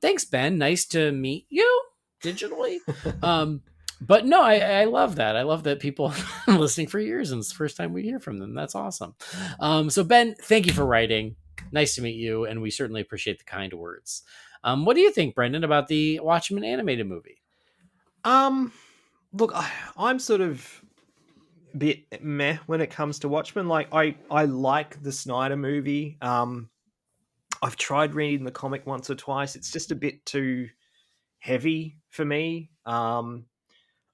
Thanks, Ben. Nice to meet you digitally. But no, I love that. I love that people have been listening for years and it's the first time we hear from them. That's awesome. So Ben, thank you for writing. Nice to meet you. And we certainly appreciate the kind words. What do you think, Brendan, about the Watchmen animated movie? Look, I'm sort of a bit meh when it comes to Watchmen. I like the Snyder movie. I've tried reading the comic once or twice. It's just a bit too heavy for me. I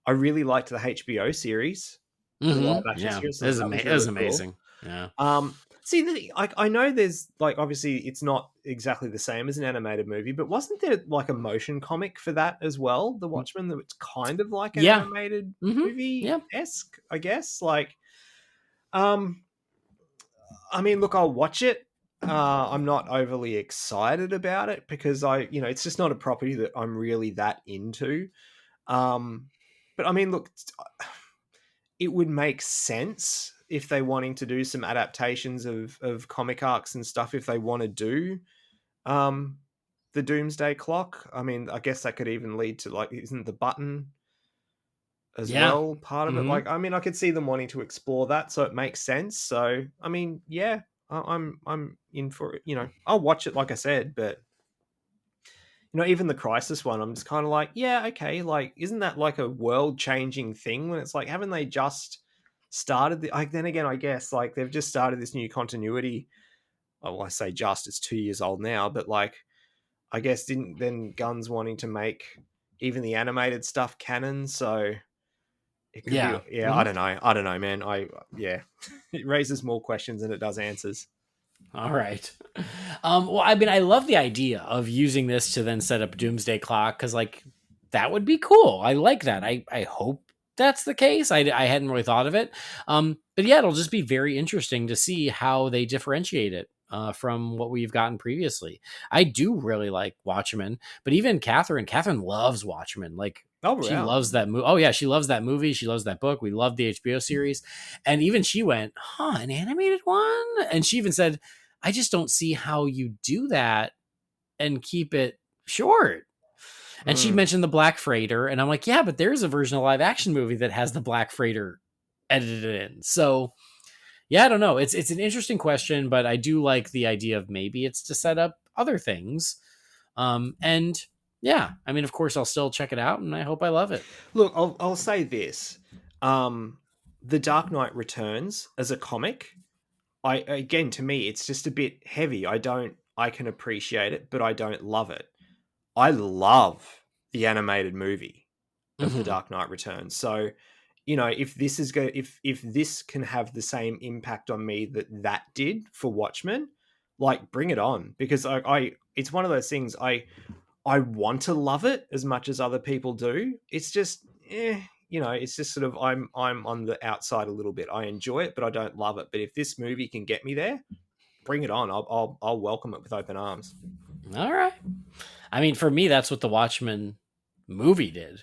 really liked the HBO series. Mm-hmm. Yeah, it was amazing. Cool. Yeah. See, I know there's obviously it's not exactly the same as an animated movie, but wasn't there a motion comic for that as well? The Watchmen, that it's kind of like an animated movie-esque, I guess. I mean, look, I'll watch it. I'm not overly excited about it because it's just not a property that I'm really that into. But I mean, look, it would make sense if they're wanting to do some adaptations of comic arcs and stuff, if they want to do the Doomsday Clock. I mean, I guess that could even lead to isn't the Button as well part of it? I mean, I could see them wanting to explore that, so it makes sense. So, I mean, yeah, I'm in for it. I'll watch it, like I said, but even the Crisis one, I'm just kind of yeah, okay, isn't that a world-changing thing when it's haven't they just started then again, I guess they've just started this new continuity. Oh, I say just, it's 2 years old now, but I guess didn't then Gunn's wanting to make even the animated stuff canon, so It could Yeah. be, yeah. I don't know, man. Yeah, it raises more questions than it does answers. All right. Well, I mean, I love the idea of using this to then set up Doomsday Clock because, like, that would be cool. I like that. I hope that's the case. I hadn't really thought of it. But yeah, it'll just be very interesting to see how they differentiate it from what we've gotten previously. I do really like Watchmen, but even Catherine loves Watchmen. Like, Oh, she wow. loves that movie. Oh yeah, she loves that movie. She loves that book. We love the HBO series, and even she went, "Huh, an animated one?" And she even said, I just don't see how you do that and keep it short. And she Mm. mentioned the Black Freighter, and I'm like, yeah, but there's a version of live action movie that has the Black Freighter edited in. So yeah, I don't know. It's an interesting question, but I do like the idea of maybe it's to set up other things. And yeah, I mean, of course, I'll still check it out, and I hope I love it. Look, I'll say this: The Dark Knight Returns as a comic, again, to me, it's just a bit heavy. I can appreciate it, but I don't love it. I love the animated movie of The Mhm. Dark Knight Returns. So, you know, if this is if this can have the same impact on me that did for Watchmen, like, bring it on, because I it's one of those things I want to love it as much as other people do. It's just, you know, it's just sort of I'm on the outside a little bit. I enjoy it, but I don't love it. But if this movie can get me there, bring it on. I'll welcome it with open arms. All right. I mean, for me, that's what the Watchmen movie did.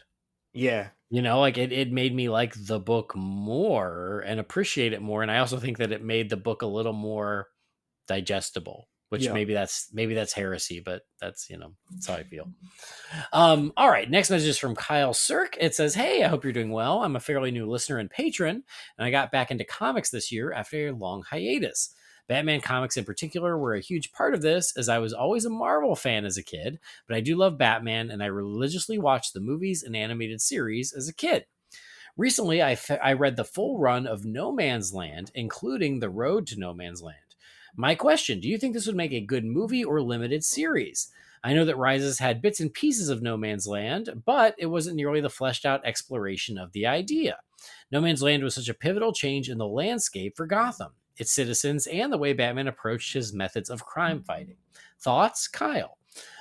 Yeah, You know, like it made me like the book more and appreciate it more. And I also think that it made the book a little more digestible, which yeah. maybe that's heresy, but that's, you know, that's how I feel. All right. Next message is from Kyle Cirque. It says, "Hey, I hope you're doing well. I'm a fairly new listener and patron, and I got back into comics this year after a long hiatus. Batman comics in particular were a huge part of this, as I was always a Marvel fan as a kid, but I do love Batman, and I religiously watched the movies and animated series as a kid. Recently, I read the full run of No Man's Land, including The Road to No Man's Land. My question, do you think this would make a good movie or limited series? I know that Rises had bits and pieces of No Man's Land, but it wasn't nearly the fleshed out exploration of the idea. No Man's Land was such a pivotal change in the landscape for Gotham, its citizens, and the way Batman approached his methods of crime fighting. Thoughts, Kyle?"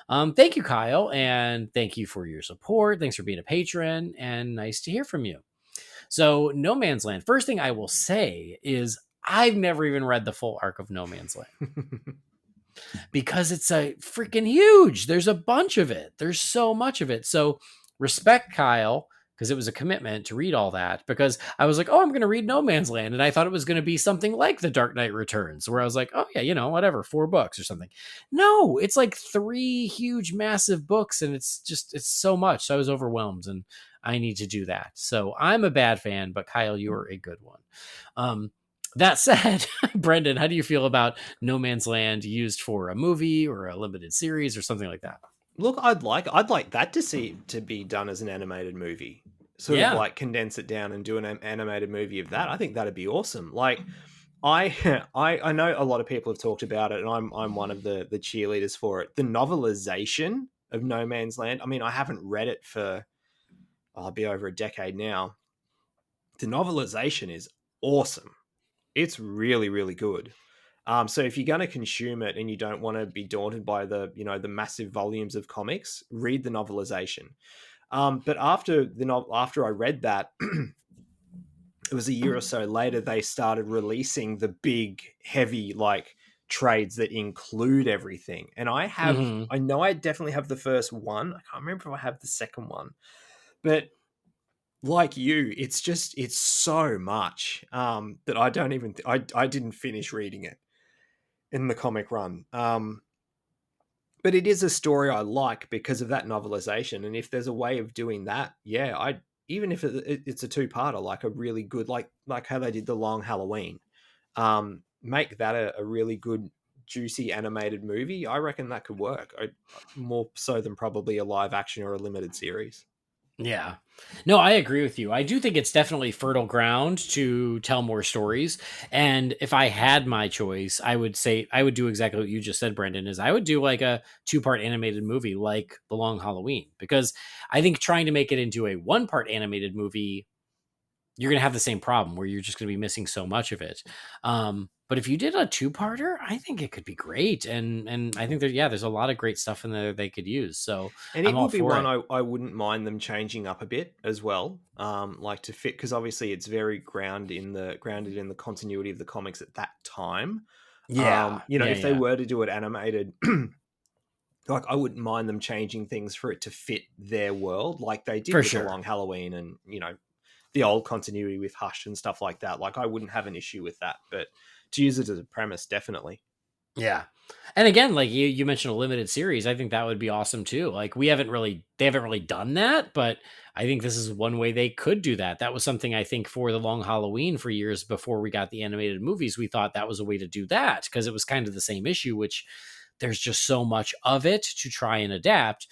Thank you, Kyle, and thank you for your support. Thanks for being a patron, and nice to hear from you. So, No Man's Land. First thing I will say is I've never even read the full arc of No Man's Land because it's a freaking huge. There's a bunch of it. There's so much of it. So, respect, Kyle, because it was a commitment to read all that, because I was like, oh, I'm going to read No Man's Land. And I thought it was going to be something like The Dark Knight Returns, where I was like, oh, yeah, you know, whatever, 4 books or something. No, it's like 3 huge, massive books. And it's so much. So I was overwhelmed, and I need to do that. So I'm a bad fan, but Kyle, you're a good one. That said, Brendan, how do you feel about No Man's Land used for a movie or a limited series or something like that? Look, I'd like that to be done as an animated movie. Sort of Yeah. like condense it down and do an animated movie of that. I think that'd be awesome. Like, I know a lot of people have talked about it, and I'm one of the cheerleaders for it. The novelization of No Man's Land. I mean, I haven't read it for I'll be over a decade now. The novelization is awesome. It's really, really good. So if you're going to consume it and you don't want to be daunted by the massive volumes of comics, read the novelization. But after I read that, it was a year or so later, they started releasing the big, heavy, like, trades that include everything. And Mhm. I know I definitely have the first one. I can't remember if I have the second one, but like you, it's so much that I don't even I didn't finish reading it in the comic run. But it is a story I like because of that novelization. And if there's a way of doing that, yeah, even if it's a 2-parter, like a really good, like how they did the Long Halloween, make that a really good, juicy animated movie. I reckon that could work. More so than probably a live action or a limited series. Yeah. No, I agree with you. I do think it's definitely fertile ground to tell more stories. And if I had my choice, I would say I would do exactly what you just said, Brendan, is I would do like a 2-part animated movie like The Long Halloween, because I think trying to make it into a 1-part animated movie you're going to have the same problem where you're just going to be missing so much of it. But if you did a 2-parter, I think it could be great. And I think there's a lot of great stuff in there they could use. So And I'm it all would be for one it. I wouldn't mind them changing up a bit as well, like to fit, because obviously it's very grounded in the continuity of the comics at that time. Yeah. If they were to do it animated, like I wouldn't mind them changing things for it to fit their world, like they did For with sure. the Long Halloween and the old continuity with Hush and stuff like that. Like I wouldn't have an issue with that, but to use it as a premise, definitely. Yeah. And again, like you mentioned a limited series, I think that would be awesome too. Like they haven't really done that, but I think this is one way they could do that. That was something I think for the Long Halloween for years before we got the animated movies, we thought that was a way to do that because it was kind of the same issue, which there's just so much of it to try and adapt.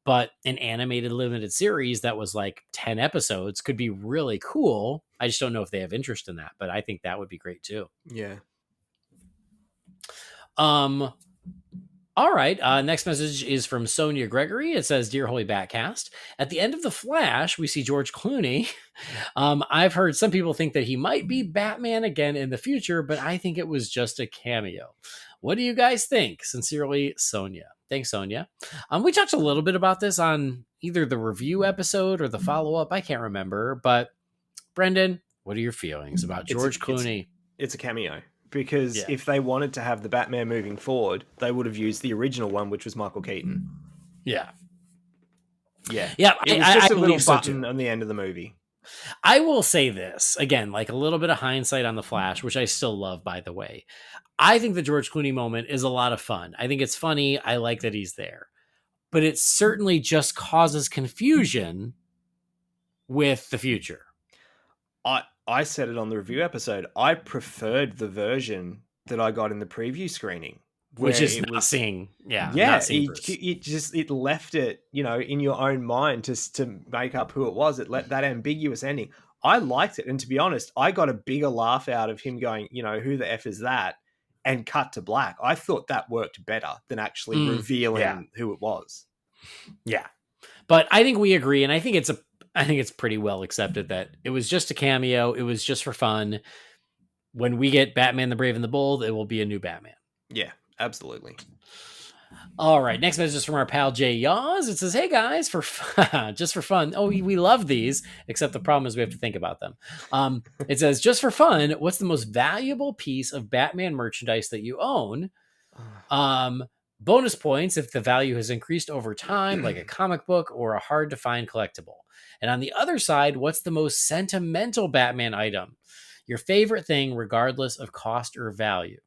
But an animated limited series that was like 10 episodes could be really cool. I just don't know if they have interest in that, but I think that would be great too. Yeah. All right. Next message is from Sonia Gregory. It says, "Dear Holy BatCast, at the end of The Flash, we see George Clooney. I've heard some people think that he might be Batman again in the future, but I think it was just a cameo. What do you guys think? Sincerely, Sonia." Thanks, Sonia. We talked a little bit about this on either the review episode or the follow-up. I can't remember. But Brendan, what are your feelings about George Clooney? It's a cameo. Because Yeah. if they wanted to have the Batman moving forward, they would have used the original one, which was Michael Keaton. Yeah. Yeah. Yeah. It was just I a little believe so button too. on the end of the movie. I will say this again, like a little bit of hindsight on The Flash, which I still love, by the way. I think the George Clooney moment is a lot of fun. I think it's funny. I like that he's there, but it certainly just causes confusion with the future. I said it on the review episode. I preferred the version that I got in the preview screening, Which is it not seeing, yeah, not seeing Bruce. it left it, in your own mind to make up who it was. It let that ambiguous ending. I liked it, and to be honest, I got a bigger laugh out of him going, who the F is that, and cut to black. I thought that worked better than actually revealing who it was. Yeah, but I think we agree, and I think it's pretty well accepted that it was just a cameo. It was just for fun. When we get Batman the Brave and the Bold, it will be a new Batman. Yeah, absolutely. All right, next message is from our pal Jay Yaws. It says, "Hey guys, just for fun." Oh, we love these, except the problem is we have to think about them. It says, "Just for fun, what's the most valuable piece of Batman merchandise that you own? Bonus points if the value has increased over time, like a comic book or a hard to find collectible. And on the other side, what's the most sentimental Batman item? Your favorite thing, regardless of cost or value."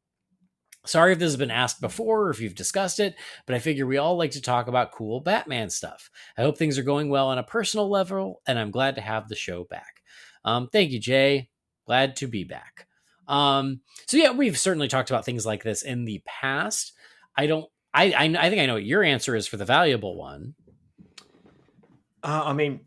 Sorry if this has been asked before or if you've discussed it, but I figure we all like to talk about cool Batman stuff. I hope things are going well on a personal level, and I'm glad to have the show back. Thank you, Jay. Glad to be back. So yeah, we've certainly talked about things like this in the past. I think I know what your answer is for the valuable one. I mean,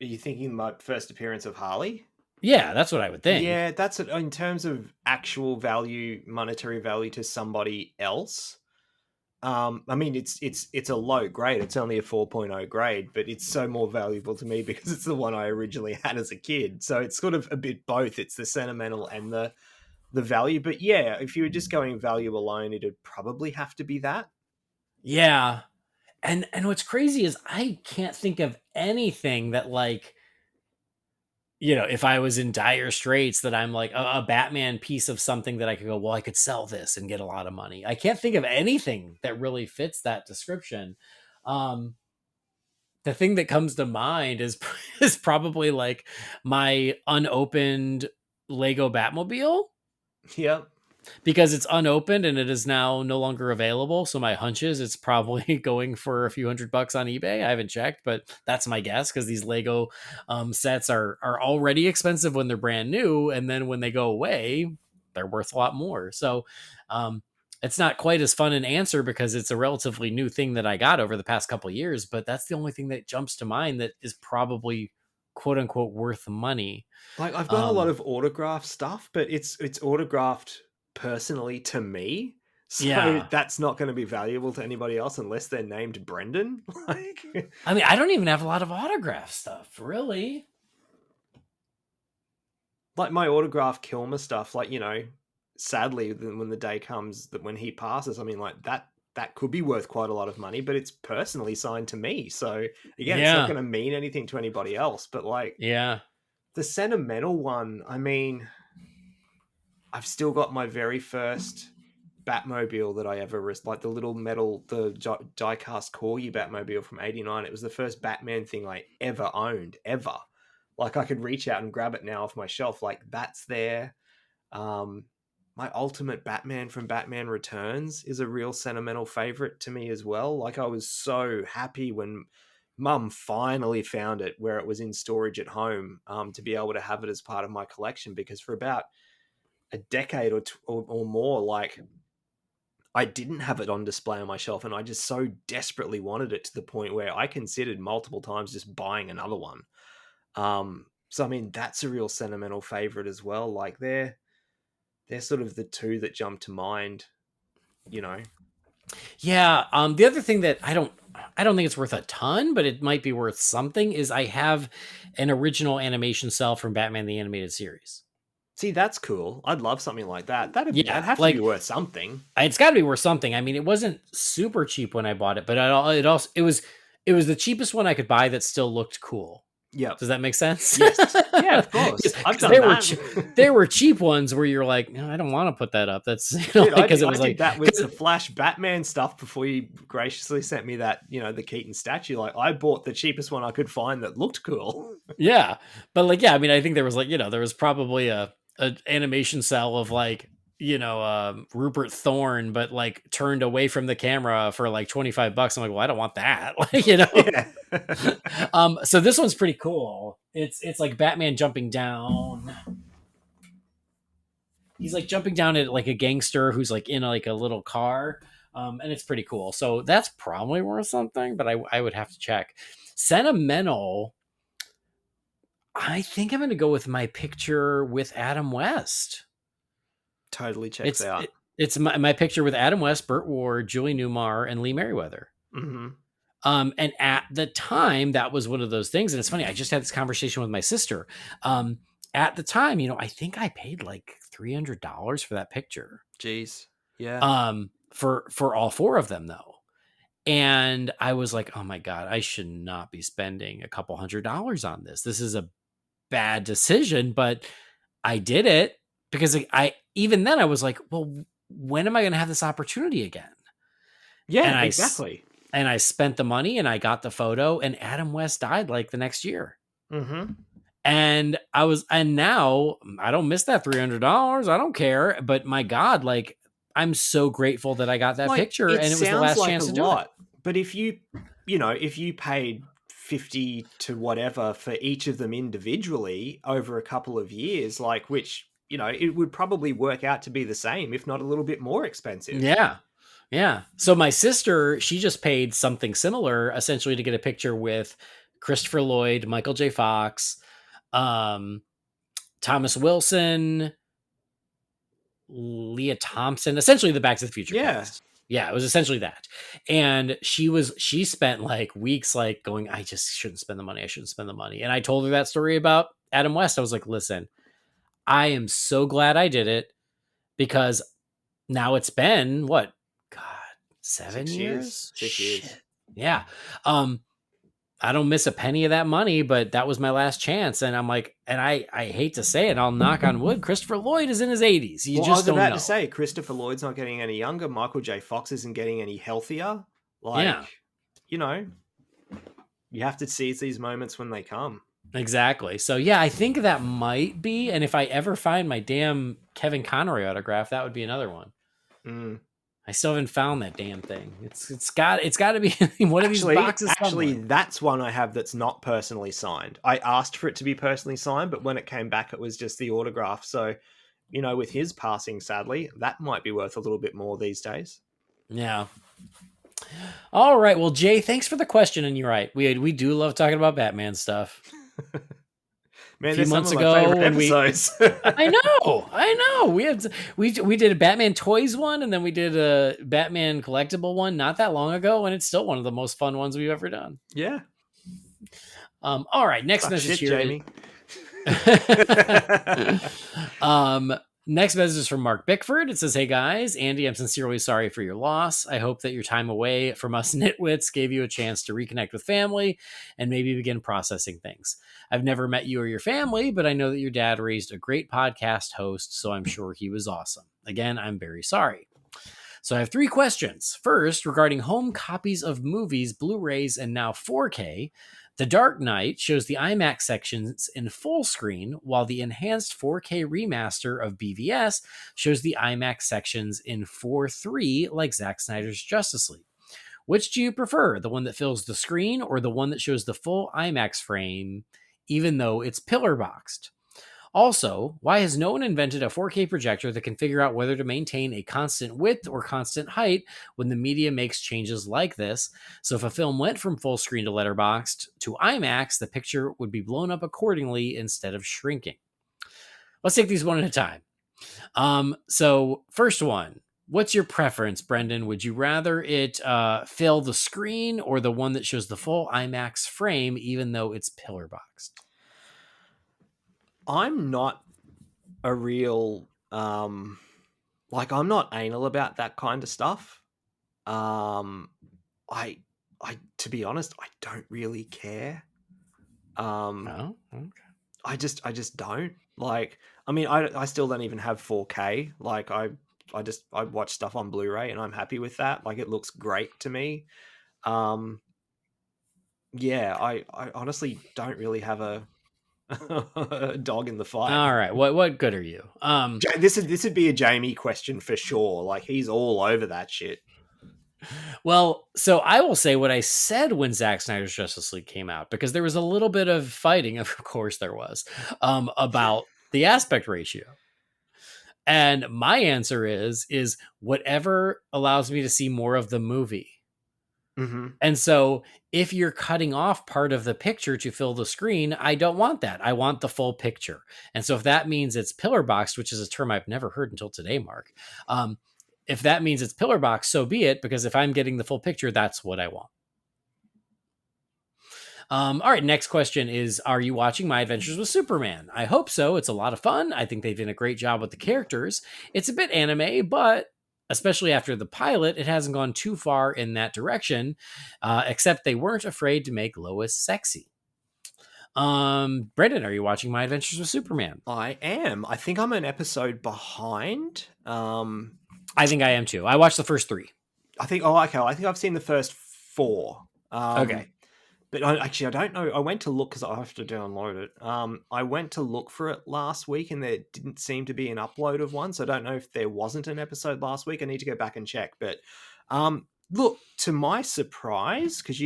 are you thinking my first appearance of Harley? Yeah, that's what I would think. Yeah, that's it. In terms of actual value, monetary value to somebody else. I mean, it's a low grade. It's only a 4.0 grade, but it's so more valuable to me because it's the one I originally had as a kid. So it's sort of a bit both. It's the sentimental and the value. But yeah, if you were just going value alone, it'd probably have to be that. Yeah. And what's crazy is I can't think of anything that, like, if I was in dire straits, that I'm like a Batman piece of something that I could go, well, I could sell this and get a lot of money. I can't think of anything that really fits that description. The thing that comes to mind is probably like my unopened Lego Batmobile. Yep. Because it's unopened and it is now no longer available. So my hunch is it's probably going for a few $100 on eBay. I haven't checked, but that's my guess, because these Lego sets are already expensive when they're brand new. And then when they go away, they're worth a lot more. So it's not quite as fun an answer because it's a relatively new thing that I got over the past couple of years. But that's the only thing that jumps to mind that is probably quote unquote worth money. Like I've got a lot of autograph stuff, but it's autographed personally to me, so that's not going to be valuable to anybody else unless they're named Brendan. I mean, I don't even have a lot of autograph stuff, really. like my autograph Kilmer stuff, like, sadly, when the day comes that when he passes, I mean, like that could be worth quite a lot of money, but it's personally signed to me. So again, it's not Yeah. going to mean anything to anybody else. But like Yeah. the sentimental one, I mean, I've still got my very first Batmobile that I ever like the little metal, the die-cast Corgi Batmobile from '89. It was the first Batman thing I ever owned, ever. Like I could reach out and grab it now off my shelf. Like that's there. My ultimate Batman from Batman Returns is a real sentimental favorite to me as well. Like I was so happy when Mum finally found it where it was in storage at home, to be able to have it as part of my collection, because for about a decade or more, like I didn't have it on display on my shelf, and I just so desperately wanted it to the point where I considered multiple times just buying another one. So I mean, that's a real sentimental favorite as well. Like they're sort of the two that jump to mind, Yeah. The other thing that I don't think it's worth a ton, but it might be worth something, is I have an original animation cell from Batman the Animated Series. See, that's cool. I'd love something like that. That'd have to like, be worth something. It's got to be worth something. I mean, it wasn't super cheap when I bought it, but it was the cheapest one I could buy that still looked cool. Yeah. Does that make sense? Yes. Yeah, of course. I've done that. There were cheap ones where you're like, no, I don't want to put that up. That's because it was like that with the Flash Batman stuff before you graciously sent me that, the Keaton statue. Like I bought the cheapest one I could find that looked cool. Yeah, but like, yeah, I mean, I think there was like, there was probably a animation cell of like, Rupert Thorne, but like turned away from the camera for like $25. I'm like, well, I don't want that. Like, Yeah. So this one's pretty cool. It's like Batman jumping down. He's like jumping down at like a gangster who's like in like a little car. And it's pretty cool. So that's probably worth something, but I would have to check. Sentimental. I think I'm going to go with my picture with Adam West. Totally checks out. It's my picture with Adam West, Burt Ward, Julie Newmar, and Lee Merriweather. Mm-hmm. And at the time, that was one of those things. And it's funny, I just had this conversation with my sister. At the time, I think I paid like $300 for that picture. Jeez. Yeah. For all four of them, though. And I was like, oh my God, I should not be spending a couple $100 on this. This is a bad decision, but I did it because even then I was like, well, when am I going to have this opportunity again? Yeah, exactly. And I spent the money and I got the photo, and Adam West died like the next year. Mm-hmm. And now I don't miss that $300. I don't care. But my God, like, I'm so grateful that I got that picture, and it was the last chance to do it. But if you paid 50 to whatever for each of them individually over a couple of years, like, which, it would probably work out to be the same, if not a little bit more expensive. Yeah. Yeah. So my sister, she just paid something similar, essentially, to get a picture with Christopher Lloyd, Michael J. Fox, Thomas Wilson, Leah Thompson, essentially the Back to the Future cast. Yeah, it was essentially that. And she spent like weeks like going, I just shouldn't spend the money. I shouldn't spend the money. And I told her that story about Adam West. I was like, listen, I am so glad I did it, because now it's been what? God, 7 years? 6 years. Yeah. I don't miss a penny of that money, but that was my last chance. And I'm like, and I hate to say it, I'll knock on wood, Christopher Lloyd is in his 80s. I was about to say, Christopher Lloyd's not getting any younger. Michael J. Fox isn't getting any healthier. Like, you have to seize these moments when they come. Exactly. So yeah, I think that might be. And if I ever find my damn Kevin Conroy autograph, that would be another one. I still haven't found that damn thing. It's got to be in one of these boxes. Actually, that's one I have that's not personally signed. I asked for it to be personally signed, but when it came back, it was just the autograph. So, with his passing, sadly, that might be worth a little bit more these days. Yeah. All right. Well, Jay, thanks for the question. And you're right. We do love talking about Batman stuff. Man, a few months ago, episodes. I know. We did a Batman toys one, and then we did a Batman collectible one not that long ago, and it's still one of the most fun ones we've ever done. Yeah. All right. Next message here. Jamie. Next message is from Mark Bickford. It says, "Hey guys, Andy, I'm sincerely sorry for your loss. I hope that your time away from us nitwits gave you a chance to reconnect with family and maybe begin processing things. I've never met you or your family, but I know that your dad raised a great podcast host, so I'm sure he was awesome. Again, I'm very sorry." So I have 3 questions. First, regarding home copies of movies, Blu-rays, and now 4K, The Dark Knight shows the IMAX sections in full screen, while the enhanced 4K remaster of BVS shows the IMAX sections in 4:3, like Zack Snyder's Justice League. Which do you prefer, the one that fills the screen or the one that shows the full IMAX frame, even though it's pillar boxed? Also, why has no one invented a 4K projector that can figure out whether to maintain a constant width or constant height when the media makes changes like this? So if a film went from full screen to letterboxed to IMAX, the picture would be blown up accordingly instead of shrinking. Let's take these one at a time. So first one, what's your preference, Brendan? Would you rather it fill the screen or the one that shows the full IMAX frame, even though it's pillar boxed? I'm not a real I'm not anal about that kind of stuff. I to be honest, I don't really care. Oh, okay. I just don't. Like, I mean, I still don't even have 4K. Like, I watch stuff on Blu-ray and I'm happy with that. Like, it looks great to me. Yeah, I honestly don't really have a dog in the fight. All right. What good are you? This would be a Jamie question for sure. Like, he's all over that shit. Well, so I will say what I said when Zack Snyder's Justice League came out, because there was a little bit of fighting, of course there was, about the aspect ratio. And my answer is whatever allows me to see more of the movie. Mm-hmm. And so if you're cutting off part of the picture to fill the screen, I don't want that. I want the full picture. And so if that means it's pillar boxed, which is a term I've never heard until today, Mark, if that means it's pillar boxed, so be it, because if I'm getting the full picture, that's what I want. All right, next question is, are you watching My Adventures with Superman? I hope so. It's a lot of fun. I think they've done a great job with the characters. It's a bit anime, but especially after the pilot, it hasn't gone too far in that direction, except they weren't afraid to make Lois sexy. Brendan, are you watching My Adventures with Superman? I am. I think I'm an episode behind. I think I am too. I watched the first 3. I think I've seen the first 4. Okay. But I don't know. I went to look because I have to download it. I went to look for it last week and there didn't seem to be an upload of one. So I don't know if there wasn't an episode last week. I need to go back and check. But look, to my surprise, because,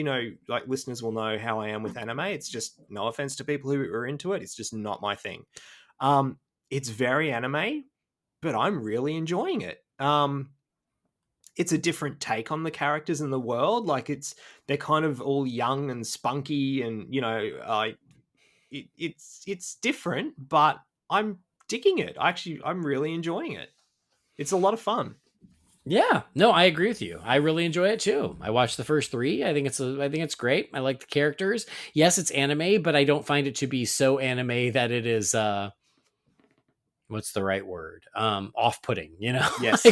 like, listeners will know how I am with anime. It's just, no offense to people who are into it, it's just not my thing. It's very anime, but I'm really enjoying it. It's a different take on the characters in the world. Like, they're kind of all young and spunky, and it's different, but I'm digging it. I'm really enjoying it. It's a lot of fun. Yeah, no, I agree with you. I really enjoy it too. I watched the first 3. I think it's great. I like the characters. Yes, it's anime, but I don't find it to be so anime that it is what's the right word? Off-putting, Yes.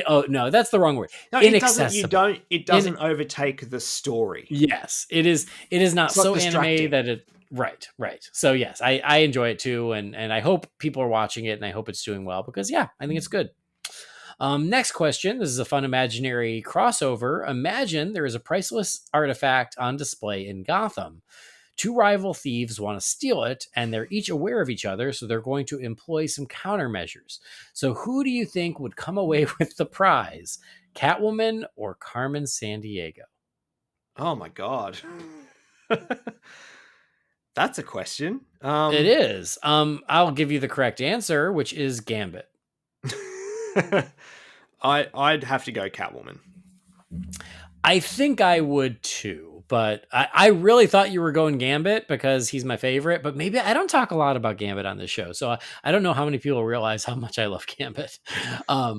Oh no, that's the wrong word. No, Inaccessible. It doesn't overtake the story. Yes, it is not so anime that it right. So yes, I enjoy it too, and I hope people are watching it, and I hope it's doing well, because I think it's good. Next question. This is a fun imaginary crossover. Imagine there is a priceless artifact on display in Gotham. 2 rival thieves want to steal it, and they're each aware of each other, so they're going to employ some countermeasures. So who do you think would come away with the prize? Catwoman or Carmen Sandiego? Oh my God. That's a question. It is. I'll give you the correct answer, which is Gambit. I'd have to go Catwoman. I think I would too, But I really thought you were going Gambit because he's my favorite, but maybe I don't talk a lot about Gambit on this show. So I don't know how many people realize how much I love Gambit. I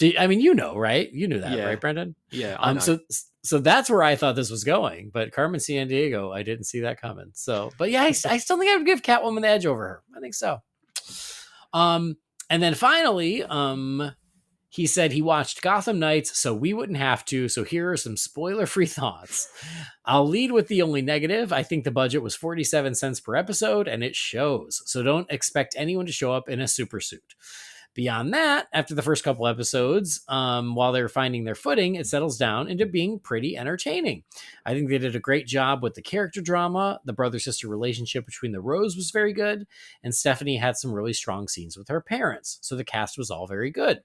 mean, right? You knew that, Yeah. right, Brendan? Yeah, I know. So that's where I thought this was going. But Carmen Sandiego, I didn't see that coming. So, but yeah, I still think I would give Catwoman the edge over her. I think so. And then finally, he said he watched Gotham Knights so we wouldn't have to. So here are some spoiler-free thoughts. I'll lead with the only negative. I think the budget was 47 cents per episode, and it shows. So don't expect anyone to show up in a super suit. Beyond that, after the first couple episodes, while they're finding their footing, it settles down into being pretty entertaining. I think they did a great job with the character drama. The brother-sister relationship between the Rose was very good, and Stephanie had some really strong scenes with her parents. So the cast was all very good.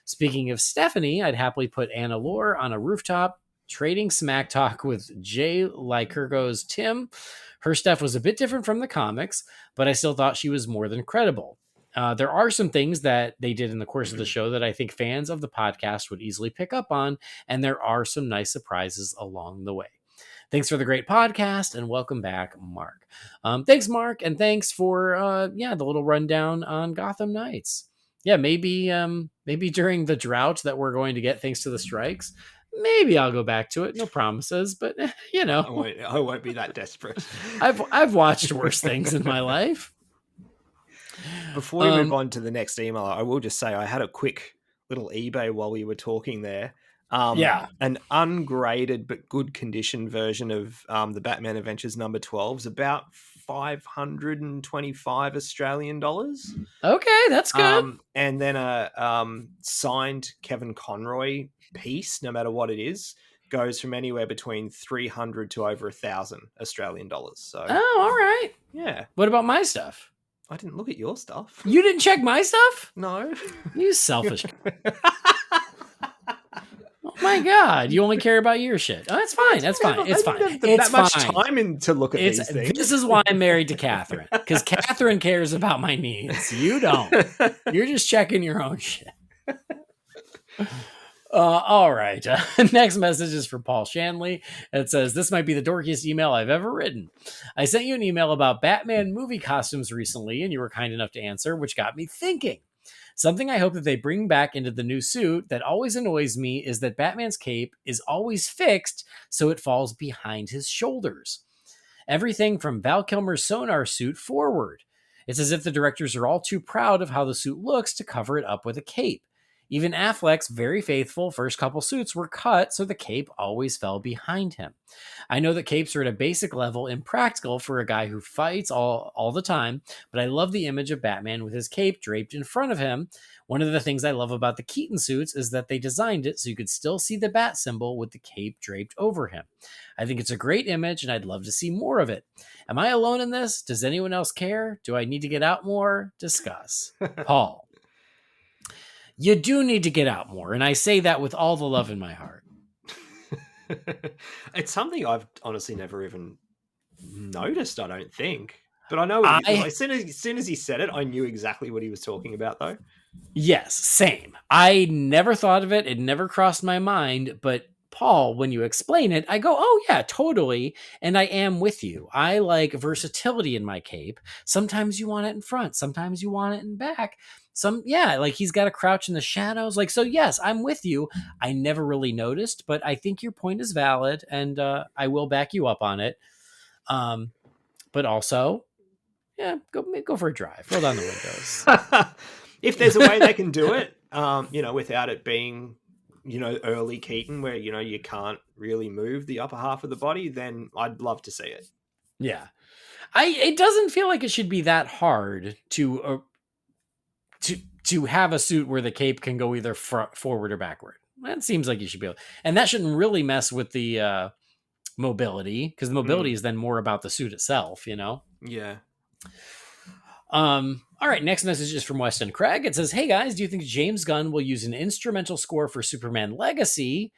Speaking of Stephanie, I'd happily put Anna Lore on a rooftop, trading smack talk with Jay Lycurgo's Tim. Her stuff was a bit different from the comics, but I still thought she was more than credible. There are some things that they did in the course of the show that I think fans of the podcast would easily pick up on, and there are some nice surprises along the way. Thanks for the great podcast, and welcome back, Mark. Thanks, Mark, and thanks for the little rundown on Gotham Knights. Yeah, maybe during the drought that we're going to get thanks to the strikes, maybe I'll go back to it. No promises, but I won't be that desperate. I've watched worse things in my life. Before we move on to the next email, I will just say I had a quick little eBay while we were talking there. An ungraded but good condition version of the Batman Adventures number 12 is about 525 Australian dollars. Okay, that's good. And then a signed Kevin Conroy piece, no matter what it is, goes from anywhere between 300 to over 1,000 Australian dollars. So, all right. Yeah. What about my stuff? I didn't look at your stuff. You didn't check my stuff? No. You selfish. Oh my God! You only care about your shit. Oh, that's fine. That's fine. It's fine. It's that much fine. time in to look at these things. This is why I'm married to Catherine, because Catherine cares about my needs. You don't. You're just checking your own shit. All right. Next message is for Paul Shanley. It says, this might be the dorkiest email I've ever written. I sent you an email about Batman movie costumes recently, and you were kind enough to answer, which got me thinking. Something I hope that they bring back into the new suit that always annoys me is that Batman's cape is always fixed so it falls behind his shoulders. Everything from Val Kilmer's sonar suit forward. It's as if the directors are all too proud of how the suit looks to cover it up with a cape. Even Affleck's very faithful first couple suits were cut so the cape always fell behind him. I know that capes are at a basic level impractical for a guy who fights all the time, but I love the image of Batman with his cape draped in front of him. One of the things I love about the Keaton suits is that they designed it so you could still see the bat symbol with the cape draped over him. I think it's a great image and I'd love to see more of it. Am I alone in this? Does anyone else care? Do I need to get out more? Discuss. Paul. You do need to get out more, and I say that with all the love in my heart. It's something I've honestly never even noticed, I don't think. But I know as soon as he said it, I knew exactly what he was talking about, though. Yes, same. I never thought of it. It never crossed my mind, but Paul, when you explain it, I go, oh yeah, totally. And I am with you. I like versatility in my cape. Sometimes you want it in front. Sometimes you want it in back. Like he's got to crouch in the shadows. Like, so yes, I'm with you. I never really noticed, but I think your point is valid and I will back you up on it. But also, yeah, go for a drive. Roll down the windows. If there's a way they can do it, without it being, early Keaton where, you can't really move the upper half of the body, then I'd love to see it. Yeah. It doesn't feel like it should be that hard to have a suit where the cape can go either forward or backward. That seems like you should be able, and that shouldn't really mess with the mobility, because the mobility is then more about the suit itself, Yeah. All right, next message is from Weston Craig. It says, hey guys, do you think James Gunn will use an instrumental score for Superman Legacy,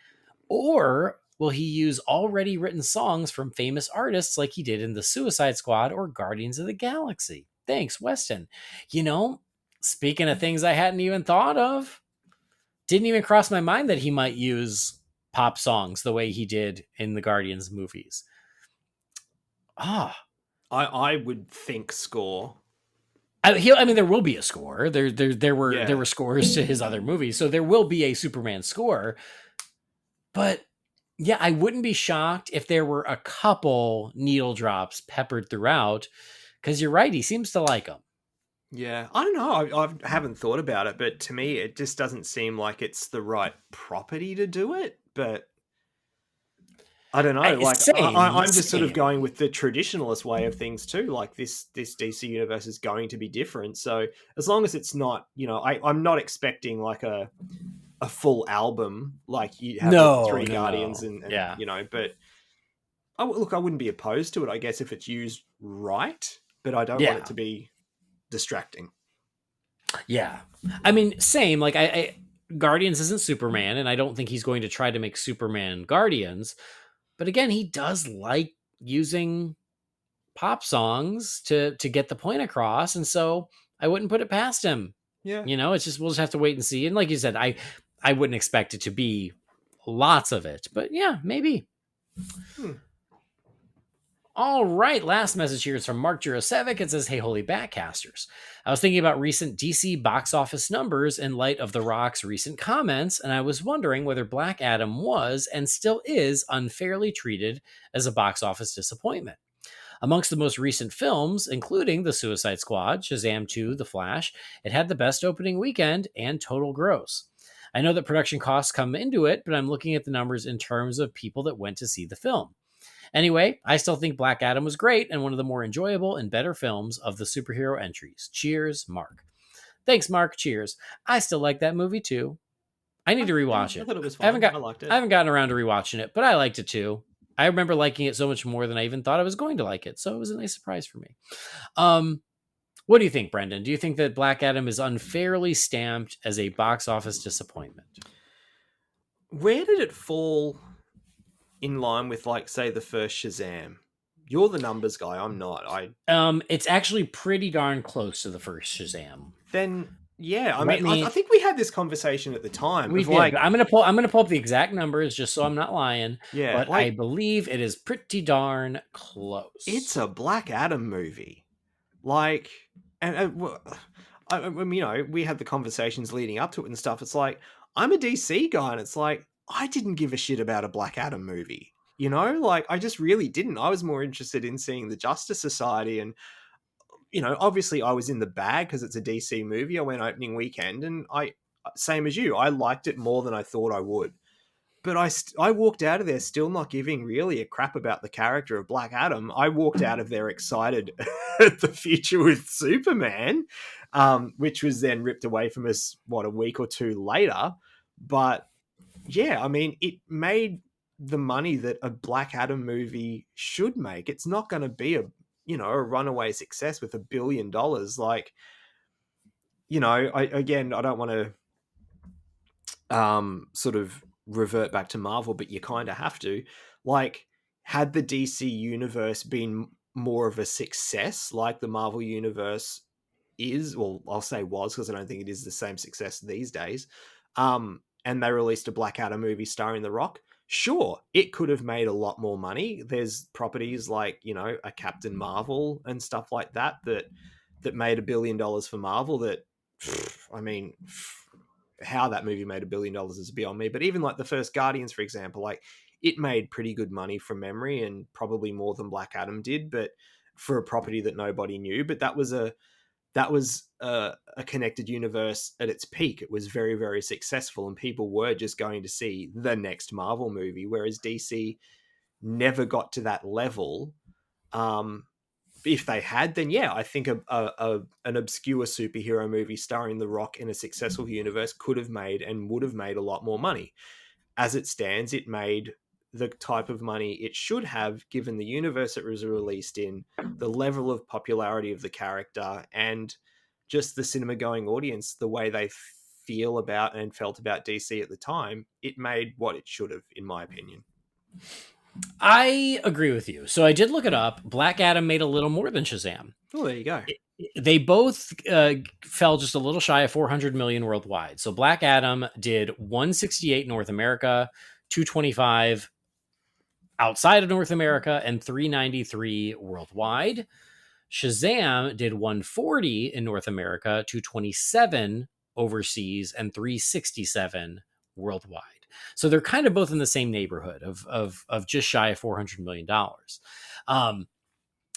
or will he use already written songs from famous artists like he did in The Suicide Squad or Guardians of the Galaxy? Thanks, Weston. Speaking of things I hadn't even thought of, didn't even cross my mind that he might use pop songs the way he did in the Guardians movies. Ah, I would think score. I mean, there will be a score. There were scores to his other movies, so there will be a Superman score. But yeah, I wouldn't be shocked if there were a couple needle drops peppered throughout, because you're right, he seems to like them. Yeah, I don't know. I haven't thought about it, but to me, it just doesn't seem like it's the right property to do it. But I don't know. I'm just sort of going with the traditionalist way of things too. Like this DC universe is going to be different. So as long as it's not, I'm not expecting like a full album like you have with the three Guardians and yeah. But I wouldn't be opposed to it, I guess, if it's used right. But I don't want it to be distracting. Yeah, I mean, same. Like I Guardians isn't Superman, and I don't think he's going to try to make Superman Guardians. But again, he does like using pop songs to get the point across, and so I wouldn't put it past him. Yeah, it's just we'll just have to wait and see. And like you said, I wouldn't expect it to be lots of it, but yeah, maybe. All right, last message here is from Mark Jurosevic. It says, "Hey, Holy BatCasters. I was thinking about recent DC box office numbers in light of The Rock's recent comments, and I was wondering whether Black Adam was and still is unfairly treated as a box office disappointment. Amongst the most recent films, including The Suicide Squad, Shazam 2, The Flash, it had the best opening weekend and total gross. I know that production costs come into it, but I'm looking at the numbers in terms of people that went to see the film. Anyway, I still think Black Adam was great and one of the more enjoyable and better films of the superhero entries. Cheers, Mark." Thanks, Mark. Cheers. I still like that movie too. I need to rewatch it. I thought it was fun. I liked it. I haven't gotten around to rewatching it, but I liked it too. I remember liking it so much more than I even thought I was going to like it. So it was a nice surprise for me. What do you think, Brendan? Do you think that Black Adam is unfairly stamped as a box office disappointment? Where did it fall in line with, like, say, the first Shazam? You're the numbers guy. I'm not. It's actually pretty darn close to the first Shazam. Then yeah, I think we had this conversation at the time. We did. Like, I'm gonna pull up the exact numbers just so I'm not lying. Yeah, but I believe it is pretty darn close. It's a Black Adam movie, like, and we had the conversations leading up to it and stuff. It's like, I'm a DC guy, and it's like, I didn't give a shit about a Black Adam movie. Like, I just really didn't. I was more interested in seeing the Justice Society, and obviously I was in the bag because it's a DC movie. I went opening weekend, and same as you, I liked it more than I thought I would. But I walked out of there still not giving really a crap about the character of Black Adam. I walked out of there excited at the future with Superman, which was then ripped away from us, a week or two later. But yeah, I mean, it made the money that a Black Adam movie should make. It's not going to be a runaway success with $1 billion. Like, I don't want to sort of revert back to Marvel, but you kind of have to. Like, had the DC universe been more of a success like the Marvel universe is, well, I'll say was, because I don't think it is the same success these days, and they released a Black Adam movie starring The Rock, sure, it could have made a lot more money. There's properties like, a Captain Marvel and stuff like that made $1 billion for Marvel that, I mean, how that movie made $1 billion is beyond me. But even like the first Guardians, for example, like, it made pretty good money from memory, and probably more than Black Adam did, but for a property that nobody knew. But that was a connected universe at its peak. It was very, very successful, and people were just going to see the next Marvel movie, whereas DC never got to that level. If they had, then yeah, I think an obscure superhero movie starring The Rock in a successful universe could have made and would have made a lot more money. As it stands, it made the type of money it should have, given the universe it was released in, the level of popularity of the character, and just the cinema-going audience, the way they feel about and felt about DC at the time. It made what it should have, in my opinion. I agree with you. So I did look it up. Black Adam made a little more than Shazam. Oh, there you go. They both fell just a little shy of 400 million worldwide. So Black Adam did 168 North America, 225 outside of North America and 393 worldwide. Shazam did 140 in North America, 227 overseas, and 367 worldwide. So they're kind of both in the same neighborhood of just shy of $400 million.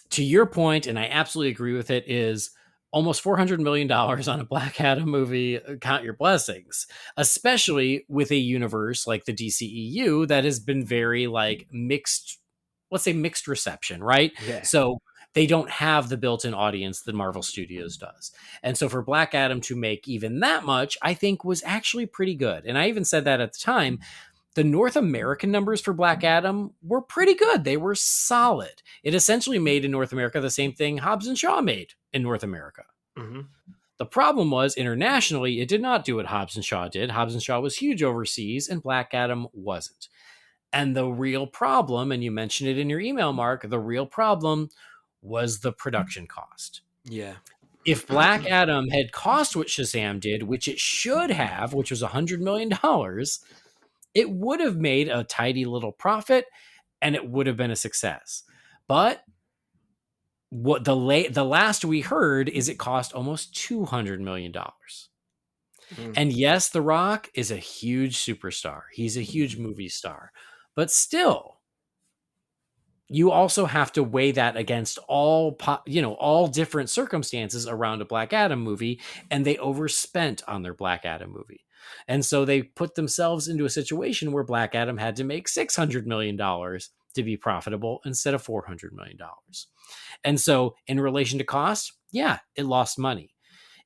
To your point, and I absolutely agree with it, is almost $400 million on a Black Adam movie. Count your blessings, especially with a universe like the DCEU that has been very like mixed, let's say mixed reception, right? Yeah. So they don't have the built-in audience that Marvel Studios does. And so for Black Adam to make even that much, I think was actually pretty good. And I even said that at the time. The North American numbers for Black Adam were pretty good. They were solid. It essentially made in North America the same thing Hobbs and Shaw made in North America. Mm-hmm. The problem was internationally, it did not do what Hobbs and Shaw did. Hobbs and Shaw was huge overseas and Black Adam wasn't. And the real problem, and you mentioned it in your email, Mark, the real problem was the production cost. Yeah. If Black Adam had cost what Shazam did, which it should have, which was $100 million, it would have made a tidy little profit and it would have been a success. But what the last we heard is it cost almost $200 million. And yes, The Rock is a huge superstar. He's a huge movie star. But still, you also have to weigh that against all different circumstances around a Black Adam movie, and they overspent on their Black Adam movie. And so they put themselves into a situation where Black Adam had to make $600 million to be profitable instead of $400 million. And so in relation to cost, yeah, it lost money.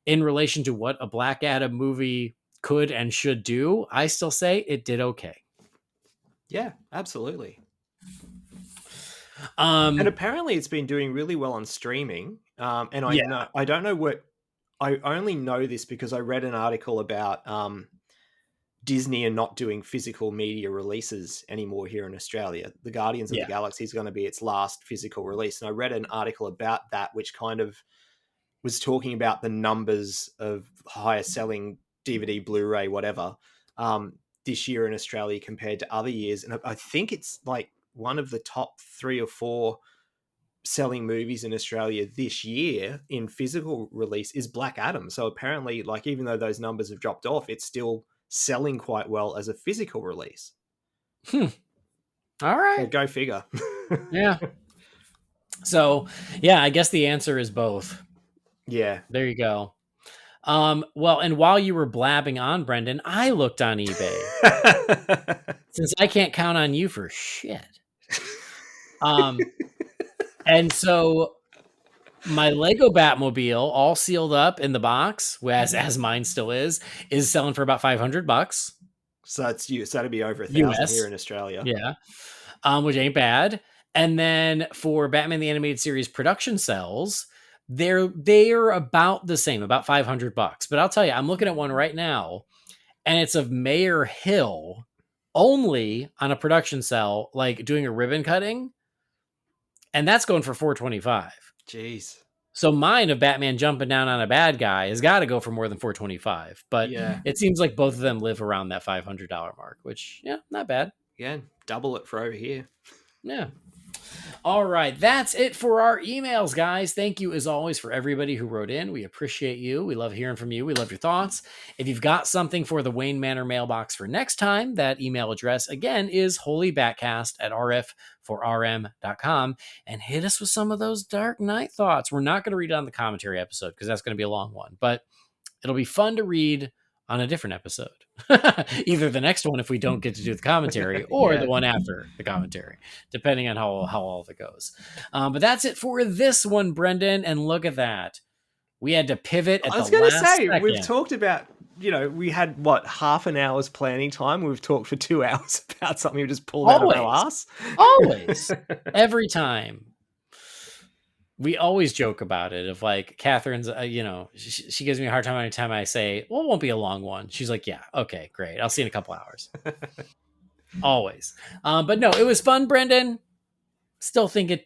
In relation to what a Black Adam movie could and should do, I still say it did okay. Yeah, absolutely. And apparently it's been doing really well on streaming. And I don't know what, I only know this because I read an article about Disney and not doing physical media releases anymore here in Australia. The Guardians of the Galaxy is going to be its last physical release. And I read an article about that, which kind of was talking about the numbers of higher selling DVD, Blu-ray, whatever, this year in Australia compared to other years. And I think it's like one of the top 3 or 4 selling movies in Australia this year in physical release is Black Adam. So apparently, like, even though those numbers have dropped off, it's still selling quite well as a physical release. All right. So go figure. Yeah. So, yeah, I guess the answer is both. Yeah. There you go. Well, and while you were blabbing on, Brendan, I looked on eBay. Since I can't count on you for shit. And so my Lego Batmobile, all sealed up in the box, as mine still is selling for about $500. So that's you. So that'd be over $1,000 here in Australia. Yeah. Which ain't bad. And then for Batman the Animated Series production cells, they're about the same, about $500. But I'll tell you, I'm looking at one right now, and it's of Mayor Hill only on a production cell, like doing a ribbon cutting, and that's going for $425. Jeez. So mine of Batman jumping down on a bad guy has got to go for more than $425. But it seems like both of them live around that $500 mark, which, yeah, not bad. Yeah, double it for over here. Yeah. All right, that's it for our emails, guys. Thank you, as always, for everybody who wrote in. We appreciate you. We love hearing from you. We love your thoughts. If you've got something for the Wayne Manor mailbox for next time, that email address, again, is holybatcast@rf4rm.com. And hit us with some of those Dark Knight thoughts. We're not going to read it on the commentary episode because that's going to be a long one, but it'll be fun to read on a different episode. Either the next one if we don't get to do the commentary, or the one after the commentary, depending on how all of it goes. But that's it for this one, Brendan. And look at that. We had to pivot at the last second. I was going to say, we've talked about, we had, half an hour's planning time? We've talked for 2 hours about something we just pulled out of our ass. Always. Every time. We always joke about it of like Catherine's, she gives me a hard time every time I say, well, it won't be a long one. She's like, yeah, okay, great. I'll see you in a couple hours. Always. But no, it was fun, Brendan. Still think it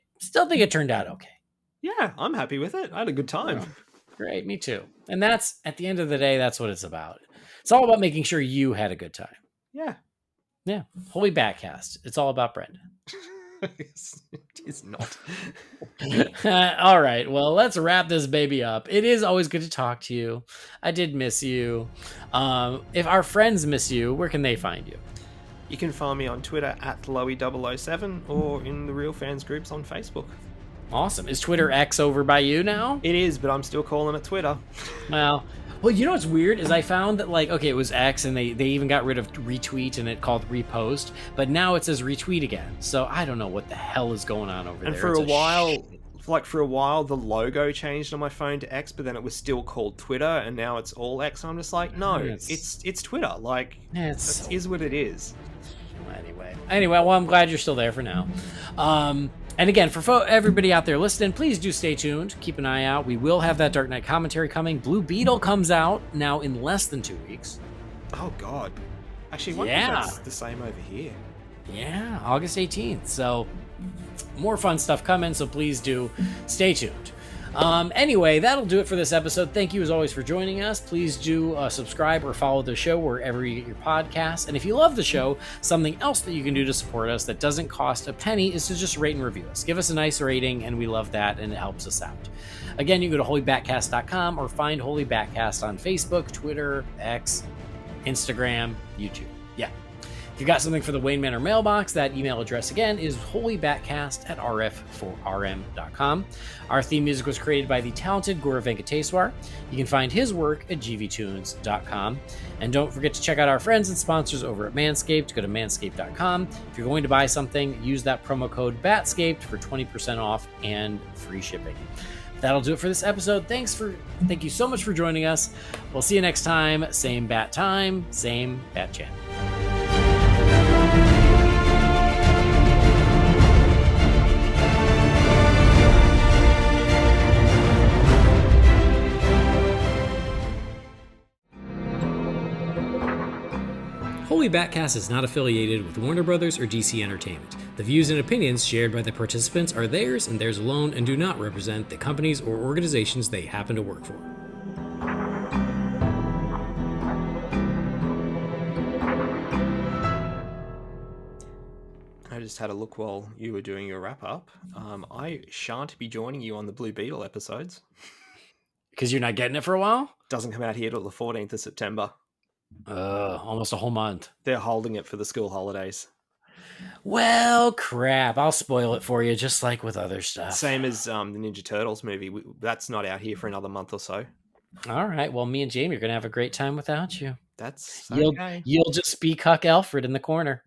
turned out okay. Yeah, I'm happy with it. I had a good time. Oh, great. Me too. And that's, at the end of the day, that's what it's about. It's all about making sure you had a good time. Yeah. Yeah. Holy BatCast. It's all about Brendan. It is not. All right. Well, let's wrap this baby up. It is always good to talk to you. I did miss you. If our friends miss you, where can they find you? You can find me on Twitter at Loey007 or in the Real Fans groups on Facebook. Awesome. Is Twitter X over by you now? It is, but I'm still calling it Twitter. Well, you know what's weird is I found that, like, okay, it was X, and they even got rid of retweet and it called repost, but now it says retweet again. So I don't know what the hell is going on over there. And for a while, the logo changed on my phone to X, but then it was still called Twitter, and now it's all X. I'm just like, no, it's Twitter. Like, it is what it is. Anyway, well, I'm glad you're still there for now. And again, for everybody out there listening, please do stay tuned. Keep an eye out. We will have that Dark Knight commentary coming. Blue Beetle comes out now in less than 2 weeks. Oh, God. Actually, one that's the same over here. Yeah, August 18th. So more fun stuff coming, so please do stay tuned. Anyway, that'll do it for this episode. Thank you as always for joining us. Please do subscribe or follow the show wherever you get your podcasts. And if you love the show, something else that you can do to support us that doesn't cost a penny is to just rate and review us. Give us a nice rating, and we love that, and it helps us out. Again, you can go to holybatcast.com or find Holy BatCast on Facebook, Twitter, X, Instagram, YouTube. Yeah. If you got something for the Wayne Manor mailbox, that email address again is holybatcast@rf4rm.com. Our theme music was created by the talented Gaurav Venkateswar. You can find his work at gvtunes.com. And don't forget to check out our friends and sponsors over at Manscaped. Go to manscaped.com. If you're going to buy something, use that promo code BATSCAPED for 20% off and free shipping. That'll do it for this episode. Thank you so much for joining us. We'll see you next time. Same bat time, same bat channel. Holy BatCast is not affiliated with Warner Brothers or DC Entertainment. The views and opinions shared by the participants are theirs and theirs alone and do not represent the companies or organizations they happen to work for. I just had a look while you were doing your wrap-up. I shan't be joining you on the Blue Beetle episodes. Because you're not getting it for a while? Doesn't come out here till the 14th of September. Almost a whole month. They're holding it for the school holidays. Well, crap. I'll spoil it for you, just like with other stuff. Same as the Ninja Turtles movie. That's not out here for another month or so. All right. Well, me and Jamie are going to have a great time without you. That's okay. You'll just be Cuck Alfred in the corner.